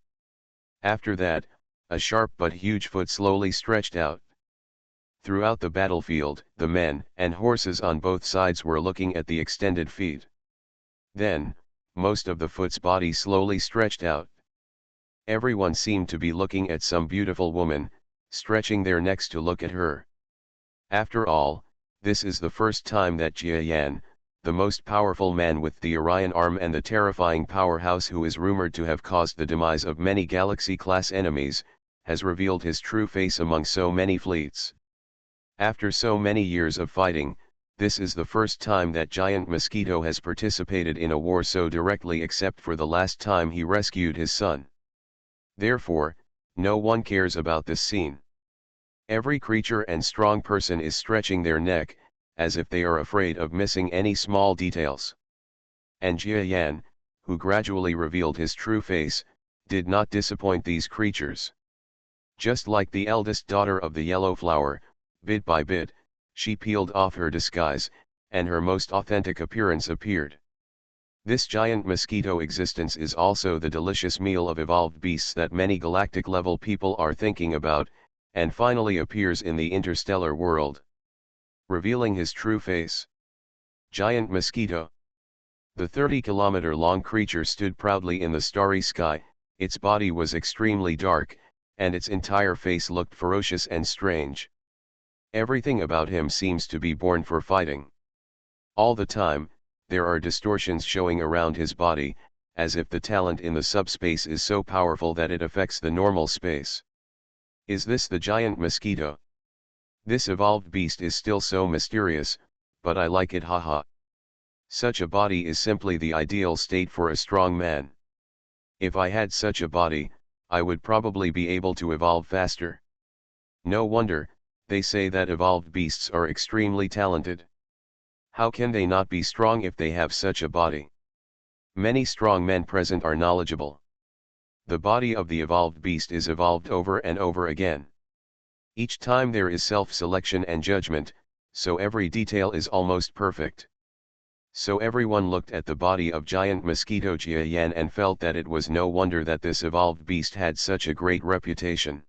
After that, a sharp but huge foot slowly stretched out. Throughout the battlefield, the men and horses on both sides were looking at the extended feet. Then, most of the foot's body slowly stretched out. Everyone seemed to be looking at some beautiful woman, stretching their necks to look at her. After all, this is the first time that Jia Yan, the most powerful man with the Orion arm and the terrifying powerhouse who is rumored to have caused the demise of many Galaxy-class enemies, has revealed his true face among so many fleets. After so many years of fighting, this is the first time that Giant Mosquito has participated in a war so directly except for the last time he rescued his son. Therefore, no one cares about this scene. Every creature and strong person is stretching their neck, as if they are afraid of missing any small details. And Jia Yan, who gradually revealed his true face, did not disappoint these creatures. Just like the eldest daughter of the yellow flower, bit by bit, she peeled off her disguise, and her most authentic appearance appeared. This giant mosquito existence is also the delicious meal of evolved beasts that many galactic-level people are thinking about, and finally appears in the interstellar world, revealing his true face. Giant Mosquito. The 30-kilometer-long creature stood proudly in the starry sky, its body was extremely dark, and its entire face looked ferocious and strange. Everything about him seems to be born for fighting. All the time, there are distortions showing around his body, as if the talent in the subspace is so powerful that it affects the normal space. Is this the giant mosquito? This evolved beast is still so mysterious, but I like it, haha. Such a body is simply the ideal state for a strong man. If I had such a body, I would probably be able to evolve faster. No wonder, they say that evolved beasts are extremely talented. How can they not be strong if they have such a body? Many strong men present are knowledgeable. The body of the evolved beast is evolved over and over again. Each time there is self-selection and judgment, so every detail is almost perfect. So everyone looked at the body of giant mosquito Jia Yan and felt that it was no wonder that this evolved beast had such a great reputation.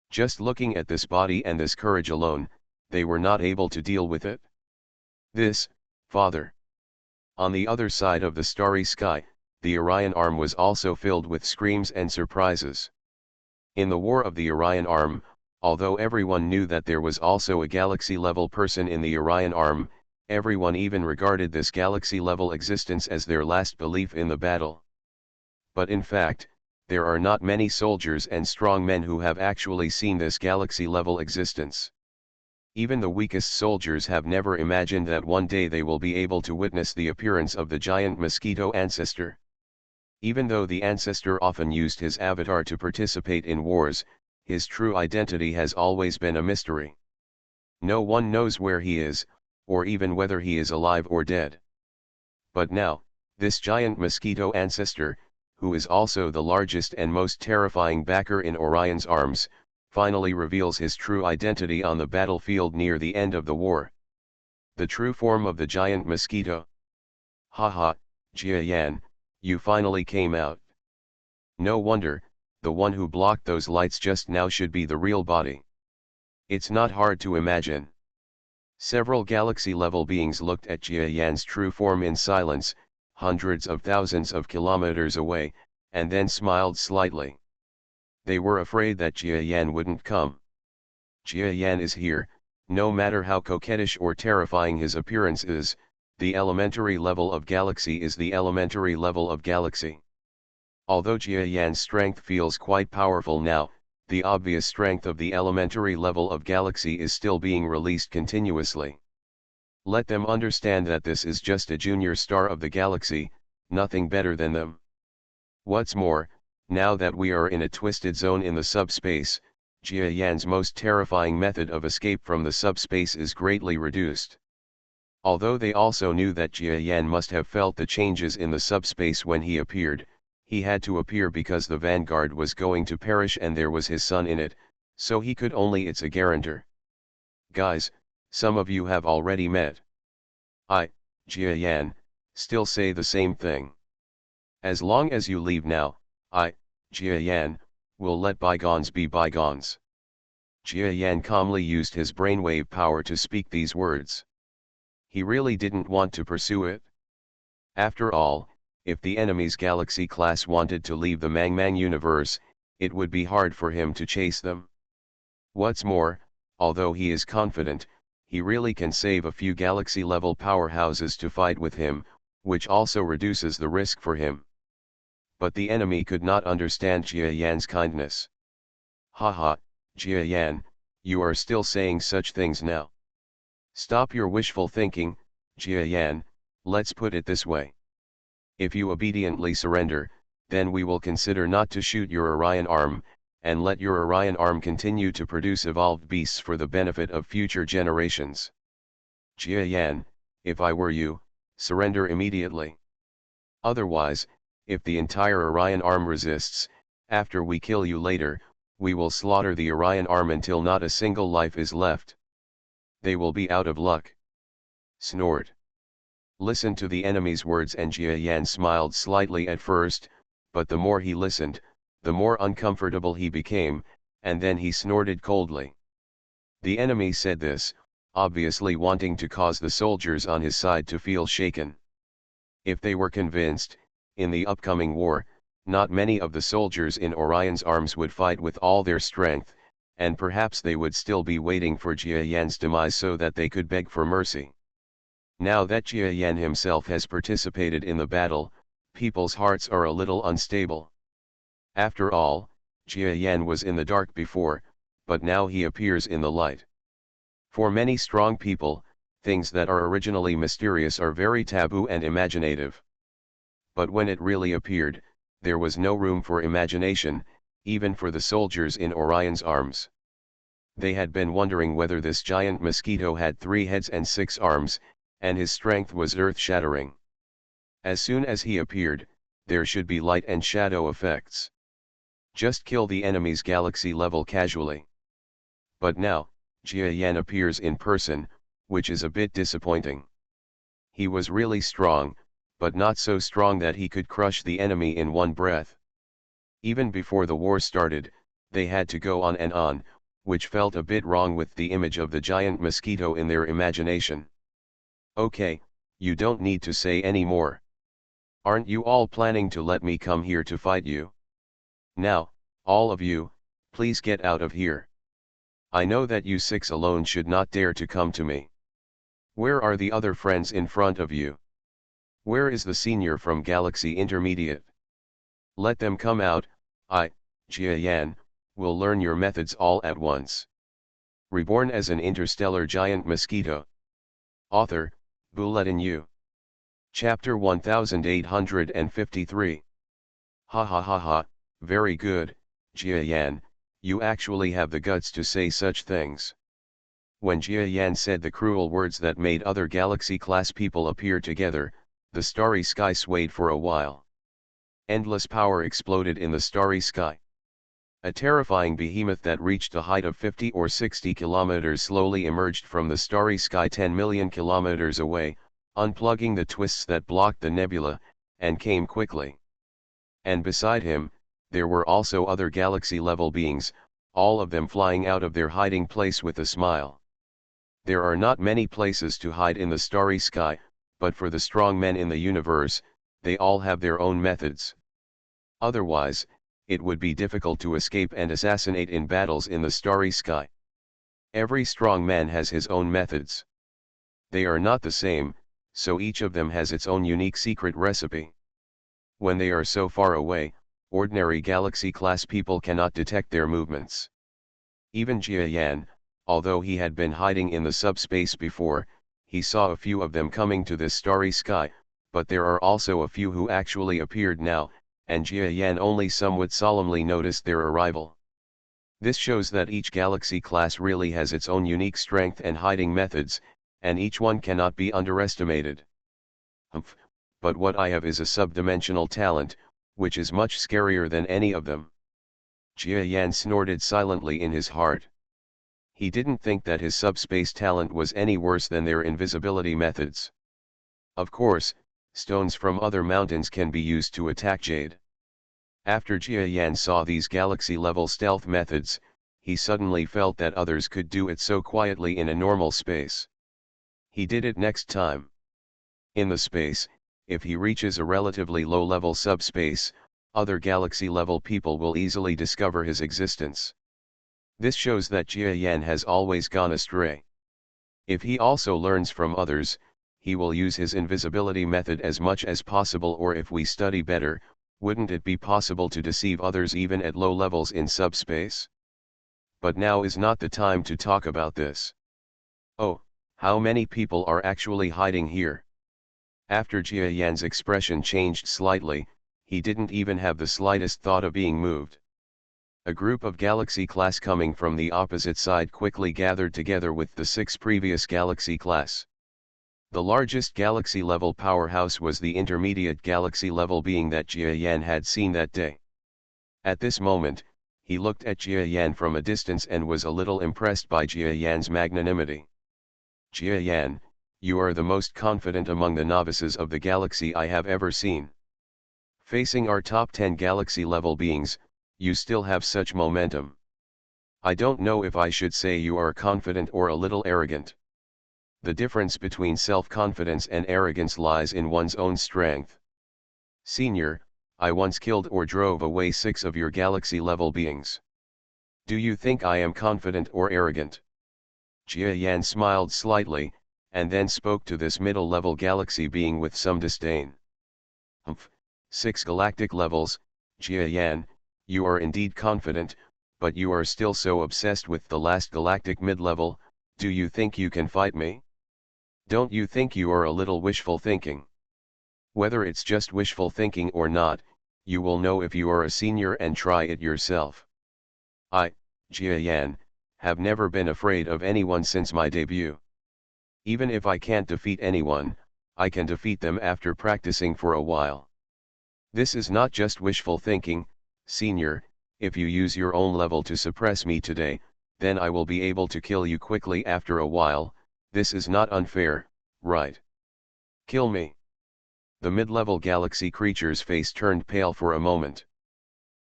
Just looking at this body and this courage alone, they were not able to deal with it. This, father. On the other side of the starry sky, the Orion arm was also filled with screams and surprises. In the War of the Orion arm, Although everyone knew that there was also a galaxy-level person in the Orion arm, everyone even regarded this galaxy-level existence as their last belief in the battle. But in fact, there are not many soldiers and strong men who have actually seen this galaxy-level existence. Even the weakest soldiers have never imagined that one day they will be able to witness the appearance of the giant Mosquito ancestor. Even though the ancestor often used his avatar to participate in wars, his true identity has always been a mystery. No one knows where he is, or even whether he is alive or dead. But now, this giant Mosquito ancestor, who is also the largest and most terrifying backer in Orion's arms, finally reveals his true identity on the battlefield near the end of the war. The true form of the giant Mosquito. Haha, Jia Yan, you finally came out. No wonder, the one who blocked those lights just now should be the real body. It's not hard to imagine. Several galaxy-level beings looked at Jia Yan's true form in silence, hundreds of thousands of kilometers away, and then smiled slightly. They were afraid that Jia Yan wouldn't come. Jia Yan is here, no matter how coquettish or terrifying his appearance is, the elementary level of galaxy is the elementary level of galaxy. Although Jia Yan's strength feels quite powerful now, the obvious strength of the elementary level of galaxy is still being released continuously. Let them understand that this is just a junior star of the galaxy, nothing better than them. What's more, now that we are in a twisted zone in the subspace, Jia Yan's most terrifying method of escape from the subspace is greatly reduced. Although they also knew that Jia Yan must have felt the changes in the subspace when he appeared, he had to appear because the vanguard was going to perish and there was his son in it, so he could only it's a guarantor. Guys, some of you have already met. Jia Yan, still say the same thing. As long as you leave now, Jia Yan, will let bygones be bygones. Jia Yan calmly used his brainwave power to speak these words. He really didn't want to pursue it. After all, if the enemy's galaxy class wanted to leave the Mangmang universe, it would be hard for him to chase them. What's more, although he is confident, he really can save a few galaxy-level powerhouses to fight with him, which also reduces the risk for him. But the enemy could not understand Jia Yan's kindness. Haha, Jia Yan, you are still saying such things now. Stop your wishful thinking, Jia Yan, let's put it this way. If you obediently surrender, then we will consider not to shoot your Orion arm, and let your Orion arm continue to produce evolved beasts for the benefit of future generations. Jia Yan, if I were you, surrender immediately. Otherwise, if the entire Orion arm resists, after we kill you later, we will slaughter the Orion arm until not a single life is left. They will be out of luck. Snort. Listen to the enemy's words, and Jia Yan smiled slightly at first, but the more he listened, the more uncomfortable he became, and then he snorted coldly. The enemy said this, obviously wanting to cause the soldiers on his side to feel shaken. If they were convinced, in the upcoming war, not many of the soldiers in Orion's arms would fight with all their strength, and perhaps they would still be waiting for Jia Yan's demise so that they could beg for mercy. Now that Jia Yan himself has participated in the battle, people's hearts are a little unstable. After all, Jia Yan was in the dark before, but now he appears in the light. For many strong people, things that are originally mysterious are very taboo and imaginative. But when it really appeared, there was no room for imagination, even for the soldiers in Orion's arms. They had been wondering whether this giant Mosquito had 3 heads and 6 arms, and his strength was earth-shattering. As soon as he appeared, there should be light and shadow effects. Just kill the enemy's galaxy level casually. But now, Jia Yan appears in person, which is a bit disappointing. He was really strong, but not so strong that he could crush the enemy in one breath. Even before the war started, they had to go on and on, which felt a bit wrong with the image of the giant Mosquito in their imagination. Okay, you don't need to say any more. Aren't you all planning to let me come here to fight you? Now, all of you, please get out of here. I know that you six alone should not dare to come to me. Where are the other friends in front of you? Where is the senior from Galaxy Intermediate? Let them come out. I, Jia Yan, will learn your methods all at once. Reborn as an interstellar giant mosquito. Author, Bulletin U. Chapter 1853. Ha ha ha ha, very good, Jia Yan, you actually have the guts to say such things. When Jia Yan said the cruel words that made other galaxy-class people appear together, the starry sky swayed for a while. Endless power exploded in the starry sky. A terrifying behemoth that reached a height of 50 or 60 kilometers slowly emerged from the starry sky 10 million kilometers away, unplugging the twists that blocked the nebula, and came quickly. And beside him, there were also other galaxy-level beings, all of them flying out of their hiding place with a smile. There are not many places to hide in the starry sky, but for the strong men in the universe, they all have their own methods. Otherwise, it would be difficult to escape and assassinate in battles in the starry sky. Every strong man has his own methods. They are not the same, so each of them has its own unique secret recipe. When they are so far away, ordinary galaxy-class people cannot detect their movements. Even Jia Yan, although he had been hiding in the subspace before, he saw a few of them coming to this starry sky, but there are also a few who actually appeared now, and Jia Yan only somewhat solemnly noticed their arrival. This shows that each galaxy class really has its own unique strength and hiding methods, and each one cannot be underestimated. Humph, but what I have is a subdimensional talent, which is much scarier than any of them. Jia Yan snorted silently in his heart. He didn't think that his subspace talent was any worse than their invisibility methods. Of course, stones from other mountains can be used to attack Jade. After Jia Yan saw these galaxy-level stealth methods, he suddenly felt that others could do it so quietly in a normal space. He did it next time. In the space, if he reaches a relatively low-level subspace, other galaxy-level people will easily discover his existence. This shows that Jia Yan has always gone astray. If he also learns from others, he will use his invisibility method as much as possible, or if we study better, wouldn't it be possible to deceive others even at low levels in subspace? But now is not the time to talk about this. Oh, how many people are actually hiding here? After Jia Yan's expression changed slightly, he didn't even have the slightest thought of being moved. A group of galaxy class coming from the opposite side quickly gathered together with the 6 previous galaxy class. The largest galaxy-level powerhouse was the intermediate galaxy-level being that Jia Yan had seen that day. At this moment, he looked at Jia Yan from a distance and was a little impressed by Jia Yan's magnanimity. Jia Yan, you are the most confident among the novices of the galaxy I have ever seen. Facing our top 10 galaxy-level beings, you still have such momentum. I don't know if I should say you are confident or a little arrogant. The difference between self-confidence and arrogance lies in one's own strength. Senior, I once killed or drove away 6 of your galaxy-level beings. Do you think I am confident or arrogant? Jia Yan smiled slightly, and then spoke to this middle-level galaxy being with some disdain. Humph, 6 galactic levels, Jia Yan, you are indeed confident, but you are still so obsessed with the last galactic mid-level. Do you think you can fight me? Don't you think you are a little wishful thinking? Whether it's just wishful thinking or not, you will know if you are a senior and try it yourself. I, Jia Yan, have never been afraid of anyone since my debut. Even if I can't defeat anyone, I can defeat them after practicing for a while. This is not just wishful thinking, senior. If you use your own level to suppress me today, then I will be able to kill you quickly after a while. This is not unfair, right? Kill me. The mid-level galaxy creature's face turned pale for a moment.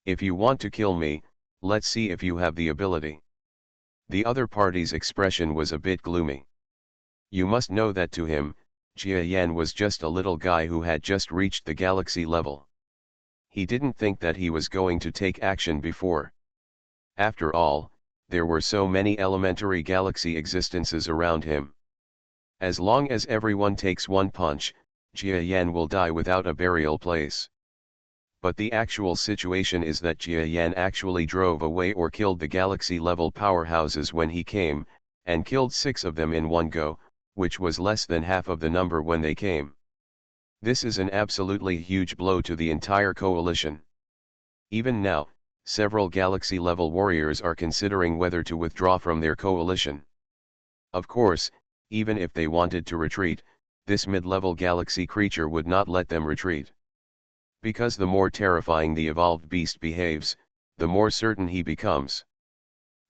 If you want to kill me, let's see if you have the ability. The other party's expression was a bit gloomy. You must know that to him, Jia Yan was just a little guy who had just reached the galaxy level. He didn't think that he was going to take action before. After all, there were so many elementary galaxy existences around him. As long as everyone takes one punch, Jia Yan will die without a burial place. But the actual situation is that Jia Yan actually drove away or killed the galaxy-level powerhouses when he came, and killed 6 of them in one go, which was less than half of the number when they came. This is an absolutely huge blow to the entire coalition. Even now, several galaxy-level warriors are considering whether to withdraw from their coalition. Of course, even if they wanted to retreat, this mid-level galaxy creature would not let them retreat. Because the more terrifying the evolved beast behaves, the more certain he becomes.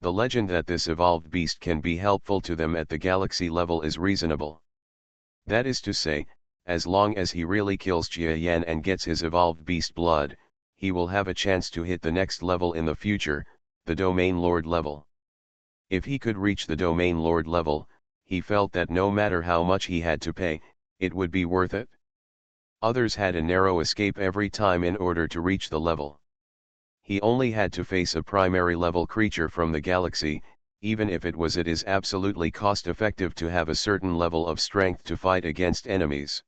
The legend that this evolved beast can be helpful to them at the galaxy level is reasonable. That is to say, as long as he really kills Jia Yan and gets his evolved beast blood, he will have a chance to hit the next level in the future, the Domain Lord level. If he could reach the Domain Lord level, he felt that no matter how much he had to pay, it would be worth it. Others had a narrow escape every time in order to reach the level. He only had to face a primary level creature from the galaxy, even if it is absolutely cost-effective to have a certain level of strength to fight against enemies.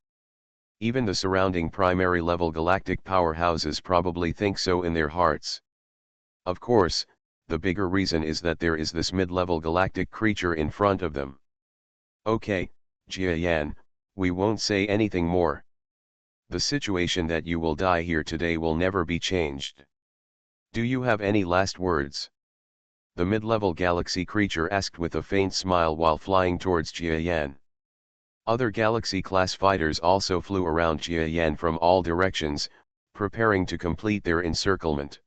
Even the surrounding primary level galactic powerhouses probably think so in their hearts. Of course, the bigger reason is that there is this mid-level galactic creature in front of them. Okay, Jia Yan, we won't say anything more. The situation that you will die here today will never be changed. Do you have any last words? The mid-level galaxy creature asked with a faint smile while flying towards Jia Yan. Other galaxy-class fighters also flew around Jia Yan from all directions, preparing to complete their encirclement.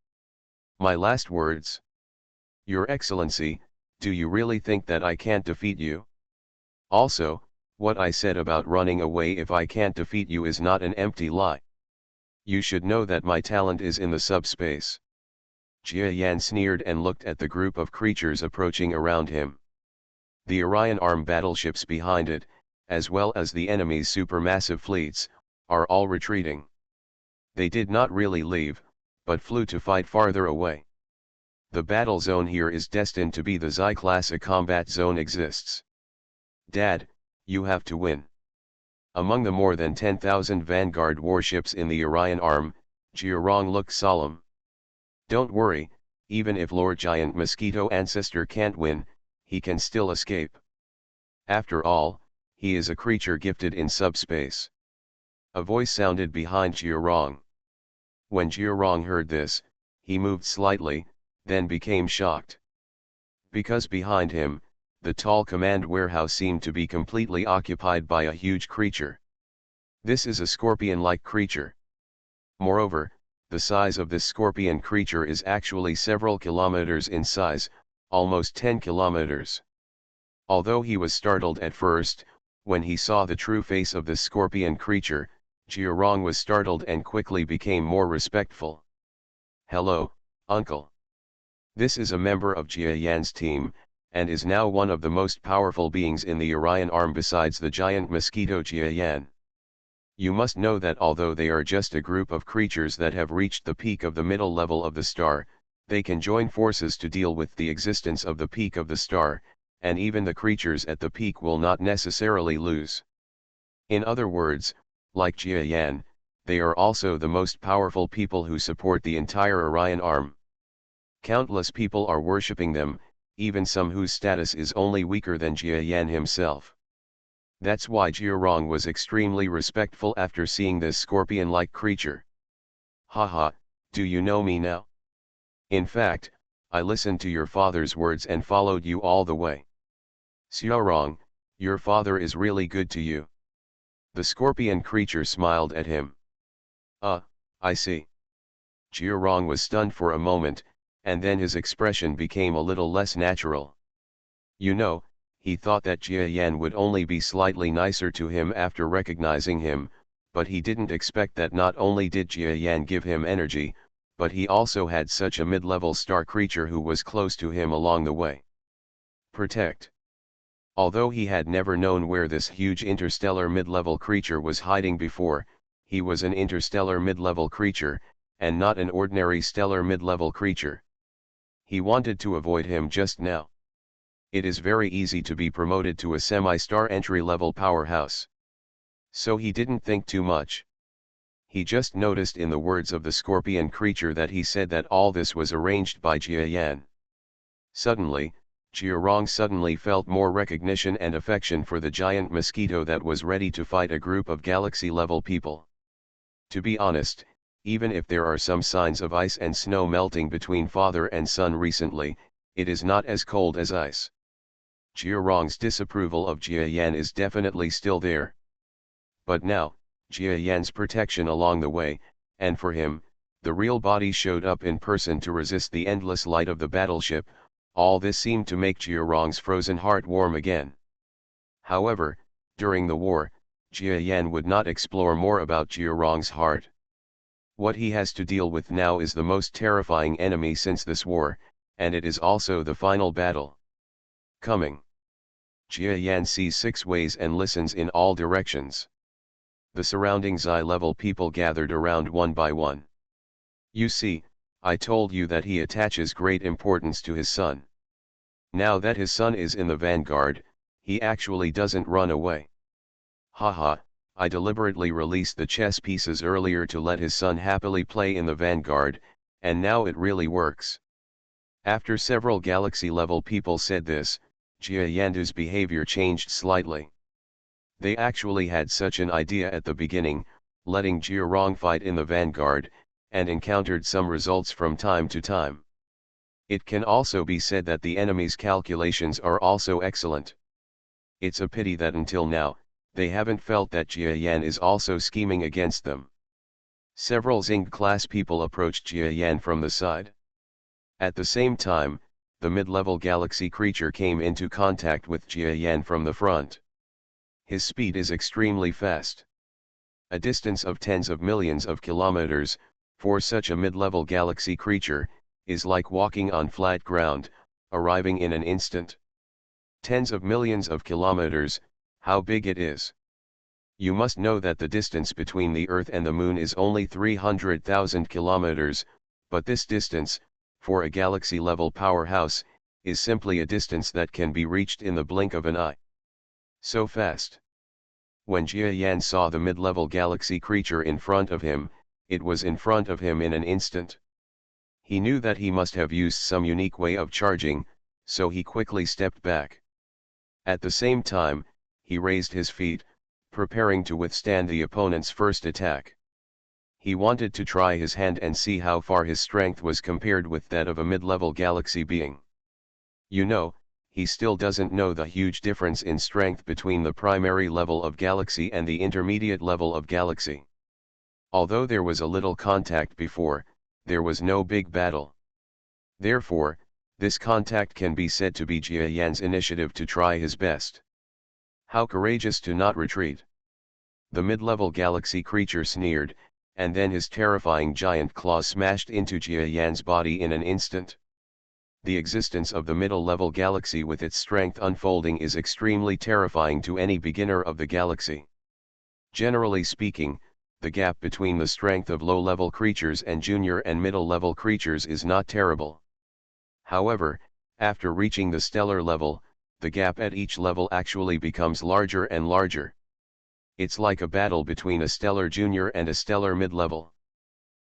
My last words. Your Excellency, do you really think that I can't defeat you? Also, what I said about running away if I can't defeat you is not an empty lie. You should know that my talent is in the subspace. Jia Yan sneered and looked at the group of creatures approaching around him. The Orion Arm battleships behind it, as well as the enemy's supermassive fleets, are all retreating. They did not really leave, but flew to fight farther away. The battle zone here is destined to be the Xi-class. A combat zone exists. Dad, you have to win. Among the more than 10,000 Vanguard warships in the Orion Arm, Jiarong looked solemn. Don't worry, even if Lord Giant Mosquito Ancestor can't win, he can still escape. After all, he is a creature gifted in subspace. A voice sounded behind Jiarong. When Jiarong heard this, he moved slightly, then became shocked. Because behind him, the tall command warehouse seemed to be completely occupied by a huge creature. This is a scorpion-like creature. Moreover, the size of this scorpion creature is actually several kilometers in size, almost 10 kilometers. Although he was startled at first, when he saw the true face of this scorpion creature, Jiarong was startled and quickly became more respectful. Hello, uncle. This is a member of Jia Yan's team, and is now one of the most powerful beings in the Orion Arm besides the giant mosquito Jia Yan. You must know that although they are just a group of creatures that have reached the peak of the middle level of the star, they can join forces to deal with the existence of the peak of the star, and even the creatures at the peak will not necessarily lose. In other words, like Jia Yan, they are also the most powerful people who support the entire Orion Arm. Countless people are worshipping them, even some whose status is only weaker than Jia Yan himself. That's why Jiarong was extremely respectful after seeing this scorpion-like creature. Haha, do you know me now? In fact, I listened to your father's words and followed you all the way. Xiaorong, your father is really good to you. The scorpion creature smiled at him. I see. Jiarong was stunned for a moment, and then his expression became a little less natural. You know, he thought that Jia Yan would only be slightly nicer to him after recognizing him, but he didn't expect that not only did Jia Yan give him energy, but he also had such a mid-level star creature who was close to him along the way. Protect. Although he had never known where this huge interstellar mid-level creature was hiding before, he was an interstellar mid-level creature, and not an ordinary stellar mid-level creature. He wanted to avoid him just now. It is very easy to be promoted to a semi-star entry-level powerhouse. So he didn't think too much. He just noticed in the words of the scorpion creature that he said that all this was arranged by Jia Yan. Suddenly, Jiarong suddenly felt more recognition and affection for the giant mosquito that was ready to fight a group of galaxy-level people. To be honest, even if there are some signs of ice and snow melting between father and son recently, it is not as cold as ice. Jiarong's disapproval of Jia Yan is definitely still there. But now, Jia Yan's protection along the way, and for him, the real body showed up in person to resist the endless light of the battleship. All this seemed to make Jiarong's frozen heart warm again. However, during the war, Jia Yan would not explore more about Jiarong's heart. What he has to deal with now is the most terrifying enemy since this war, and it is also the final battle. Coming. Jia Yan sees 6 ways and listens in all directions. The surrounding Xi-level people gathered around one by one. You see, I told you that he attaches great importance to his son. Now that his son is in the vanguard, he actually doesn't run away. Haha, I deliberately released the chess pieces earlier to let his son happily play in the vanguard, and now it really works. After several galaxy-level people said this, Jia Yandu's behavior changed slightly. They actually had such an idea at the beginning, letting Jiarong fight in the vanguard, and encountered some results from time to time. It can also be said that the enemy's calculations are also excellent. It's a pity that until now, they haven't felt that Jia Yan is also scheming against them. Several Xing-class people approached Jia Yan from the side. At the same time, the mid-level galaxy creature came into contact with Jia Yan from the front. His speed is extremely fast. A distance of tens of millions of kilometers, for such a mid-level galaxy creature, is like walking on flat ground, arriving in an instant. Tens of millions of kilometers, how big it is. You must know that the distance between the Earth and the Moon is only 300,000 kilometers, but this distance, for a galaxy-level powerhouse, is simply a distance that can be reached in the blink of an eye. So fast. When Jia Yan saw the mid-level galaxy creature in front of him, it was in front of him in an instant. He knew that he must have used some unique way of charging, so he quickly stepped back. At the same time, he raised his feet, preparing to withstand the opponent's first attack. He wanted to try his hand and see how far his strength was compared with that of a mid-level galaxy being. You know, he still doesn't know the huge difference in strength between the primary level of galaxy and the intermediate level of galaxy. Although there was a little contact before, there was no big battle. Therefore, this contact can be said to be Jia Yan's initiative to try his best. How courageous to not retreat. The mid-level galaxy creature sneered, and then his terrifying giant claws smashed into Jia Yan's body in an instant. The existence of the middle-level galaxy with its strength unfolding is extremely terrifying to any beginner of the galaxy. Generally speaking, the gap between the strength of low-level creatures and junior and middle-level creatures is not terrible. However, after reaching the stellar level, the gap at each level actually becomes larger and larger. It's like a battle between a stellar junior and a stellar mid-level.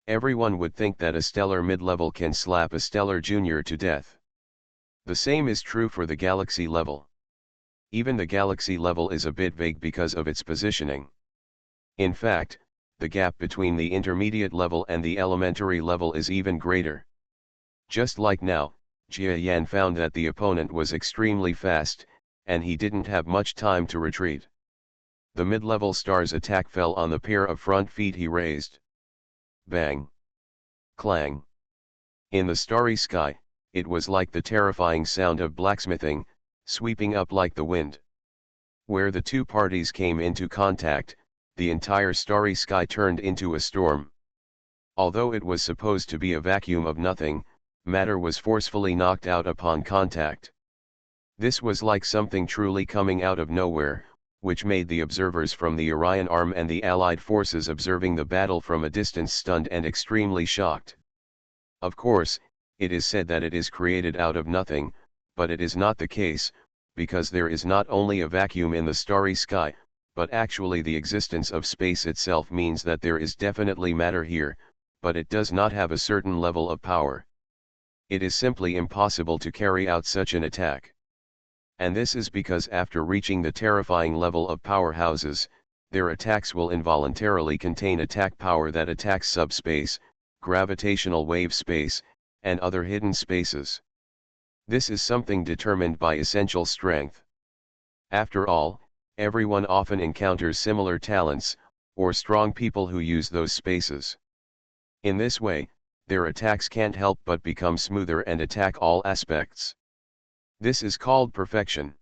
Everyone would think that a stellar mid-level can slap a stellar junior to death. The same is true for the galaxy level. Even the galaxy level is a bit vague because of its positioning. In fact, the gap between the intermediate level and the elementary level is even greater. Just like now, Jia Yan found that the opponent was extremely fast, and he didn't have much time to retreat. The mid-level star's attack fell on the pair of front feet he raised. Bang! Clang! In the starry sky, it was like the terrifying sound of blacksmithing, sweeping up like the wind. Where the two parties came into contact, the entire starry sky turned into a storm. Although it was supposed to be a vacuum of nothing, matter was forcefully knocked out upon contact. This was like something truly coming out of nowhere, which made the observers from the Orion Arm and the Allied forces observing the battle from a distance stunned and extremely shocked. Of course, It is said that it is created out of nothing, but it is not the case, because there is not only a vacuum in the starry sky, but actually the existence of space itself means that there is definitely matter here, but it does not have a certain level of power. It is simply impossible to carry out such an attack. And this is because after reaching the terrifying level of powerhouses, their attacks will involuntarily contain attack power that attacks subspace, gravitational wave space, and other hidden spaces. This is something determined by essential strength. After all, everyone often encounters similar talents, or strong people who use those spaces. In this way, their attacks can't help but become smoother and attack all aspects. This is called perfection.